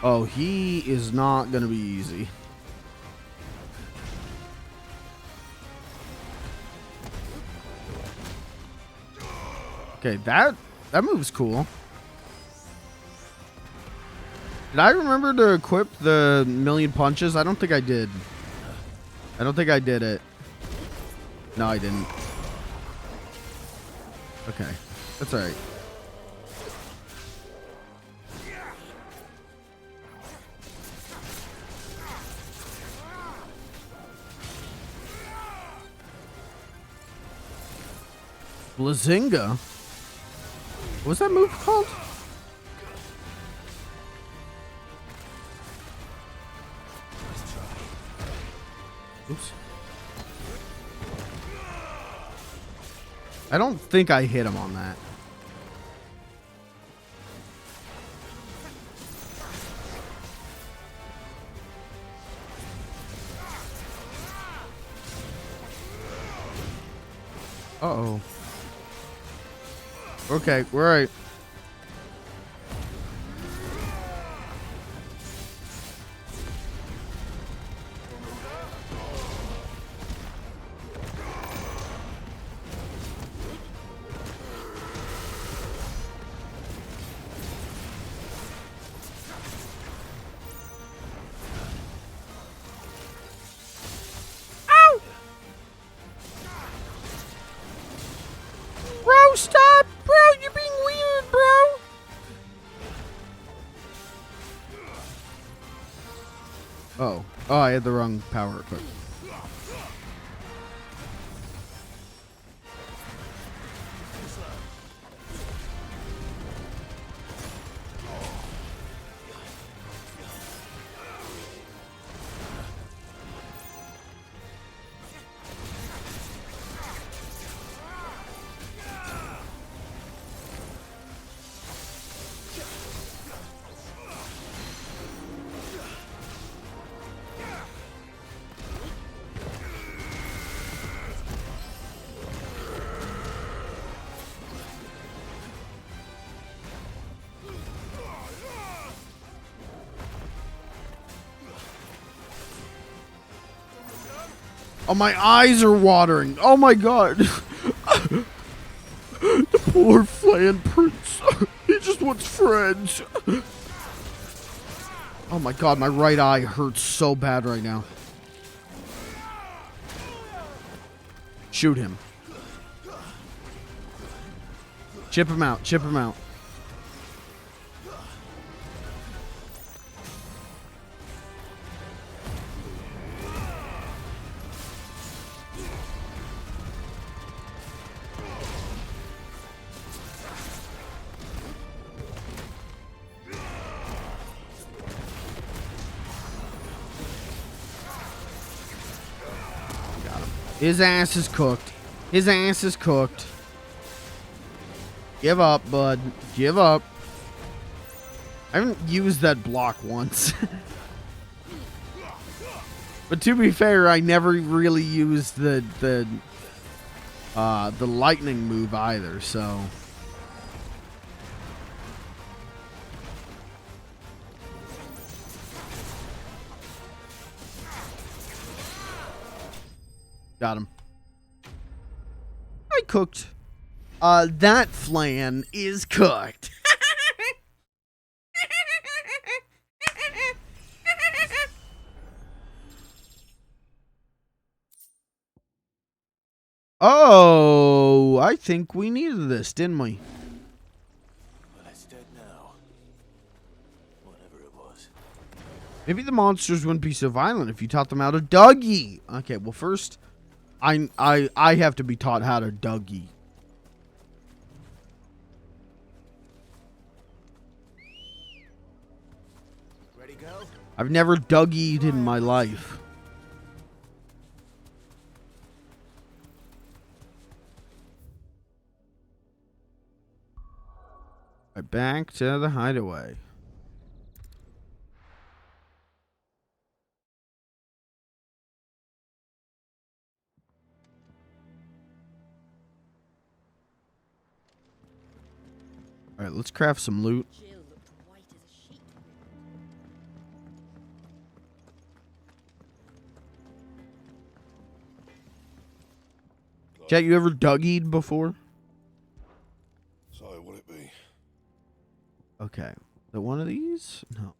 Oh, he is not gonna be easy. Okay, that move's cool. Did I remember to equip the million punches? I don't think I did. I don't think I did it. No, I didn't. Okay, that's all right. Blazinga? What's that move called? Oops. I don't think I hit him on that. Uh-oh. Okay, we're right. Bro, stop! Bro, you're being weird, bro! Oh. Oh, I had the wrong power equipped. Oh, my eyes are watering. Oh my god. The poor Flan Prince. He just wants friends. Oh my god, my right eye hurts so bad right now. Shoot him. Chip him out. Chip him out. His ass is cooked. His ass is cooked. Give up, bud. Give up. I haven't used that block once. But to be fair, I never really used the lightning move either, so. Got him. I cooked. That flan is cooked. Oh, I think we needed this, didn't we? Well, it's dead now. Whatever it was. Maybe the monsters wouldn't be so violent if you taught them how to Dougie. Okay, well first, I have to be taught how to Dougie. I've never Dougie'd in my life. Right, back to the hideaway. All right, let's craft some loot. Jill looked white as a sheet. Chat, you ever Dougie'd before? So, will it be? Okay. Is it one of these? No.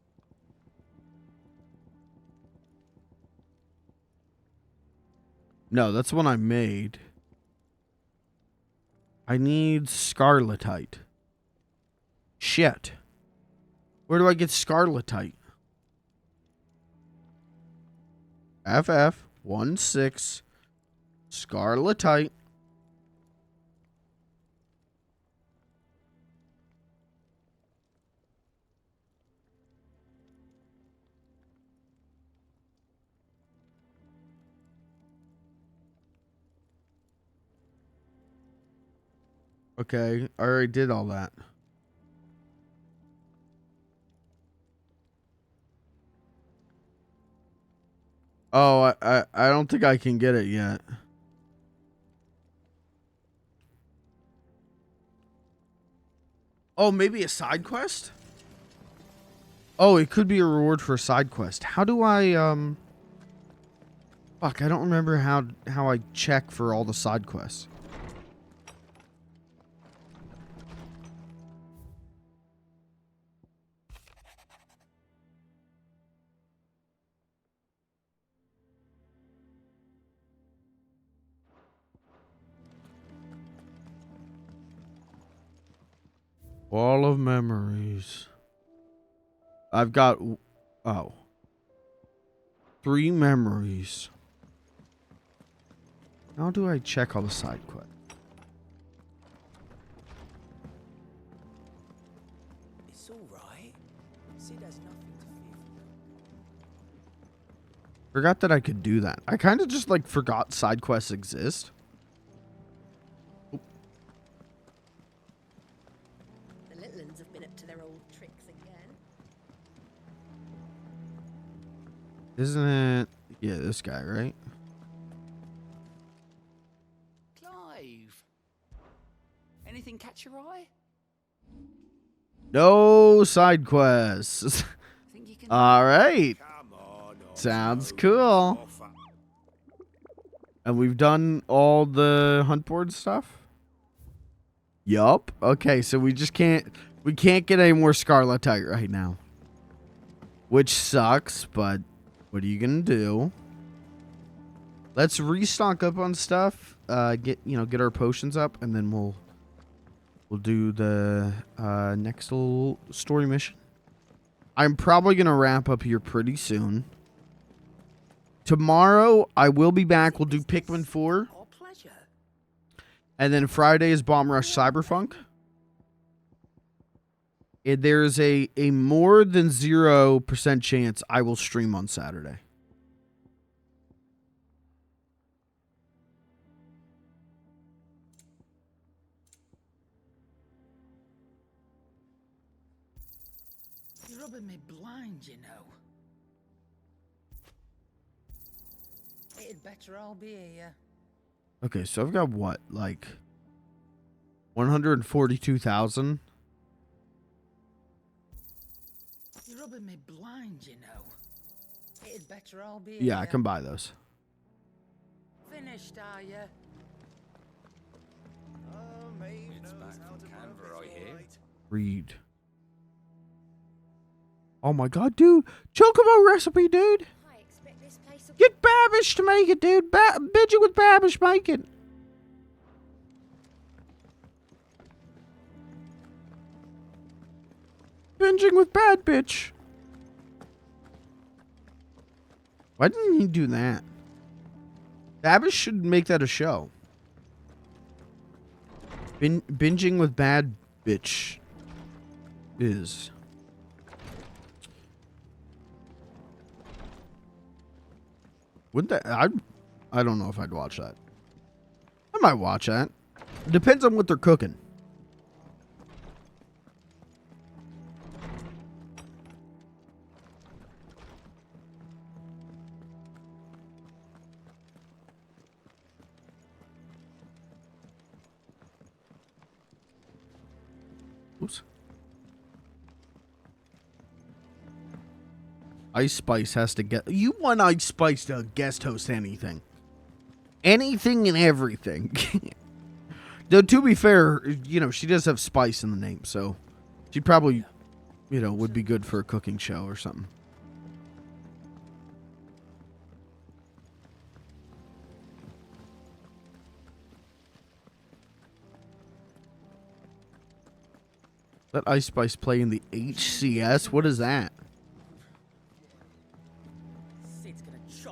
No, that's the one I made. I need scarletite. Shit. Where do I get scarletite? FF16 scarletite. Okay, I already did all that. Oh, I don't think I can get it yet. Oh, maybe a side quest? Oh, it could be a reward for a side quest. How do I fuck, I don't remember how I check for all the side quests. Wall of memories. I've got 3 memories. How do I check all the side quests? It's all right. Sid has nothing to fear. Forgot that I could do that. I kind of just like forgot side quests exist. The little uns have been up to their old tricks again. Isn't it? Yeah, this guy, right? Clive. Anything catch your eye? No side quests. Think you can All right. Come on, Sounds Otto. cool. Off up. And we've done all the hunt board stuff? Yup. Okay, so we can't get any more scarletite right now. Which sucks, but what are you gonna do? Let's restock up on stuff. Get our potions up, and then we'll do the next little story mission. I'm probably gonna wrap up here pretty soon. Tomorrow I will be back. We'll do Pikmin 4. Our pleasure. And then Friday is Bomb Rush Cyberpunk. There's a more than 0% chance I will stream on Saturday. You're rubbing me blind, you know. It'd better all be here. Okay, so I've got what, like 142,000? You're rubbing me blind, you know. It'd better all be Yeah, I here. can buy those. Finished, are you? It's back from Canberra, I hear. Read. Oh my god, dude. Chocobo recipe, dude. I expect this place will Get Babish to make it, dude. Bid you with Babish, make it. Binging with Bad Bitch. Why didn't he do that? Babish should make that a show. Binging with Bad Bitch is. Wouldn't that? I don't know if I'd watch that. I might watch that. It depends on what they're cooking. Oops. Ice Spice has to get... You want Ice Spice to guest host anything. Anything and everything. Though, to be fair, you know, she does have spice in the name, so she probably, you know, would be good for a cooking show or something. Let Ice Spice play in the HCS? What is that?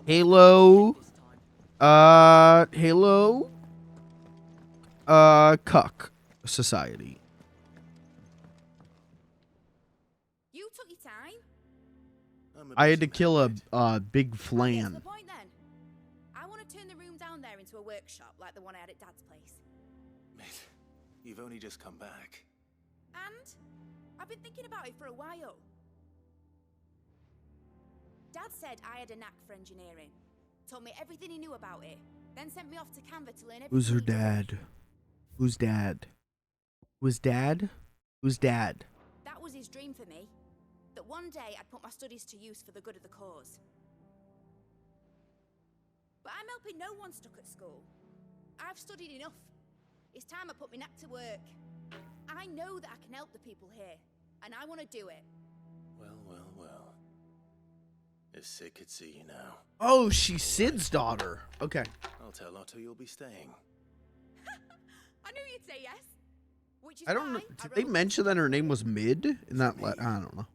Halo. Halo. Cuck Society. You took your time. I had to kill a big flan. The point then. I want to turn the room down there into a workshop like the one I had at Dad's place. Mate, you've only just come back. And I've been thinking about it for a while. Dad said I had a knack for engineering. Told me everything he knew about it. Then sent me off to Canva to learn everything. Who's her dad? Who's dad? Who's dad? Who's dad? That was his dream for me. That one day I'd put my studies to use for the good of the cause. But I'm helping no one stuck at school. I've studied enough. It's time I put my knack to work. I know that I can help the people here, and I want to do it. Well. If Sid could see you now. Oh, she's Sid's daughter. Okay. I'll tell Otto you'll be staying. I knew you'd say yes. Which is I don't know. why Did they mention that her name was Mid? In that, I don't know.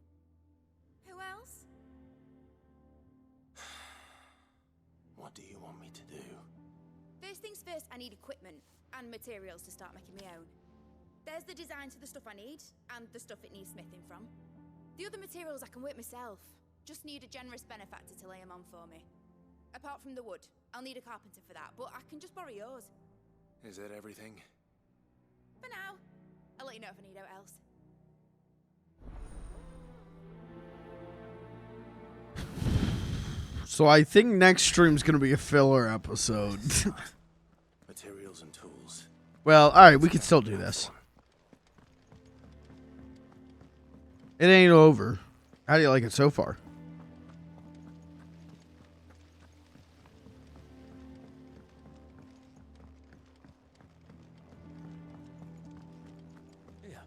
Who else? What do you want me to do? First things first, I need equipment and materials to start making my own. There's the designs for the stuff I need, and the stuff it needs smithing from. The other materials I can work myself. Just need a generous benefactor to lay them on for me. Apart from the wood, I'll need a carpenter for that, but I can just borrow yours. Is that everything? For now. I'll let you know if I need out else. So I think next stream's gonna be a filler episode. Materials and tools. Well, alright, we can still do this. It ain't over. How do you like it so far? Yeah.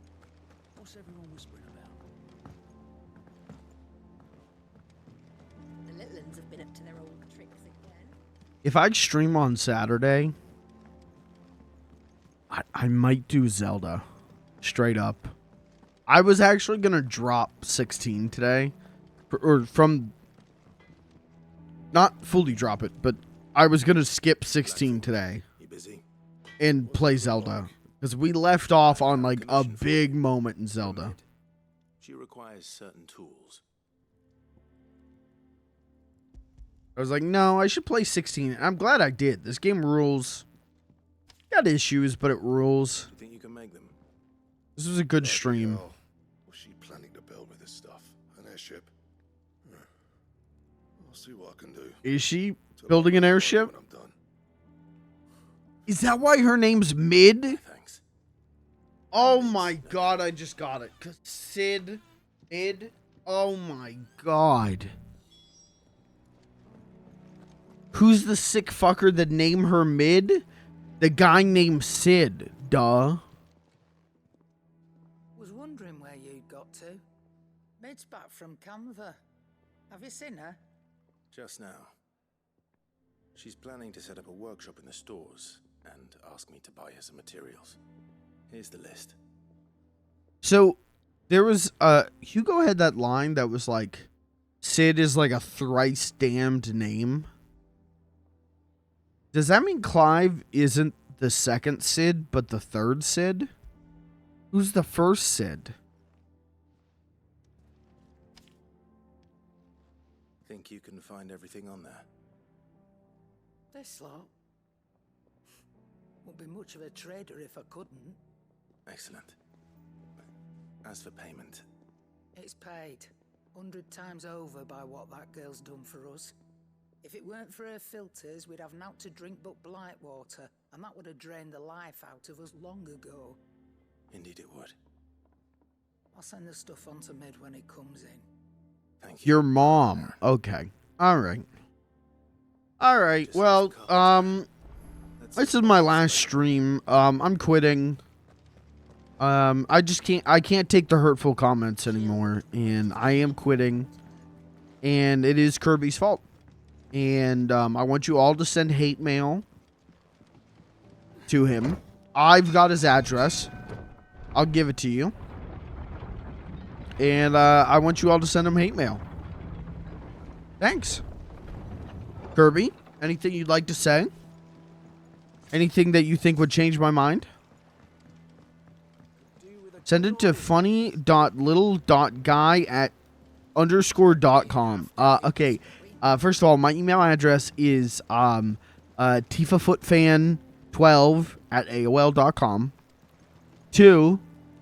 What's everyone whispering about? The little ones have been up to their old tricks again. If I'd stream on Saturday, I might do Zelda. Straight up. I was actually going to drop 16 today. Or from... Not fully drop it, but I was going to skip 16 today. You busy? And play Zelda. Because we left off on like a big moment in Zelda. She requires certain tools. I was like, no, I should play 16. And I'm glad I did. This game rules. Got issues, but it rules. You think you can make them? This was a good stream. What's she planning to build with this stuff? An airship? I'll see what I can do. Is she building an airship? When I'm done. Is that why her name's Mid? Thanks. Oh my god, I just got it. Sid. Mid. Oh my god. Who's the sick fucker that named her Mid? The guy named Sid. Duh. Was wondering where you'd got to. Mid's back from Canva. Have you seen her? Just now. She's planning to set up a workshop in the stores and ask me to buy her some materials. Here's the list. So, there was, Hugo had that line that was like, Sid is like a thrice damned name. Does that mean Clive isn't the second Sid, but the third Sid? Who's the first Sid? Think you can find everything on there? this lot. Wouldn't be much of a trader if I couldn't. Excellent. As for payment, It's paid 100 times over by what that girl's done for us. If it weren't for her filters, we'd have naught to drink but blight water, and that would have drained the life out of us long ago. indeed it would. I'll send the stuff on to Mid when it comes in. Thank you. Your mom. Okay. All right. All right. Well, this is my last stream. I'm quitting. I can't take the hurtful comments anymore, and I am quitting. And it is Kirby's fault. And I want you all to send hate mail to him. I've got his address. I'll give it to you. And I want you all to send him hate mail. Thanks. Kirby, anything you'd like to say? Anything that you think would change my mind? Send it to funny.little.guy@_.com. Okay. First of all, my email address is tifafootfan12@aol.com. 2,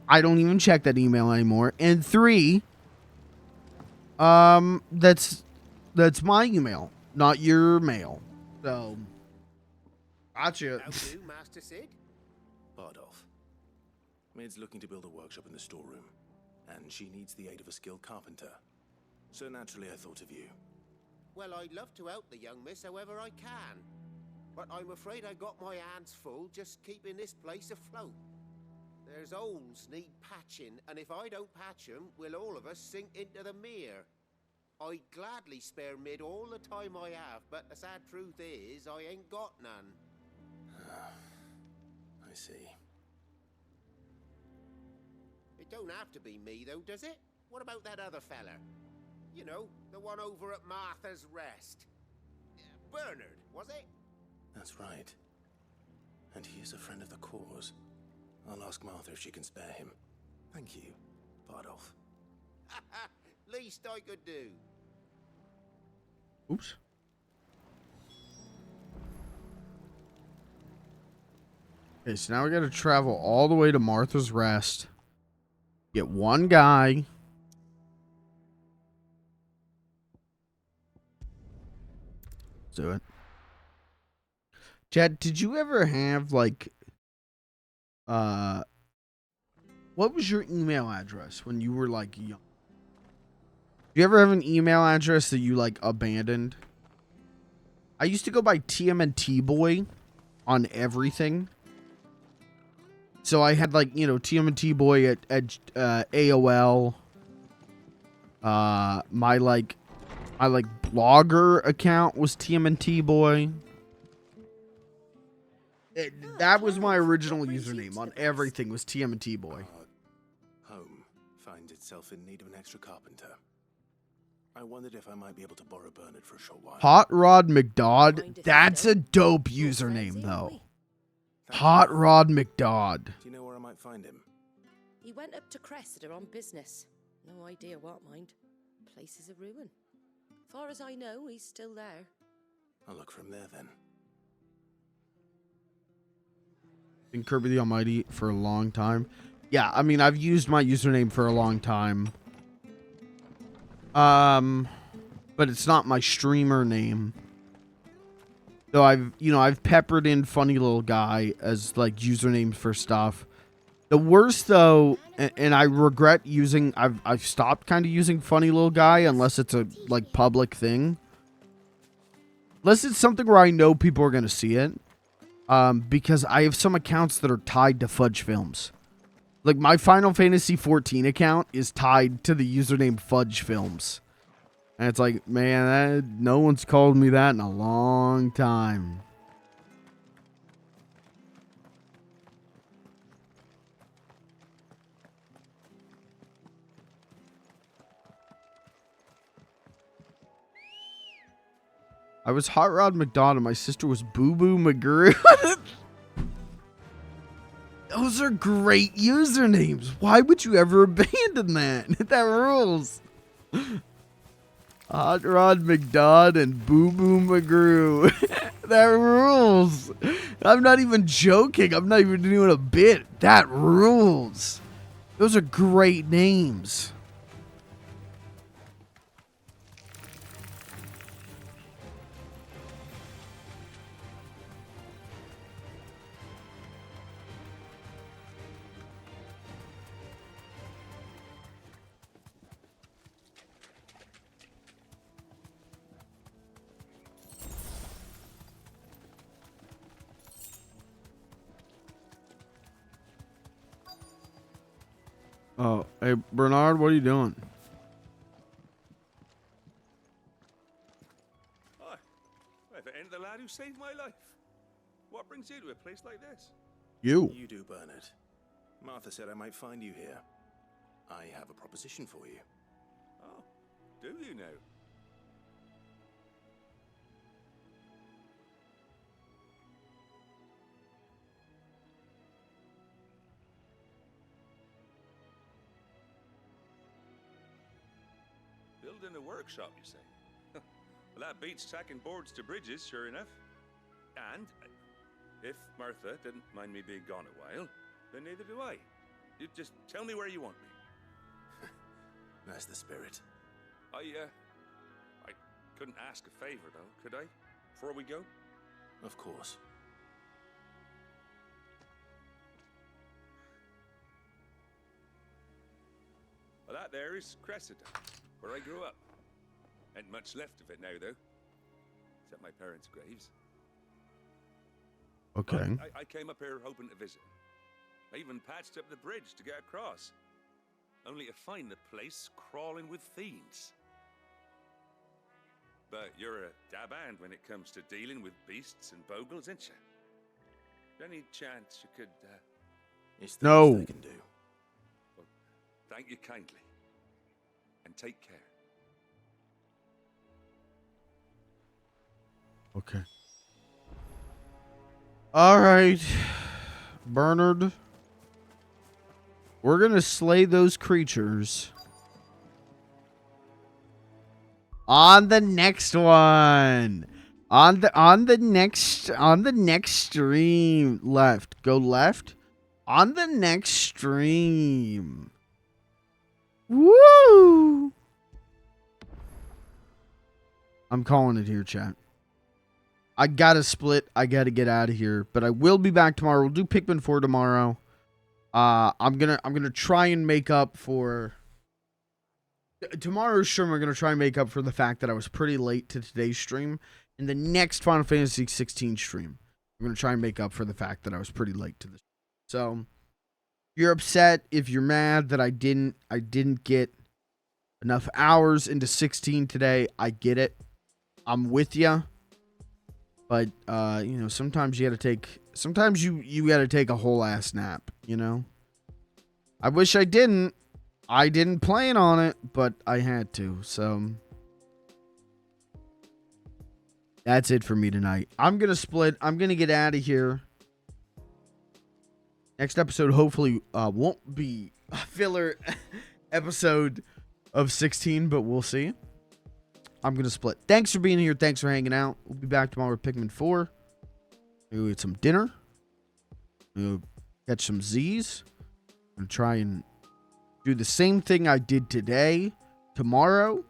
I don't even check that email anymore. And 3, that's my email, not your mail. So, gotcha. How do, Master Sid? Bardolph. Maid's looking to build a workshop in the storeroom, and she needs the aid of a skilled carpenter. So naturally I thought of you. Well, I'd love to help the young miss however I can. But I'm afraid I got my hands full just keeping this place afloat. There's holes need patching, and if I don't patch them, will all of us sink into the mere. I'd gladly spare Mid all the time I have, but the sad truth is, I ain't got none. I see. It don't have to be me, though, does it? What about that other fella? You know, the one over at Martha's Rest. Bernard, was it? That's right. And he is a friend of the cause. I'll ask Martha if she can spare him. Thank you, Bardolph. Least I could do. Oops. Okay, so now we gotta travel all the way to Martha's Rest. Get one guy. Let's do it. Chad, did you ever have, like, what was your email address when you were, like, young? Do you ever have an email address that you, like, abandoned? I used to go by TMNT Boy on everything. So I had, like, you know, TMNT Boy at AOL. My blogger account was TMNT Boy. That was my original username on everything, was TMNT Boy. Home finds itself in need of an extra carpenter. I wondered if I might be able to borrow Bernard for a short while. Hot Rod McDodd? That's a dope username, though. Hot Rod McDodd. Do you know where I might find him? He went up to Cressida on business. No idea what, mind. Place is a ruin. Far as I know, he's still there. I'll look for him there, then. Been Kirby the Almighty for a long time. Yeah, I mean, I've used my username for a long time. But it's not my streamer name. So I've peppered in Funny Little Guy as, like, usernames for stuff. The worst, though, and I regret using, I've stopped kind of using Funny Little Guy unless it's a, like, public thing. Unless it's something where I know people are going to see it. Because I have some accounts that are tied to Fudge Films. Like, my Final Fantasy XIV account is tied to the username Fudge Films. And it's like, man, no one's called me that in a long time. I was Hot Rod McDodd and my sister was Boo Boo McGrew. Those are great usernames. Why would you ever abandon that? That rules. Hot Rod McDodd and Boo Boo McGrew. That rules. I'm not even joking. I'm not even doing a bit. That rules. Those are great names. Oh, hey, Bernard, what are you doing? Hi. If it ain't the lad who saved my life. What brings you to a place like this? You. You do, Bernard. Martha said I might find you here. I have a proposition for you. Oh, do you now? Building a workshop, you say? Well, that beats tacking boards to bridges, sure enough. And if Martha didn't mind me being gone a while, then neither do I. You just tell me where you want me. That's the spirit. I couldn't ask a favor, though, could I? Before we go? Of course. Well, that there is Cressida, where I grew up. Ain't much left of it now, though. Except my parents' graves. Okay. But I came up here hoping to visit. I even patched up the bridge to get across. Only to find the place crawling with fiends. But you're a dab hand when it comes to dealing with beasts and bogles, ain't you? Any chance you could, It's the best I can do. Well, thank you kindly. And take care. Okay. All right, Bernard. We're gonna slay those creatures on the next one. On the next stream. Left. Go left. On the next stream. Woo! I'm calling it here, chat. I gotta split. I gotta get out of here. But I will be back tomorrow. We'll do Pikmin 4 tomorrow. I'm gonna try and make up for tomorrow's stream. We're gonna try and make up for the fact that I was pretty late to today's stream. In the next Final Fantasy 16 stream, I'm gonna try and make up for the fact that I was pretty late to this. So you're upset if you're mad that I didn't get enough hours into 16 today. I get it. I'm with you. But, you know, sometimes you gotta take a whole ass nap, you know? I wish I didn't. I didn't plan on it, but I had to, so. That's it for me tonight. I'm gonna split. I'm gonna get out of here. Next episode hopefully won't be a filler episode of 16, but we'll see. I'm going to split. Thanks for being here. Thanks for hanging out. We'll be back tomorrow with Pikmin 4. We'll eat some dinner. We'll catch some Z's. And try and do the same thing I did today, tomorrow,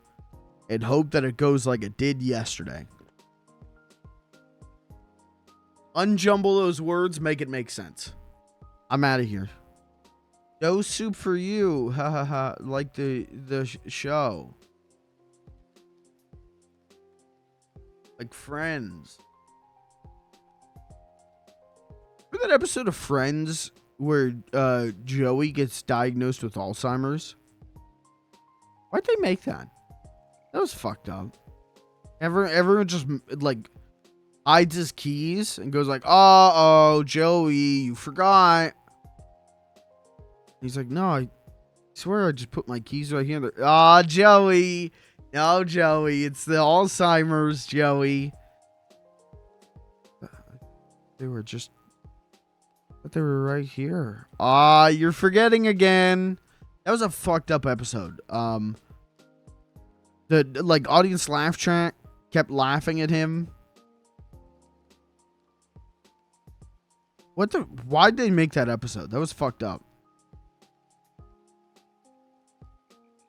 and hope that it goes like it did yesterday. Unjumble those words, make it make sense. I'm out of here. No soup for you. Ha ha ha. Like the show. Like Friends. Remember that episode of Friends where Joey gets diagnosed with Alzheimer's? Why'd they make that? That was fucked up. Everyone just like hides his keys and goes like, "Oh, Joey, you forgot." He's like, "No, I swear I just put my keys right here." Ah, Joey. No, Joey, it's the Alzheimer's, Joey. They were just... But they were right here. Ah, you're forgetting again. That was a fucked up episode. The like audience laugh track kept laughing at him. Why'd they make that episode? That was fucked up.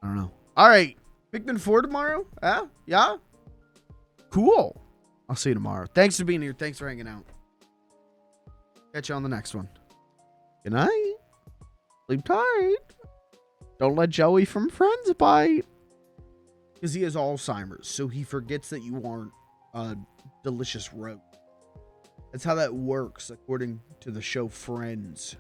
I don't know. All right. Pikmin 4 tomorrow? Yeah? Cool. I'll see you tomorrow. Thanks for being here. Thanks for hanging out. Catch you on the next one. Good night. Sleep tight. Don't let Joey from Friends bite. Because he has Alzheimer's, so he forgets that you aren't a delicious roast. That's how that works, according to the show Friends.